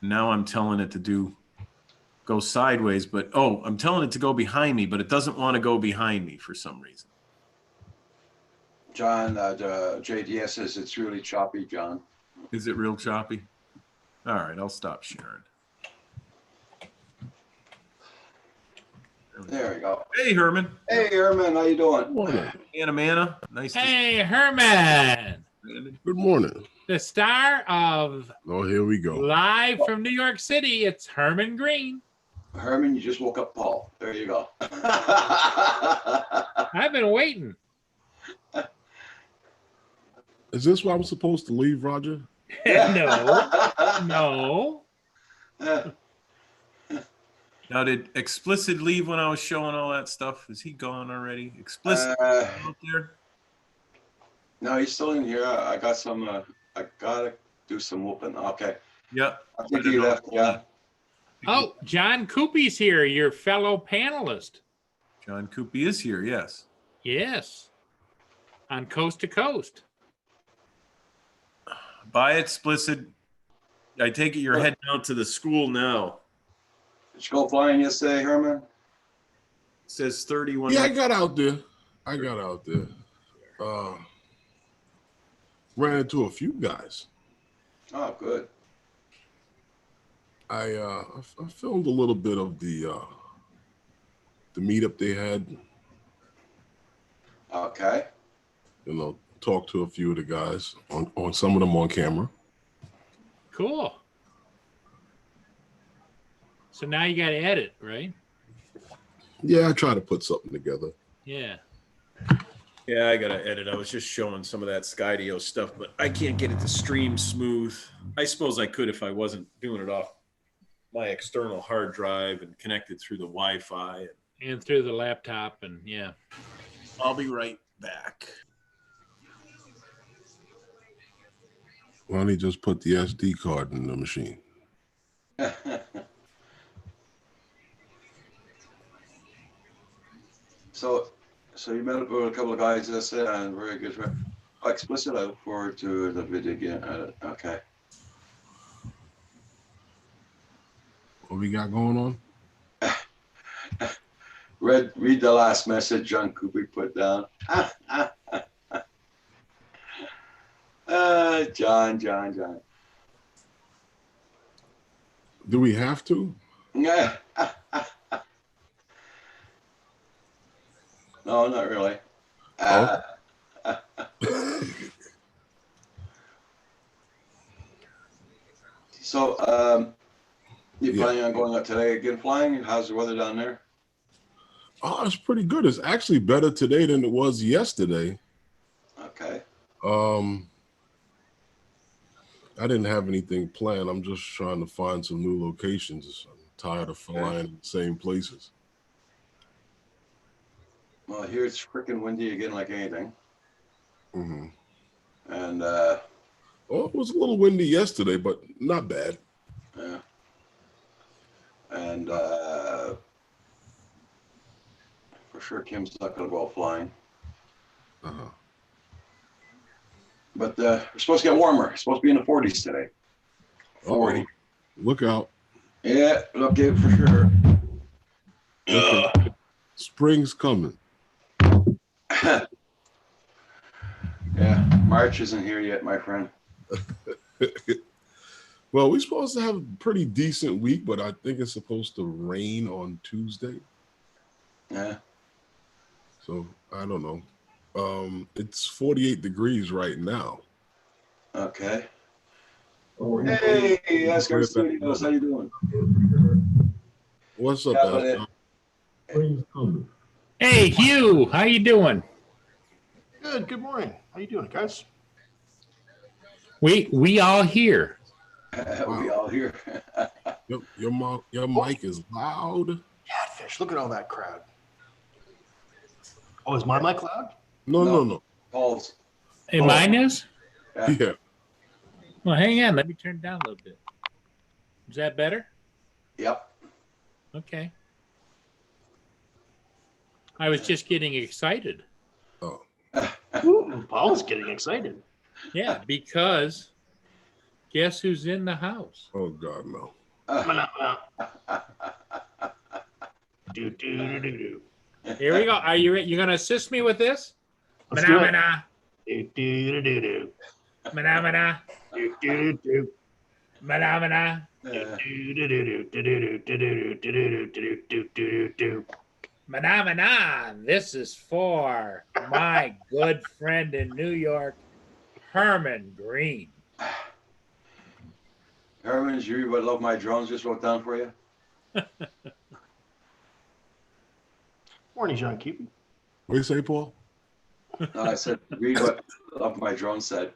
Now I'm telling it to go sideways, but I'm telling it to go behind me, but it doesn't want to go behind me for some reason. John, JDS says it's really choppy, John. Is it real choppy? All right, I'll stop sharing. There we go. Hey, Herman. Hey, Herman, how you doing? Morning. Anna Mana. Nice to Hey, Herman, Good morning. the star of Oh, here we go. Live from New York City. It's Herman Green. Herman, you just woke up Paul. There you go. I've been waiting. Is this why I'm supposed to leave, Roger? No. Now, did Explicit leave when I was showing all that stuff? Is he gone already? Explicit out there? No, he's still in here. I got some. I gotta do some whooping. Okay. Yep. I think he left. Yeah. Oh, John Coopy's here, your fellow panelist. John Coopy is here, yes. Yes. On Coast to Coast. Bye, Explicit. I take it you're heading out to the school now. Did you go flying yesterday, Herman? It says 31. Yeah, I got out there. Ran into a few guys. Oh, good. I filmed a little bit of the meetup they had. Okay. You know, talked to a few of the guys on some of them on camera. Cool. So now you got to edit, right? Yeah, I try to put something together. Yeah. Yeah, I gotta edit. I was just showing some of that Skydio stuff, but I can't get it to stream smooth. I suppose I could if I wasn't doing it off my external hard drive and connected through the Wi-Fi. And through the laptop, and yeah. I'll be right back. Why don't he just put the SD card in the machine? So you met up with a couple of guys yesterday, and very good. Explicit. I look forward to the video again. Okay. What we got going on? Read the last message John Cooper put down. John. Do we have to? Yeah. No, not really. So, you planning on going out today again flying? How's the weather down there? Oh, it's pretty good. It's actually better today than it was yesterday. Okay. I didn't have anything planned. I'm just trying to find some new locations. I'm tired of flying in the same places. Well, here it's freaking windy again, like anything. Hmm. And Oh, it was a little windy yesterday, but not bad. yeah. And for sure, Kim's not gonna go out flying. Uh-huh. But we're supposed to get warmer. It's supposed to be in the 40s today. 40. Uh-oh. Look out. Yeah, look it for sure. Look out. Spring's coming. Yeah, March isn't here yet, my friend. Well, we're supposed to have a pretty decent week, but I think it's supposed to rain on Tuesday. Yeah. So I don't know. It's 48 degrees right now. Okay. Hey, Oscar Studios, how you doing? What's up, Yeah, but Astor? Hey, Hugh, how you doing? Good morning. How you doing, guys? We all here. we all here. Your mic is loud. Catfish, look at all that crowd. Oh, is my mic loud? No. Paul's. Hey, mine is? Yeah. Well, hang on. Let me turn it down a little bit. Is that better? Yep. Okay. I was just getting excited. Oh. Ooh, Paul's getting excited. Yeah, because guess who's in the house? Oh God, no. Do, do, do, do, do. Here we go. Are you ready? You gonna assist me with this? Let's do it. Mana Do, do, do, do, do. mana mana Do, do, do, mana mana. do. Do, do, do, do, do, do, do, do, do, do, do, do, do. Mana mana. This is for my good friend in New York, Herman Green. Herman's you but love my drones just wrote down for you. Morning, John Cupid. What do you say, Paul? No, I said read what love my drone said.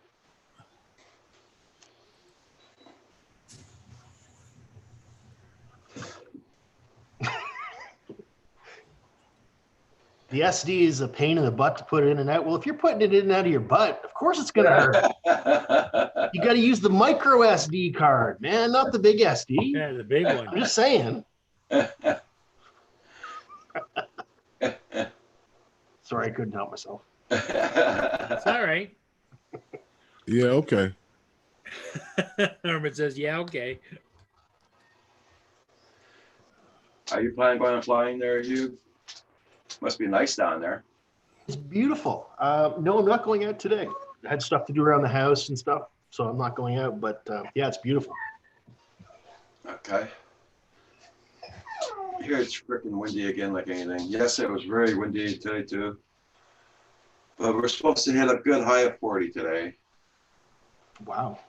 The SD is a pain in the butt to put in and out. Well, if you're putting it in and out of your butt, of course it's going to hurt. You got to use the micro SD card, man, not the big SD. Yeah, the big I'm one. just saying. Sorry, I couldn't help myself. It's all right. Yeah, okay. Herman says, "Yeah, okay." Are you planning on flying there, Hugh? Must be nice down there. It's beautiful. No, I'm not going out today. I had stuff to do around the house and stuff, so I'm not going out. But yeah, it's beautiful. Okay. Here it's freaking windy again, like anything. Yes, it was very windy today too. But we're supposed to hit a good high of 40 today. Wow.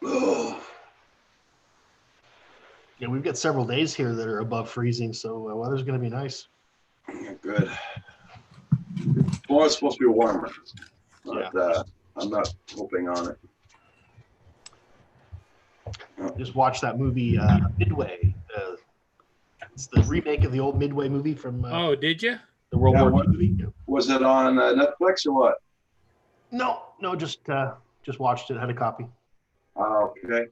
Oh, Yeah, we've got several days here that are above freezing, so weather's going to be nice. good. Well, it's supposed to be warmer, but I'm not hoping on it. Just watch that movie Midway. It's the remake of the old Midway movie from Oh, did you? the World Yeah, War what- II movie. Was it on Netflix or what? No, just watched it. Had a copy. Oh, okay.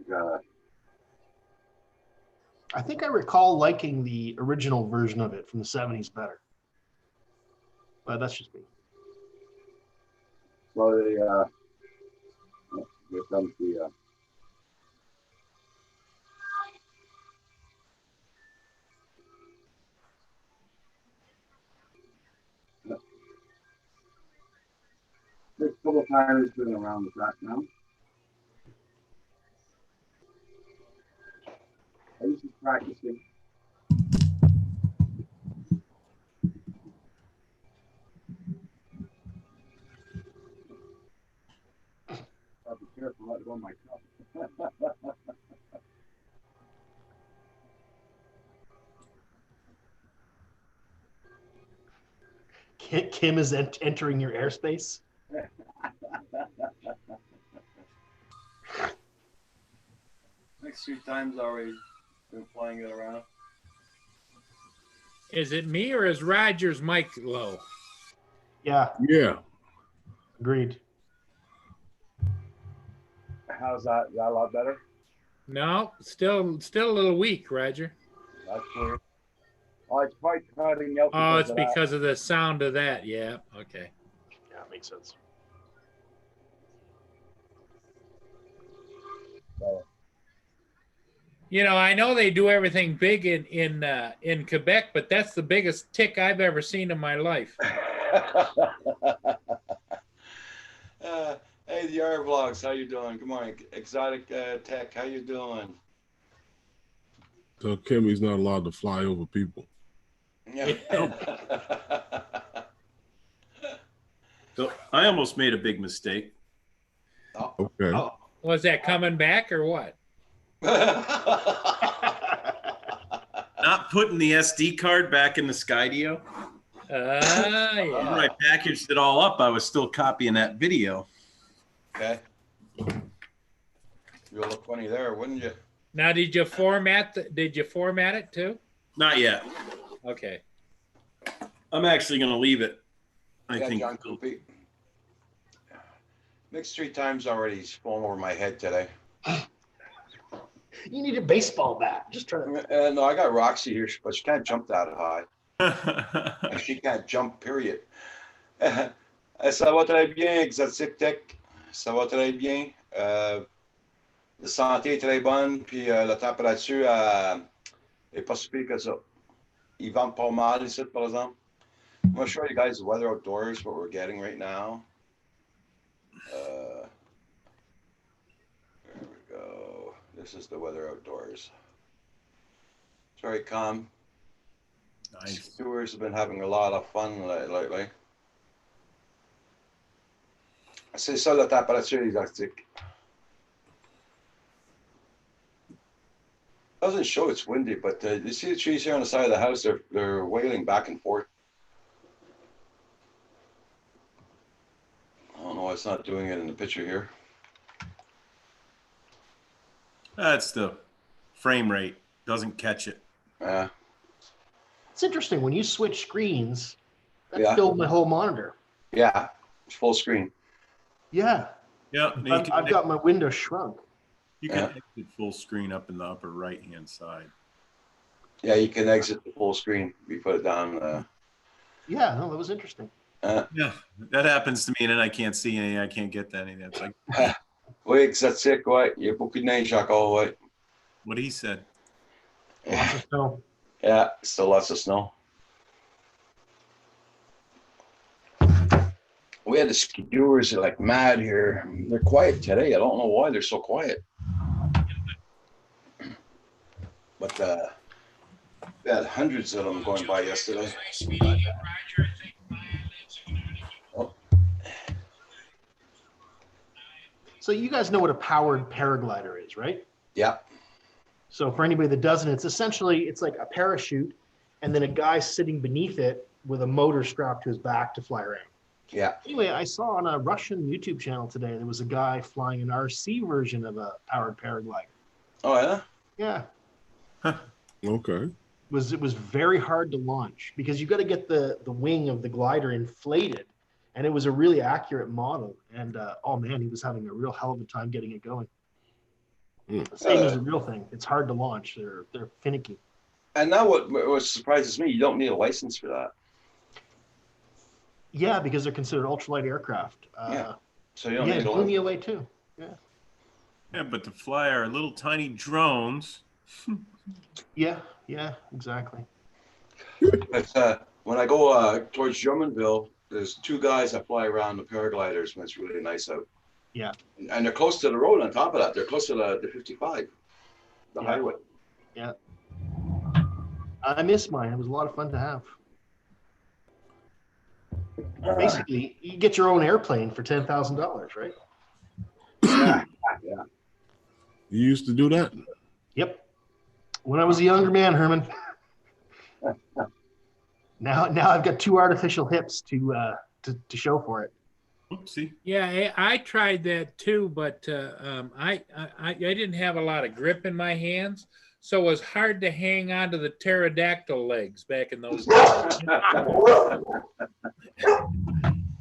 Got I think I recall liking the original version of it from the 70s better. But that's just me. so the here comes the there's a couple of tires been around the track now. I was just practicing. I'll be careful not to go on my cup. Kim is entering your airspace. Next 3 times already been flying it around. Is it me or is Roger's mic low? Yeah, Yeah. agreed. How's that? Is that a lot better? No, still a little weak, Roger. That's weird. Oh, it's probably cutting out. Oh, it's of that. because of the sound of that. Yeah. Okay. Yeah, it makes sense. You know, I know they do everything big in Quebec, but that's the biggest tick I've ever seen in my life. Hey, the R Vlogs, how you doing? Good morning. Exotic Tech, how you doing? Tell Kim he's not allowed to fly over people. Yeah. So I almost made a big mistake. Okay. Oh. Was that coming back or what? Not putting the SD card back in the Skydio. Yeah. When I packaged it all up, I was still copying that video. Okay. You'll look funny there, wouldn't you? Now, did you format it too? Not yet. Okay. I'm actually going to leave it. I think. John Coopy. Mixed 3 times already. He's fallen over my head today. You need a baseball bat. Just try to. No, I got Roxy here, but she can't jump that high. She can't jump, period. Ça va très bien, Exotic Tech. Ça va très bien. La santé est très bonne, puis la température est pas si pire que ça. Ils vendent pas mal ici, par exemple. I'm going to show you guys the weather outdoors, what we're getting right now. There we go. This is the weather outdoors. It's very calm. Nice. Tours have been having a lot of fun lately. C'est ça la température exotique. Doesn't show it's windy, but you see the trees here on the side of the house, they're wailing back and forth. I don't know why it's not doing it in the picture here. That's the frame rate. Doesn't catch it. Yeah. It's interesting when you switch screens. That Yeah. filled my whole monitor. Yeah, it's full screen. Yeah, Yeah. I've got my window shrunk. You can exit full screen up in the upper right-hand side. Yeah, you can exit the full screen. You put it down. Yeah, no, that was interesting. Yeah, that happens to me, and then I can't see anything. I can't get that anything. It's like Oui, exotique, ouais. Il y a beaucoup de neige encore, ouais. what he said. Lots of snow. Yeah, still lots of snow. We had the skewers like mad here. They're quiet today. I don't know why they're so quiet. But we had hundreds of them going by yesterday. Oh. So you guys know what a powered paraglider is, right? Yeah. So for anybody that doesn't, it's like a parachute and then a guy sitting beneath it with a motor strapped to his back to fly around. Yeah. Anyway, I saw on a Russian YouTube channel today, there was a guy flying an RC version of a powered paraglider. Oh, yeah? Yeah. Okay. It was very hard to launch because you got to get the wing of the glider inflated. And it was a really accurate model. And oh man, he was having a real hell of a time getting it going. The same as the real thing. It's hard to launch. They're finicky. And now what surprises me, you don't need a license for that. Yeah, because they're considered ultralight aircraft. Yeah. So you don't Yeah, need it a blew me license. away too. Yeah. Yeah, but to fly our little tiny drones. Yeah, exactly. But when I go towards Drummondville, there's 2 guys that fly around the paragliders when it's really nice out. Yeah. And they're close to the road on top of that. They're close to the 55, the highway. Yeah. I miss mine. It was a lot of fun to have. Basically, you get your own airplane for $10,000, right? Yeah. You used to do that? Yep. When I was a younger man, Herman. Now I've got 2 artificial hips to show for it. Oopsie. Yeah, I tried that too, but I didn't have a lot of grip in my hands, so it was hard to hang on to the pterodactyl legs back in those days.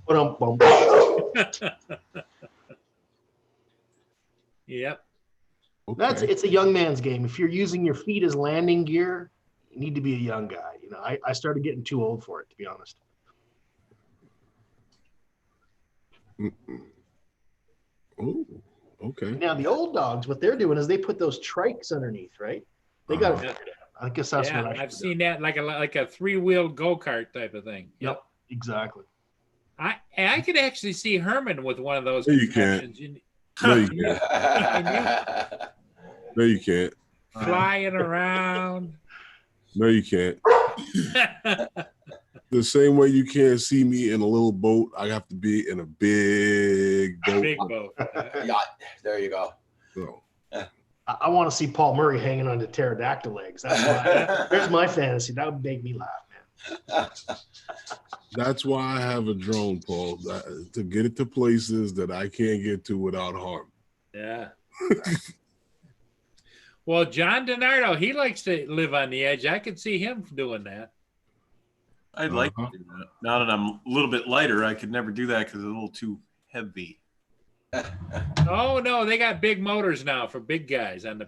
Ba-dum-bum. Yep. Okay. It's a young man's game. If you're using your feet as landing gear, you need to be a young guy. You know, I started getting too old for it, to be honest. Oh, okay. Now the old dogs, what they're doing is they put those trikes underneath, right? They got it Uh-huh. figured out. I guess that's Yeah, what I I've should seen that like a 3-wheel go-kart type of thing. do. Yep, exactly. I could actually see Herman with one of those No, you can't. contraptions. No, you can't. No, you can't. Flying around. No, you can't. The same way you can't see me in a little boat, I have to be in a big boat. Big boat. Yacht. There you go. So, I want to see Paul Murray hanging on to pterodactyl legs. That's why. There's my fantasy. That would make me laugh, man. that's why I have a drone, Paul, to get it to places that I can't get to without harm. Yeah. Well, John DiNardo, he likes to live on the edge. I could see him doing that. I'd like to do that. Now that I'm a little bit lighter, I could never do that because it's a little too heavy. Oh no, they got big motors now for big guys on the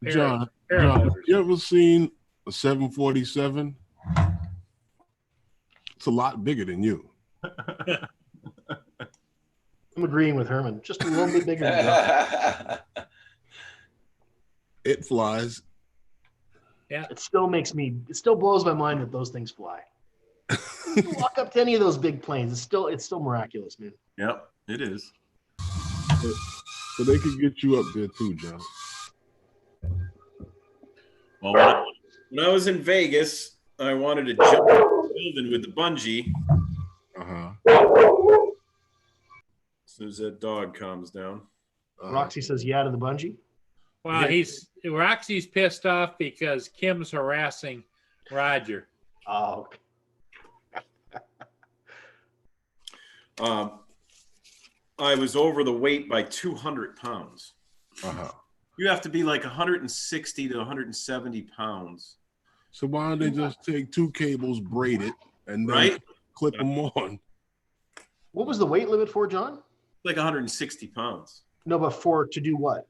John, paramotors. you ever seen a 747? It's a lot bigger than you. I'm agreeing with Herman. Just a little bit bigger than that. It flies. It still blows my mind that those things fly. You walk up to any of those big planes, it's still miraculous, man. Yep, it is. So they could get you up there too, John. Well, when I was in Vegas, I wanted to jump the building with the bungee. Uh-huh. As soon as that dog calms down. Roxy says yeah to the bungee. Well, Roxy's pissed off because Kim's harassing Roger. Oh, I was over the weight by 200 pounds. Uh-huh. You have to be like 160 to 170 pounds. So why don't they just take 2 cables, braid it, and then Right? clip them on? what was the weight limit for, John? Like 160 pounds. No, but to do what?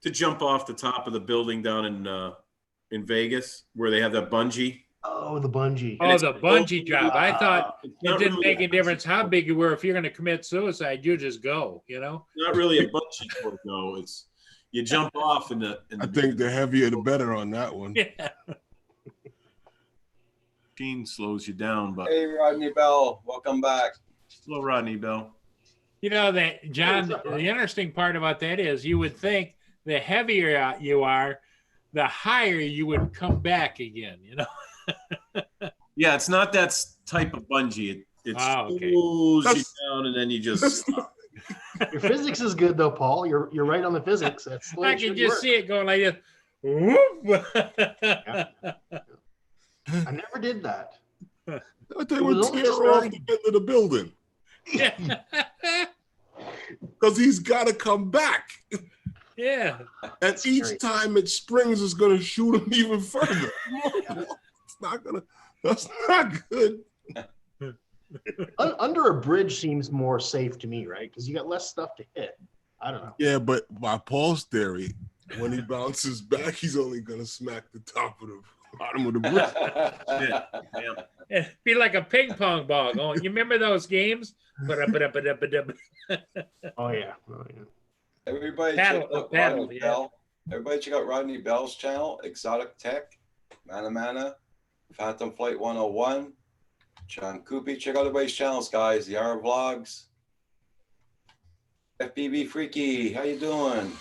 To jump off the top of the building down in Vegas where they have that bungee. Oh, the bungee. Oh, the bungee drop. I thought It's it not didn't really make a difference how big you were. If you're going to commit suicide, you just go, you know? Not really a bungee cord, though. It's you jump off in the I think the heavier the better on that one. Yeah. machine slows you down, but Hey, Rodney Bell, welcome back. hello, Rodney Bell. You know that, John, the interesting part about that is you would think the heavier you are, the higher you would come back again, you know? Yeah, it's not that type of bungee. It okay. slows you down and then you just stop. Your physics is good though, Paul. You're right on the physics. That's the way I it can should just work. see it going like this. Whoop. I never did that. They It would was only tear just off right. the end of the building because he's got to come back. Yeah. And each great. time it springs, it's going to shoot him even further. That's not good. Under a bridge seems more safe to me, right? Because you got less stuff to hit. I don't know. Yeah, but by Paul's theory, when he bounces back, he's only going to smack the top of the bottom of the bridge. Yeah, yeah. It'd be like a ping pong ball going. You remember those games? Ba-da-ba-da-ba-da-ba-da. Oh yeah. Oh yeah. Everybody Paddle- check out paddle, Rodney yeah. Bell. Everybody check out Rodney Bell's channel, Exotic Tech, Mana, Phantom Flight 101, John Coopy. Check out everybody's channels, guys. The R Vlogs. FBB Freaky, how you doing?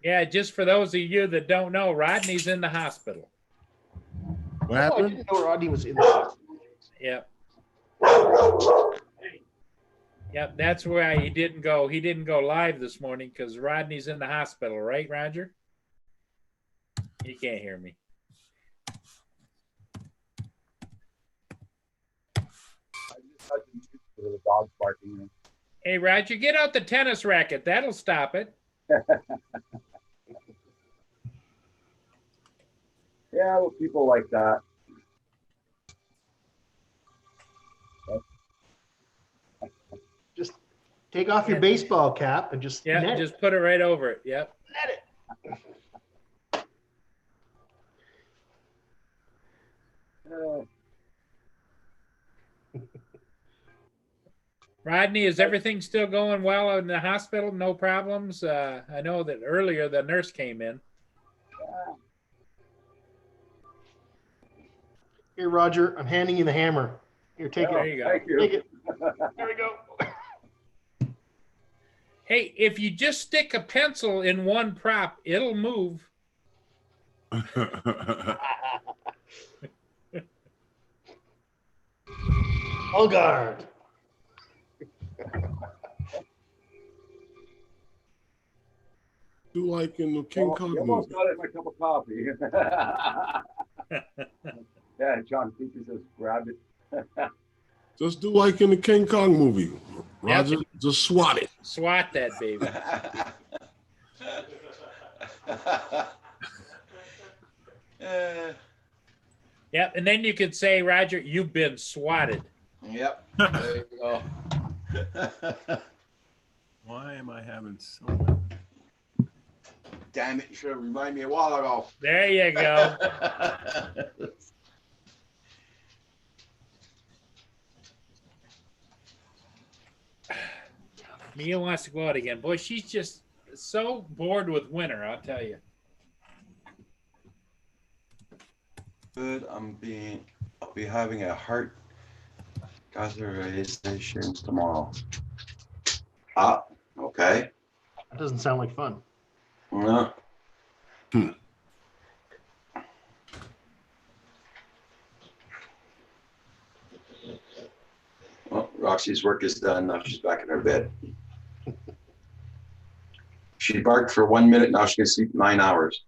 Yeah, just for those of you that don't know, Rodney's in the hospital. What Oh, I happened? didn't know Rodney was in the Yep. Yep, that's why he didn't go. He didn't go live this morning because Rodney's in the hospital, right, Roger? He can't hear me. dogs barking. Hey, Roger, get out the tennis racket. That'll stop it. Yeah, well, people like that. Just take off your baseball cap and just Yeah, net just put it right over it. Yep. Uh, Rodney, is everything still going well in the hospital? No problems? I know that earlier the nurse came in. Here, Roger, I'm handing you the hammer. Here, take There it. you go. Thank you. Take it. There we go. Hey, if you just stick a pencil in one prop, it'll move. All guard. Do like in the King Well, Kong you almost movie. got it in my cup of coffee. Yeah, John Peters just grabbed it. Just do like in the King Kong movie. Roger, just swat it. SWAT that baby. Yep, and then you could say, Roger, you've been swatted. Yep. There you go. Why am I having so? Damn it! You should have reminded me a while ago. There you go. Mia wants to go out again. Boy, she's just so bored with winter, I'll tell you. Good. I'll be having a heart catheterization tomorrow. Ah, okay. That doesn't sound like fun. No. Well, Roxy's work is done. Now she's back in her bed. She barked for 1 minute. Now she can sleep 9 hours.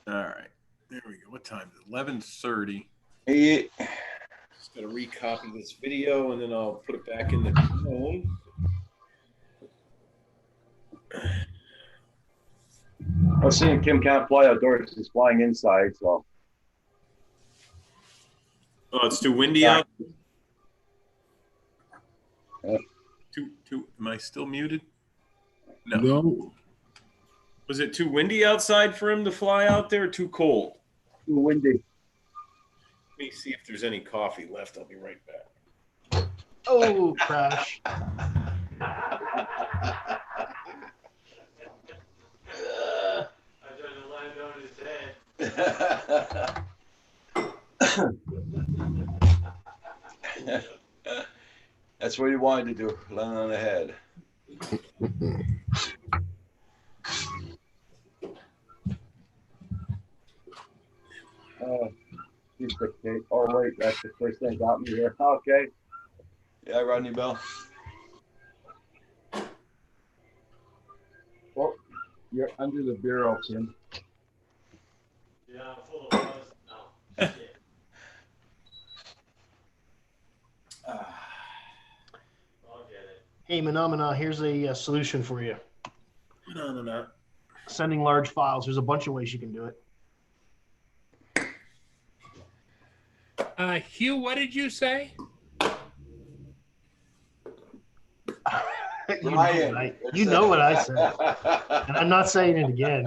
All right, there we go. What time is it? 11:30. Yeah. Just gotta recopy this video and then I'll put it back in the phone. I was seeing Kim can't fly outdoors. She's flying inside, so. Oh, it's too windy out. Yeah. Too. Am I still muted? No. No. Was it too windy outside for him to fly out there? Or too cold? Too windy. Let me see if there's any coffee left. I'll be right back. Oh, crash. That's what you wanted to do, land on the head. Piece of cake. Oh, wait, that's the first thing got me here. Okay. Yeah, Rodney Bell. Well, you're under the bureau, Tim. Yeah, I'm full of buzz now. Shit. I'll get it. Hey, Menomina, here's a solution for you. No. Sending large files. There's a bunch of ways you can do it. Hugh, what did you say? You know what I said. And I'm not saying it again.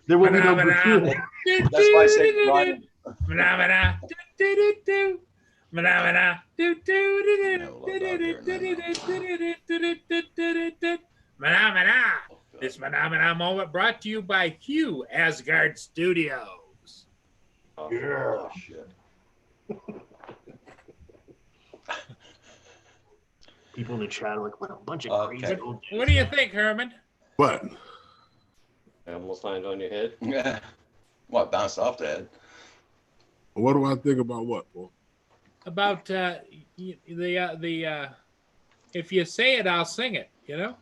There will be no gratuity. That's why I say Ryan. Phenomena. Phenomena. Phenomena. This Phenomena moment brought to you by Hugh Asgard Studios. Oh, shit. People in the chat are like, what a bunch of Okay. crazy old What do you think, Herman? What? I almost landed on your head. Yeah. What, bounced off the head? What do I think about what, Paul? About if you say it, I'll sing it, you know?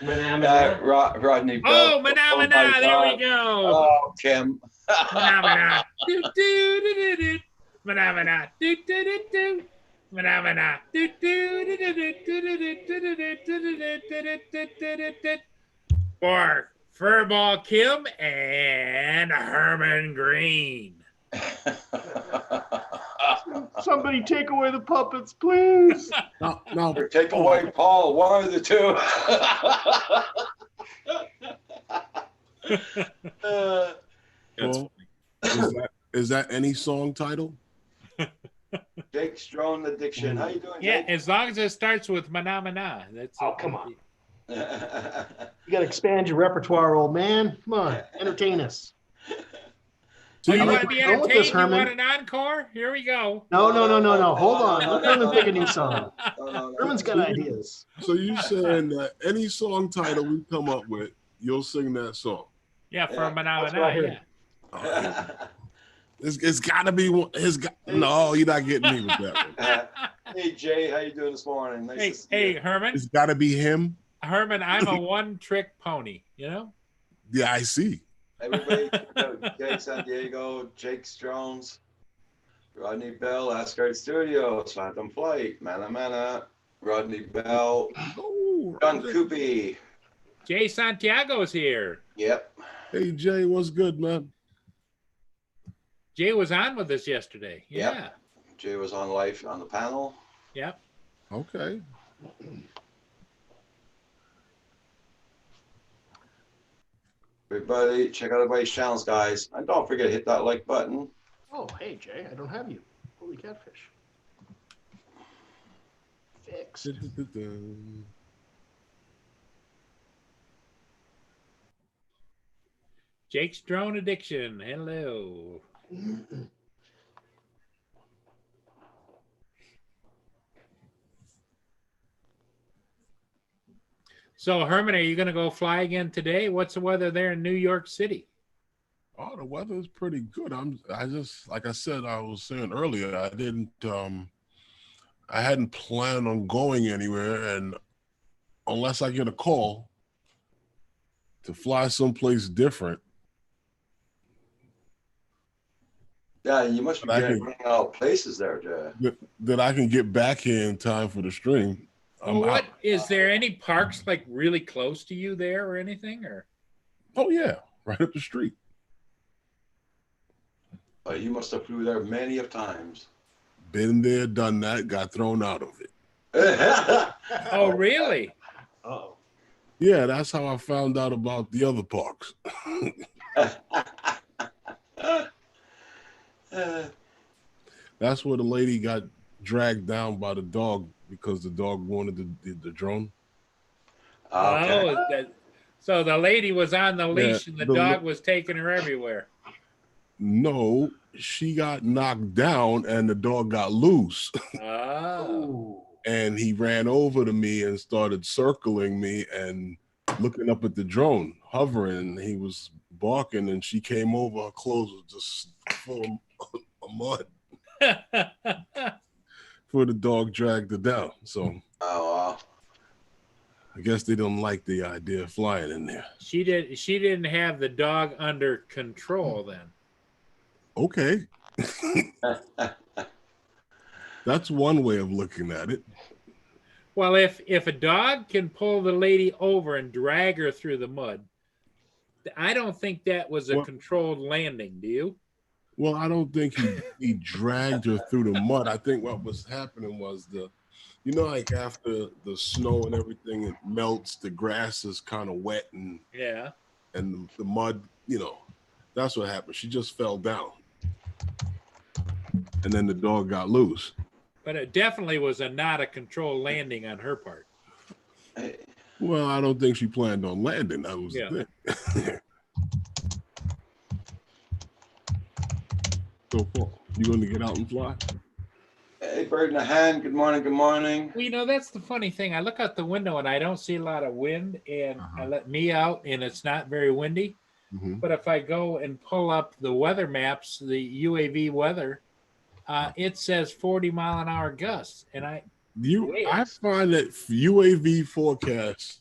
Rodney Bell. Oh, Mana, my Mana, there we God. go. Oh, Kim. Mana, Mana. Do, do, do, do, do. Mana, Mana. Do, do, do, do. Mana, Mana. Do, do, do, do, do, do, do, do, do, do, do, do, do, do, do, do. For Furball Kim and Herman Green. Somebody take away the puppets, please. Now, Or take away Paul, one of the two. That's Paul, is that any song title? Jake Strone Addiction. How you doing, Yeah, Jake? as long as it starts with Mana, Mana. That's Oh, come on. You got to expand your repertoire, old man. Come on, entertain us. Oh, you I want like to be where you're going with this, entertained? You want Herman. an encore? Here we go. No. Hold on. Let Herman pick a new song. No. Herman's got ideas. So you saying that any song title we come up with, you'll sing that song? Yeah, for Yeah, Mana, that's what I Mana. heard. Yeah. It's got to be one. No, you're not getting me with that one. Hey, Jay, how you doing this morning? Nice Hey, to see hey, you. Herman. It's got to be him. Herman, I'm a one-trick pony. You know. Yeah, I see. Everybody, Jake San Diego, Jake Strones, Rodney Bell, Asgard Studios, Phantom Flight, Mana, Rodney Bell, Oh, John Coopy. Jay Santiago's here. Yep. hey Jay, what's good, man? Jay was on with us yesterday. Yep. Yeah. Jay was on live on the panel. Yep. Okay. Everybody, check out everybody's channels, guys. And don't forget to hit that like button. Oh, hey, Jay, I don't have you. Holy catfish. Fixed. Jake's Drone Addiction. Hello. So, Herman, are you going to go fly again today? What's the weather there in New York City? Oh, the weather is pretty good. I just, like I said, I was saying earlier, I hadn't planned on going anywhere, and unless I get a call to fly someplace different, Yeah, you must be But I getting can- running out places there, Jay. that I can get back here in time for the stream. I'm What out. is there any parks like really close to you there or anything? Or Oh yeah, right up the street. You must have flew there many of times. Been there, done that, got thrown out of it. oh, really? Uh-oh. Yeah, that's how I found out about the other parks. That's where the lady got dragged down by the dog because the dog wanted the drone. Okay. Oh, so the lady was on the leash and the the- dog was taking her everywhere. No, she got knocked down and the dog got loose. Oh, Ooh. And he ran over to me and started circling me and looking up at the drone, hovering. He was barking and she came over. Her clothes were just full of mud. For the dog dragged her down. So Oh, wow. I guess they don't like the idea of flying in there. she didn't have the dog under control then. Okay. That's one way of looking at it. Well, if a dog can pull the lady over and drag her through the mud, I don't think that was a Well- controlled landing. Do you? Well, I don't think he dragged her through the mud. I think what was happening was like after the snow and everything, it melts, the grass is kind of wet and Yeah. the mud, that's what happened. She just fell down. And then the dog got loose. But it definitely was not a controlled landing on her part. Well, I don't think she planned on landing. That was Yeah. the thing. So, Paul, you going to get out and fly? Hey, bird in the hand. Good morning. Good morning. Well, that's the funny thing. I look out the window and I don't see a lot of wind, and I let me out, and it's not very windy. Mm-hmm. But if I go and pull up the weather maps, the UAV weather, it says 40-mile-an-hour gusts, and I find that UAV forecast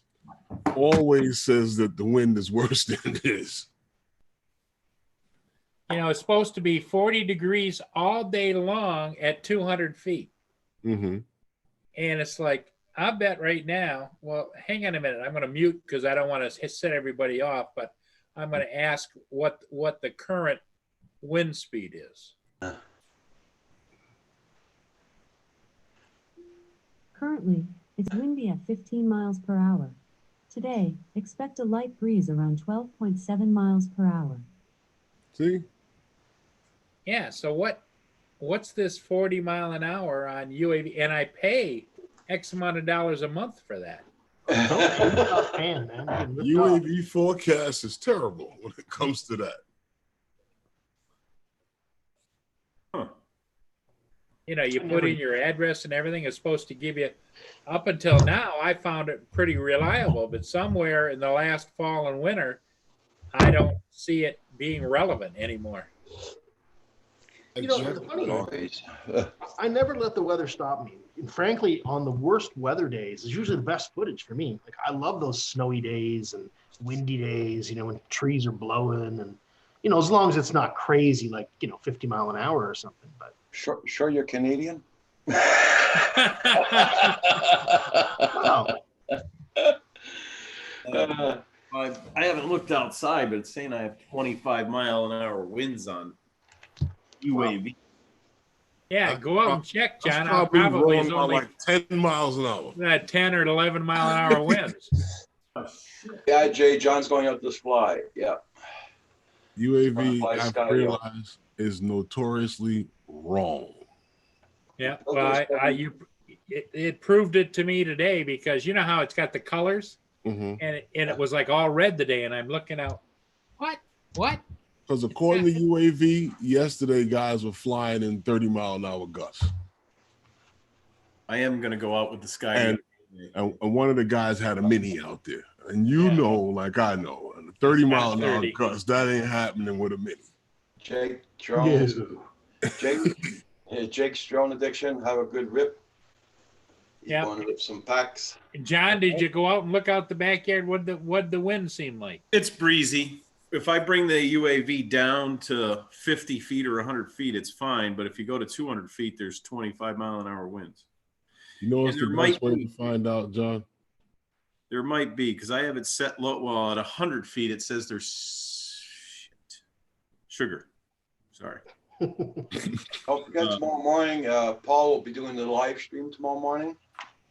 always says that the wind is worse than it is. You know, it's supposed to be 40 degrees all day long at 200 feet. Mm-hmm. And it's like, I bet right now, well, hang on a minute. I'm going to mute because I don't want to set everybody off, but I'm going to ask what the current wind speed is. Currently, it's windy at 15 miles per hour. Today, expect a light breeze around 12.7 miles per hour. See? Yeah, so what's this 40 mile an hour on UAV? And I pay X amount of dollars a month for that. UAV forecast is terrible when it comes to that. You know, you put in your address and everything. It's supposed to give you, up until now, I found it pretty reliable, but somewhere in the last fall and winter, I don't see it being relevant anymore. You know, the funny, I never let the weather stop me. And frankly, on the worst weather days is usually the best footage for me. Like, I love those snowy days and windy days, you know, when trees are blowing and, you know, as long as it's not crazy, like, you know, 50 mile an hour or something. But Sure you're Canadian? wow. I haven't looked outside, but it's saying I have 25 mile an hour winds on UAV. Yeah, go out and check, John. I'll Probably rolling is about only like 10 miles an hour. 10 or 11 mile an hour winds. Yeah, Jay, John's going out to fly. Yeah. UAV, Fly I've sky, realized, is notoriously wrong. Yeah, well, it proved it to me today because you know how it's got the colors, Mm-hmm. and it was like all red today, and I'm looking out, what? Because according to UAV, yesterday guys were flying in 30 mile an hour gusts. I am going to go out with the sky. And one of the guys had a mini out there. And you know, like I know, 30 mile an hour gust, that ain't happening with a mini. Jake, drone. Jake's drone addiction. Have a good rip. He's going to rip some packs. John, did you go out and look out the backyard? What'd the wind seem like? It's breezy. If I bring the UAV down to 50 feet or 100 feet, it's fine. But if you go to 200 feet, there's 25 mile an hour winds. You know what's the best way to find out, John? There might be, because I have it set low. Well, at 100 feet, it says there's sugar. Sorry. Don't forget tomorrow morning, Paul will be doing the live stream tomorrow morning.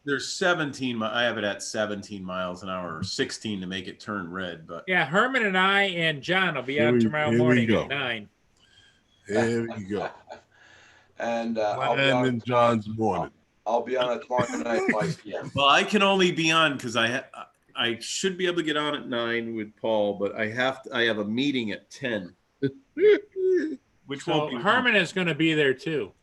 There's 17. I have it at 17 miles an hour or 16 to make it turn red. But yeah, Herman and I and John will be out tomorrow morning at 9. There we go. And I'll be on John's morning. I'll be on it tomorrow night at 5 p.m. Well, I can only be on because I should be able to get on at 9 with Paul, but I have a meeting at 10. Which so Herman is going to be there too.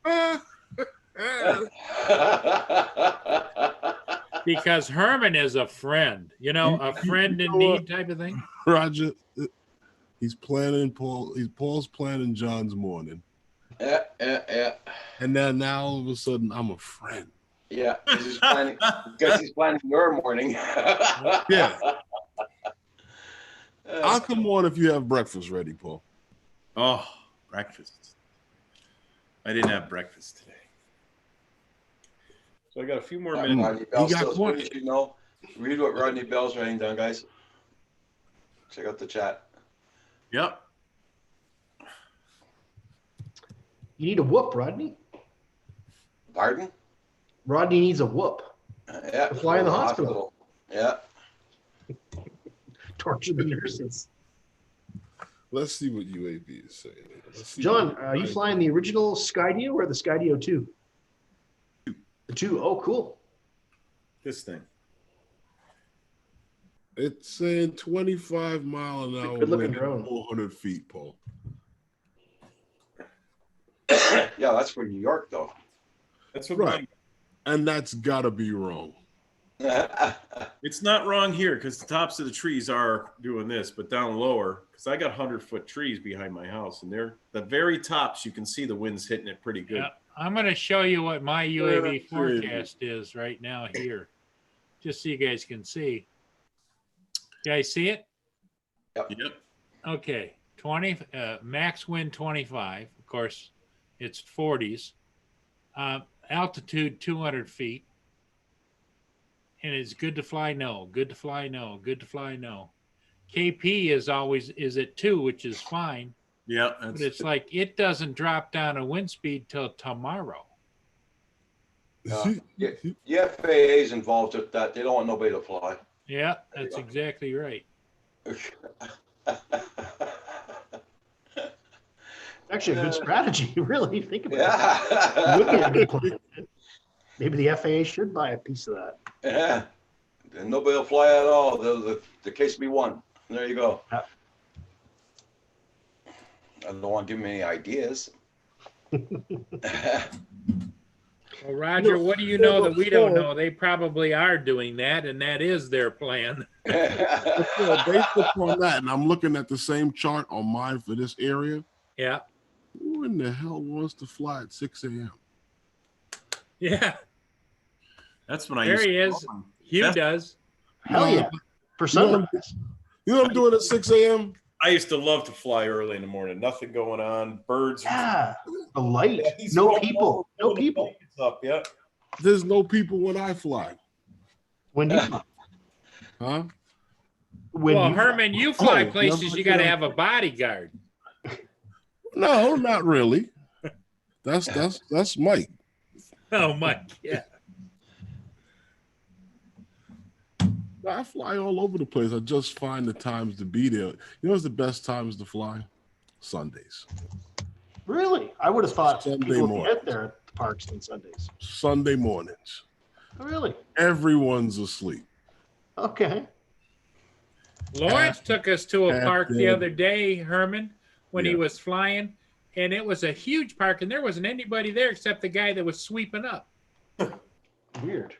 Because Herman is a friend, you know, a friend in need type of thing. Roger, he's planning Paul's planning John's morning. Yeah. And then now all of a sudden I'm a friend. Yeah, because he's planning your morning. Yeah. I'll come on if you have breakfast ready, Paul. Oh, breakfast. I didn't have breakfast today. So I got a few more minutes. Rodney Bell's you know, read what Rodney Bell's writing down, guys. Check out the chat. Yep. You need a whoop, Rodney. Pardon? Rodney needs a whoop. Yeah. To fly in the hospital. Yeah. Torture the nurses. Let's see what UAV is saying. John, are you flying the original Skydio or the Skydio 2? The 2. Oh, cool. This thing. It's saying 25 mile an hour. Good looking drone. 400 feet, Paul. Yeah, that's for New York, though. That's what right. And that's got to be wrong. It's not wrong here because the tops of the trees are doing this, but down lower, because I got 100-foot trees behind my house, and they're the very tops. You can see the winds hitting it pretty good. Yeah. I'm going to show you what my UAV Yeah, forecast is right now here, just so you guys can see. You guys see it? Yep. Okay, 20 max wind 25. Of course, it's 40s. Altitude 200 feet. And it's good to fly, no. Good to fly, no. Good to fly, no. KP is at 2, which is fine. Yeah. But it's like it doesn't drop down a wind speed till tomorrow. Yeah, the FAA is involved with that. They don't want nobody to fly. Yeah, that's exactly right. Actually, a good strategy. Really, think about it. Yeah. Would be a good plan. Maybe the FAA should buy a piece of that. Yeah. Then nobody will fly at all. The case will be won. There you go. Yeah. I don't want to give them any ideas. Well, Roger, what do you know that we don't know? They probably are doing that, and that is their plan. Yeah, based upon that, and I'm looking at the same chart on mine for this area. Yeah. Who in the hell wants to fly at 6 a.m.? Yeah. That's when I There used he to is. Hugh does. Hell yeah. For sunrise. You know what I'm doing at 6 a.m.? I used to love to fly early in the morning. Nothing going on. Birds. Yeah. The light. He's No rolling people. over, No the people. blankets Up, yeah. There's no people when I fly. When do you Huh? Well, Herman, you fly Oh, places, never you got to again. have a bodyguard. No, not really. That's Mike. Oh, Mike. Yeah. I fly all over the place. I just find the times to be there. You know what's the best times to fly? Sundays. Really? I would have thought Sunday people would morning. get there at the parks on Sundays. Sunday mornings. Really? Everyone's asleep. Okay. Lawrence took us to a park the after- other day, Herman, when he Yeah. was flying, and it was a huge park, and there wasn't anybody there except the guy that was sweeping up. Weird.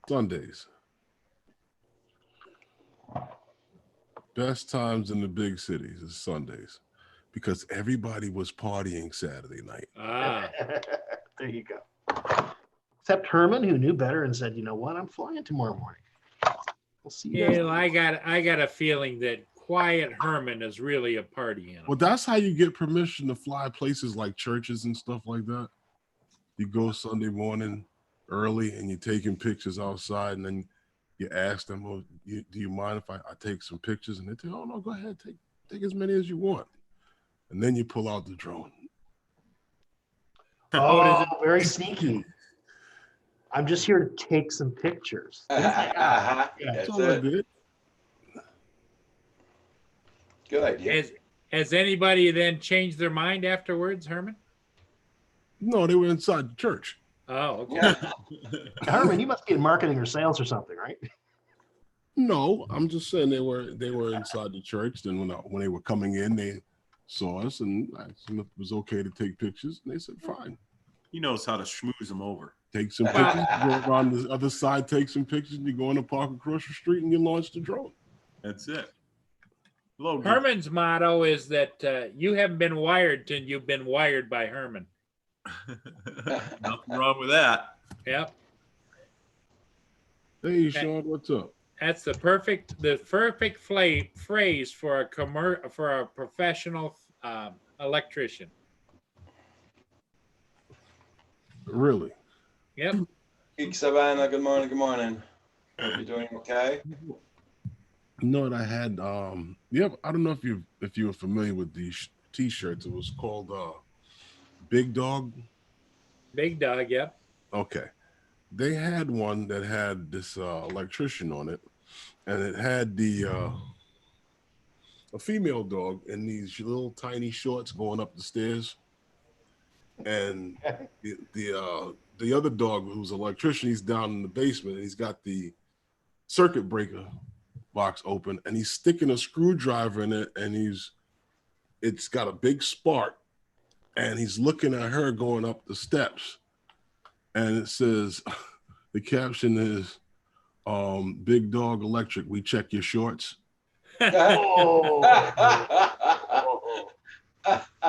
Sundays. Best times in the big cities is Sundays because everybody was partying Saturday night. Ah, There you go. Except Herman, who knew better and said, you know what, I'm flying tomorrow morning. We'll see you guys. yeah, I got a feeling that Quiet Herman is really a party animal. Well, that's how you get permission to fly places like churches and stuff like that. You go Sunday morning early and you're taking pictures outside, and then you ask them, well, do you mind if I take some pictures? And they say, oh, no, go ahead. Take as many as you want. And then you pull out the drone. Oh, very sneaky. I'm just here to take some pictures. That's That's all I it. did. Good idea. Has anybody then changed their mind afterwards, Herman? No, they were inside the church. Oh, okay. Yeah. Herman, you must be in marketing or sales or something, right? No, I'm just saying they were inside the church. Then when they were coming in, they saw us and I asked them if it was okay to take pictures, and they said fine. He knows how to schmooze them over. Take some pictures, go around the other side, take some pictures, and you go in the park across the street and you launch the drone. That's it. Hello, Herman's motto is that you haven't been wired till you've been wired by Herman. Nothing wrong with that. Yep. Hey, Sean, what's up? That's the perfect phrase for a professional electrician. Really? Yep. Geek Savannah, good morning, good morning. Hope you're doing okay. You know what I had? Yeah, I don't know if you were familiar with these T-shirts. It was called Big Dog. Big Dog, yep. Okay. They had one that had this electrician on it, and it had a female dog in these little tiny shorts going up the stairs, and the other dog who's an electrician, he's down in the basement, and he's got the circuit breaker box open, and he's sticking a screwdriver in it, and it's got a big spark, and he's looking at her going up the steps, and it says, the caption is, Big Dog Electric, we check your shorts. Oh.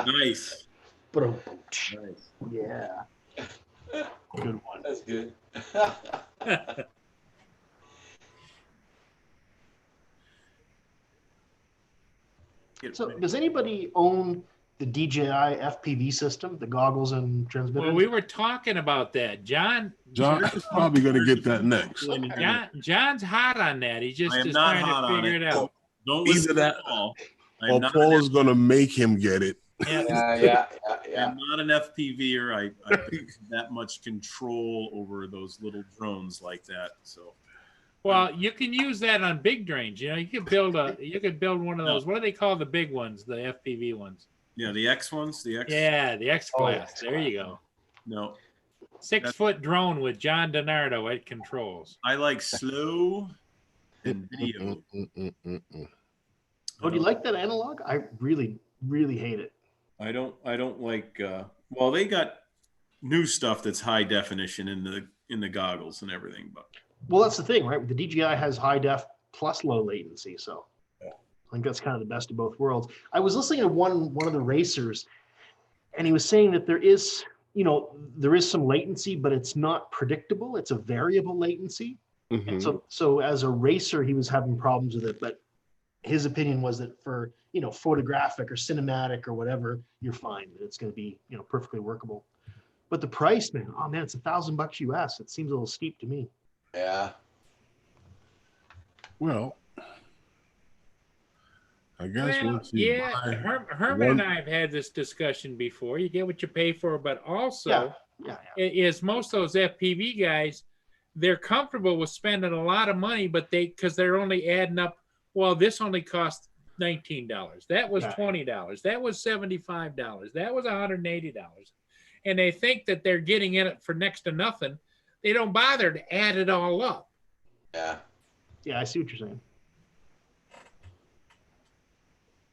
Nice. But Nice. So does anybody own the DJI FPV system, the goggles and transmitters? Well, we were talking about that. John John's probably going to get that next. John's hot on that. He's just, I am just not trying hot to on figure it. it out. Don't Either listen that to Paul. Or Paul is going to make him get it. Yeah. I'm not an FPVer. I don't have that much control over those little drones like that. So Well, you can use that on big drones. You know, you could build one of those. What do they call the big ones? The FPV ones. yeah, the X ones, the X. Yeah, the X class. There you go. No, 6-foot drone with John DiNardo at controls. I like slow and video. Oh, do you like that analog? I really, really hate it. I don't like. Well, they got new stuff that's high definition in the goggles and everything, but Well, that's the thing, right? The DJI has high def plus low latency, so I think that's kind of the best of both worlds. I was listening to one of the racers, and he was saying that there is some latency, but it's not predictable. It's a variable latency. And so as a racer, he was having problems with it, but his opinion was that for photographic or cinematic or whatever, you're fine. It's going to be perfectly workable. But the price, man, oh man, it's $1,000 US. It seems a little steep to me. Yeah. Well, I guess once you buy Herman and I have had this discussion before. You get what you pay for, but also is most of those FPV guys, they're comfortable with spending a lot of money, but because they're only adding up. Well, this only cost $19. That was $20. That was $75. That was $180. And they think that they're getting in it for next to nothing. They don't bother to add it all up. Yeah. Yeah, I see what you're saying.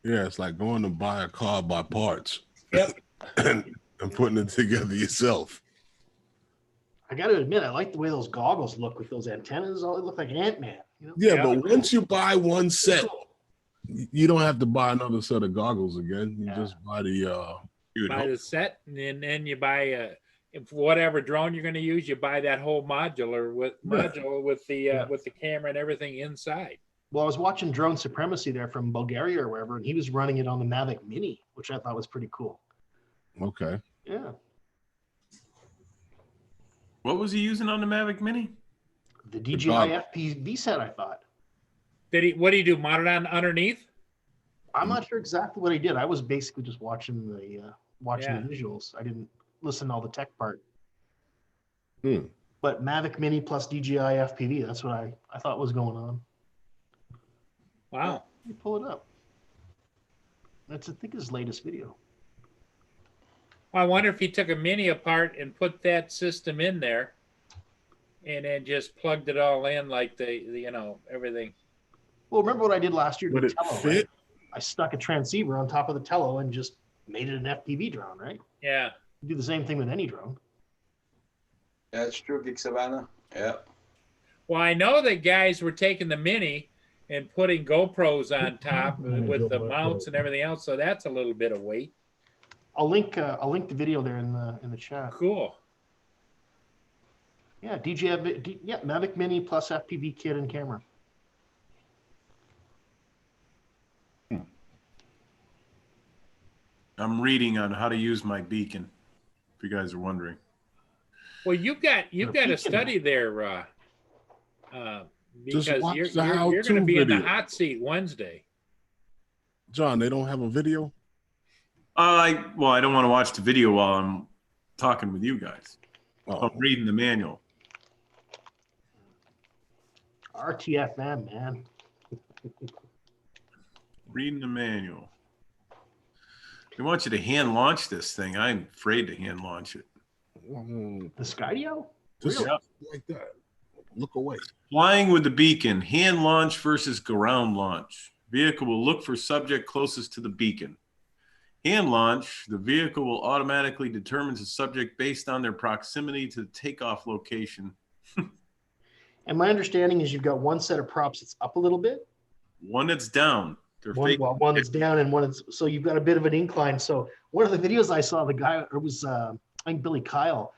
Yeah, it's like going to buy a car by parts. Yep. and putting it together yourself. I got to admit, I like the way those goggles look with those antennas. They look like Ant-Man. Yeah, but once you buy one set, you don't have to buy another set of goggles again. You just buy the set, and then you buy whatever drone you're going to use. You buy that whole module with the camera and everything inside. Well, I was watching Drone Supremacy there from Bulgaria or wherever, and he was running it on the Mavic Mini, which I thought was pretty cool. Okay. Yeah. what was he using on the Mavic Mini? The DJI FPV set, I thought. What did he do? Mount it on underneath? I'm not sure exactly what he did. I was basically just watching the visuals. I didn't listen to all the tech part. But Mavic Mini plus DJI FPV, that's what I thought was going on. Wow. You pull it up. That's, I think, his latest video. Well, I wonder if he took a Mini apart and put that system in there and then just plugged it all in like the everything. Well, remember what I did last year to Would the it Tello, fit? right? I stuck a transceiver on top of the Tello and just made it an FPV drone, right? Yeah. You do the same thing with any drone. That's true, Geek Savannah. Yeah. Well, I know that guys were taking the Mini and putting GoPros on top with the mounts and everything else, so that's a little bit of weight. I'll link the video there in the chat. Cool. Yeah, Mavic Mini plus FPV kit and camera. I'm reading on how to use my beacon, if you guys are wondering. Well, you've got a study there, because you're going to be in the hot seat Wednesday. John, they don't have a video? I don't want to watch the video while I'm talking with you guys. Oh. I'm reading the manual. RTFM, man. Reading the manual. They want you to hand launch this thing. I'm afraid to hand launch it. The Skydio? Just Really? like that. Look away. Flying with the beacon, hand launch versus ground launch. Vehicle will look for subject closest to the beacon. Hand launch, the vehicle will automatically determine the subject based on their proximity to the takeoff location. And my understanding is you've got one set of props that's up a little bit. One that's down. One that's down and one that's, so you've got a bit of an incline. So one of the videos I saw, the guy, it was I think Billy Kyle,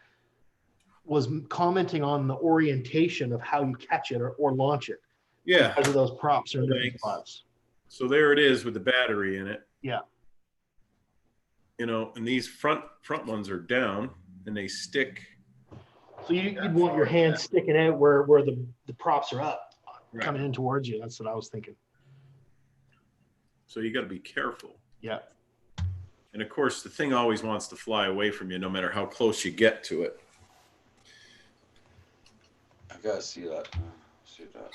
was commenting on the orientation of how you catch it or launch it Yeah. because of those props or different Thanks. spots. So there it is with the battery in it. Yeah. You know, and these front ones are down and they stick. So you'd want your hand sticking out where the props are up, Right. coming in towards you. That's what I was thinking. So you got to be careful. Yeah. And of course, the thing always wants to fly away from you, no matter how close you get to it. I gotta see that. See that.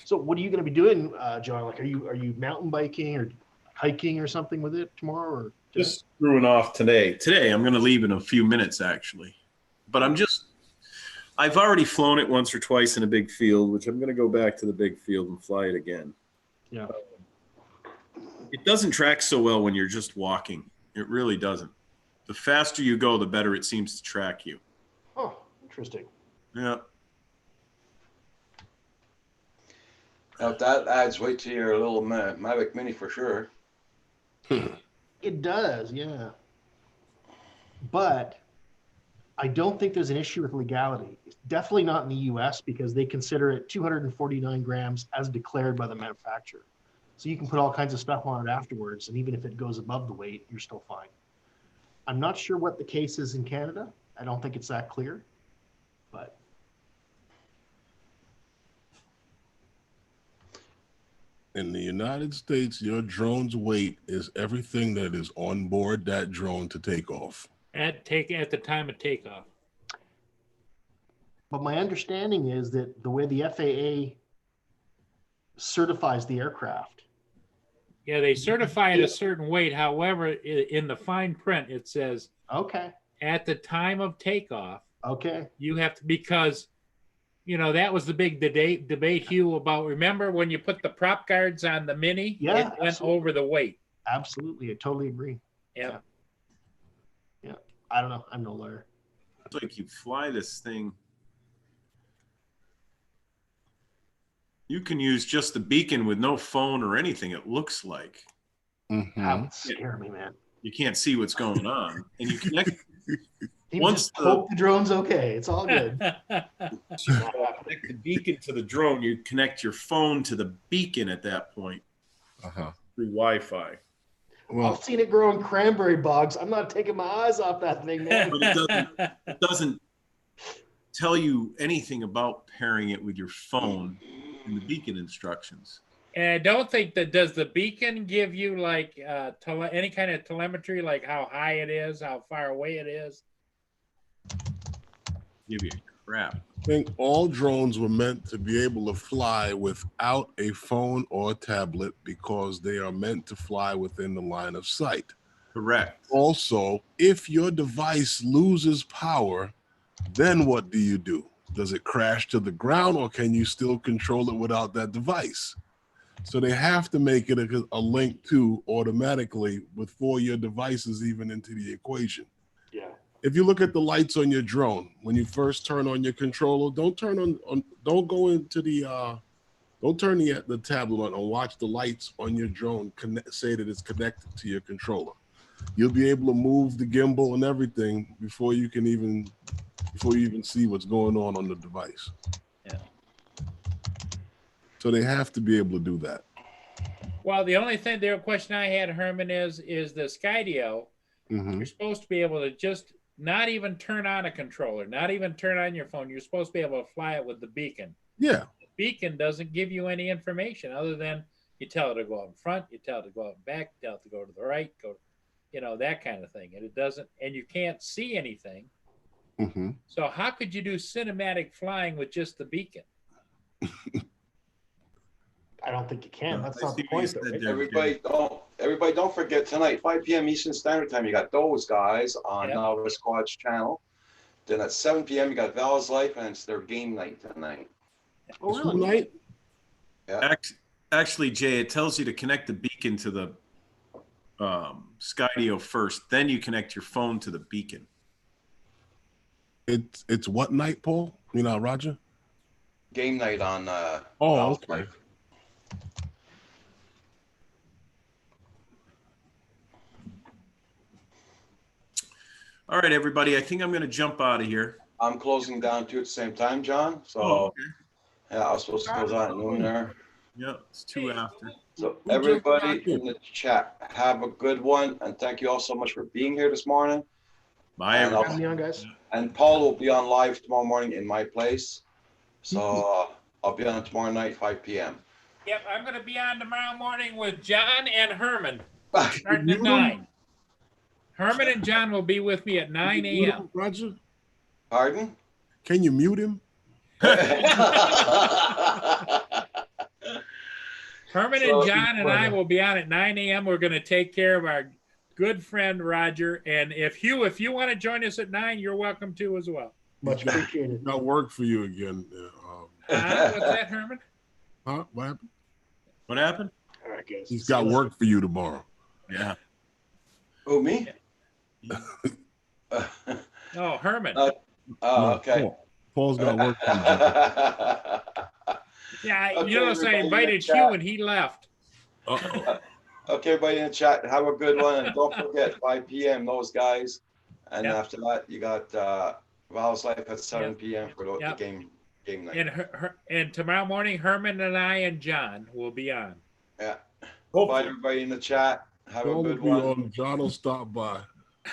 So what are you going to be doing, John? Like, are you mountain biking or hiking or something with it tomorrow, or Just screwing off today. Today, I'm going to leave in a few minutes, actually. But I've already flown it once or twice in a big field, which I'm going to go back to the big field and fly it again. Yeah. It doesn't track so well when you're just walking. It really doesn't. The faster you go, the better it seems to track you. Oh, interesting. Yeah. Now, if that adds weight to your little Mavic Mini for sure. It does, yeah. But I don't think there's an issue with legality. It's definitely not in the US because they consider it 249 grams as declared by the manufacturer. So you can put all kinds of stuff on it afterwards, and even if it goes above the weight, you're still fine. I'm not sure what the case is in Canada. I don't think it's that clear, but In the United States, your drone's weight is everything that is on board that drone to take off. At the time of takeoff. But my understanding is that the way the FAA certifies the aircraft. Yeah, they certify it a certain weight. However, in the fine print, it says Okay. at the time of takeoff, Okay. you have to, because, you know, that was the big debate, Hugh, about, remember when you put the prop guards on the Mini? Yeah, It went absolutely. over the weight. Absolutely. I totally agree. Yeah. Yeah. I don't know. I'm no lawyer. It's like you fly this thing. You can use just the beacon with no phone or anything, it looks like. Mhm. That would scare me, man. You can't see what's going on. And you connect You Once just hope the drone's okay. It's all good. connect the beacon to the drone, you connect your phone to the beacon at that point Uh-huh. through Wi-Fi. Well, I've seen it grow in cranberry bogs. I'm not taking my eyes off that thing, man. But it doesn't tell you anything about pairing it with your phone in the beacon instructions. And I don't think that, does the beacon give you like any kind of telemetry, like how high it is, how far away it is? Give you crap. I think all drones were meant to be able to fly without a phone or a tablet because they are meant to fly within the line of sight. Correct. Also, if your device loses power, then what do? Does it crash to the ground or can you still control it without that device? So they have to make it a link to automatically before your device is even into the equation. Yeah. If you look at the lights on your drone, when you first turn on your controller, don't turn don't go into the don't turn the tablet on and watch the lights on your drone say that it's connected to your controller. You'll be able to move the gimbal and everything before you even see what's going on the device. Yeah. So they have to be able to do that. Well, the only thing, the question I had, Herman, is the Skydio. Mm-hmm. You're supposed to be able to just not even turn on a controller, not even turn on your phone. You're supposed to be able to fly it with the beacon. Yeah. The beacon doesn't give you any information other than you tell it to go out in front, you tell it to go out back, tell it to go to the right, that kind of thing. And it doesn't, and you can't see anything. Mm-hmm. So how could you do cinematic flying with just the beacon? I don't think you can. No, That's I not the see what you point, though. said Right? there. Everybody don't forget tonight, 5 p.m. Eastern Standard Time, you got those guys on Yeah. Nova Squad's channel. Then at 7 p.m. you got Val's Life, and it's their game night tonight. Oh, Who really? night? Yeah. Actually, Jay, it tells you to connect the beacon to the Skydio first, then you connect your phone to the beacon. It's what night, Paul? Roger? Game night on Oh, Val's okay. Life. All right, everybody, I think I'm going to jump out of here. I'm closing down too at the same time, John. So Oh, okay. yeah, I was supposed to close out at noon there. Yeah, it's 2 after. So Who just everybody got here? in the chat, have a good one, and thank you all so much for being here this morning. Bye, And everyone. Having me on, guys. And Paul will be on live tomorrow morning in my place. So I'll be on tomorrow night, 5 p.m. Yep, I'm gonna be on tomorrow morning with John and Herman, Ah, starting at 9. Herman and John will be with me at 9 a.m. Roger, Pardon? can you mute him? Herman So- and John and I will be on at 9 a.m. We're gonna take care of our good friend Roger. And if you want to join us at 9, you're welcome to as well. Much appreciated. Got work for you again. What's that, Herman? Huh? What happened? What happened? All right, guys. He's got work for you tomorrow. Yeah. Who, me? Oh, Herman. Oh, No, okay. Paul's got work for you. Yeah, Okay, you notice I everybody in the invited chat. Hugh and he left. Uh-oh. Okay, everybody in the chat, have a good one. And don't forget, 5 p.m., those guys. And Yep. after that, you got Val's Life at 7 p.m. for the Yep. game night. And tomorrow morning, Herman and I and John will be on. Yeah. Bye, everybody in the chat. Have a Paul will good be one. on. John will stop by.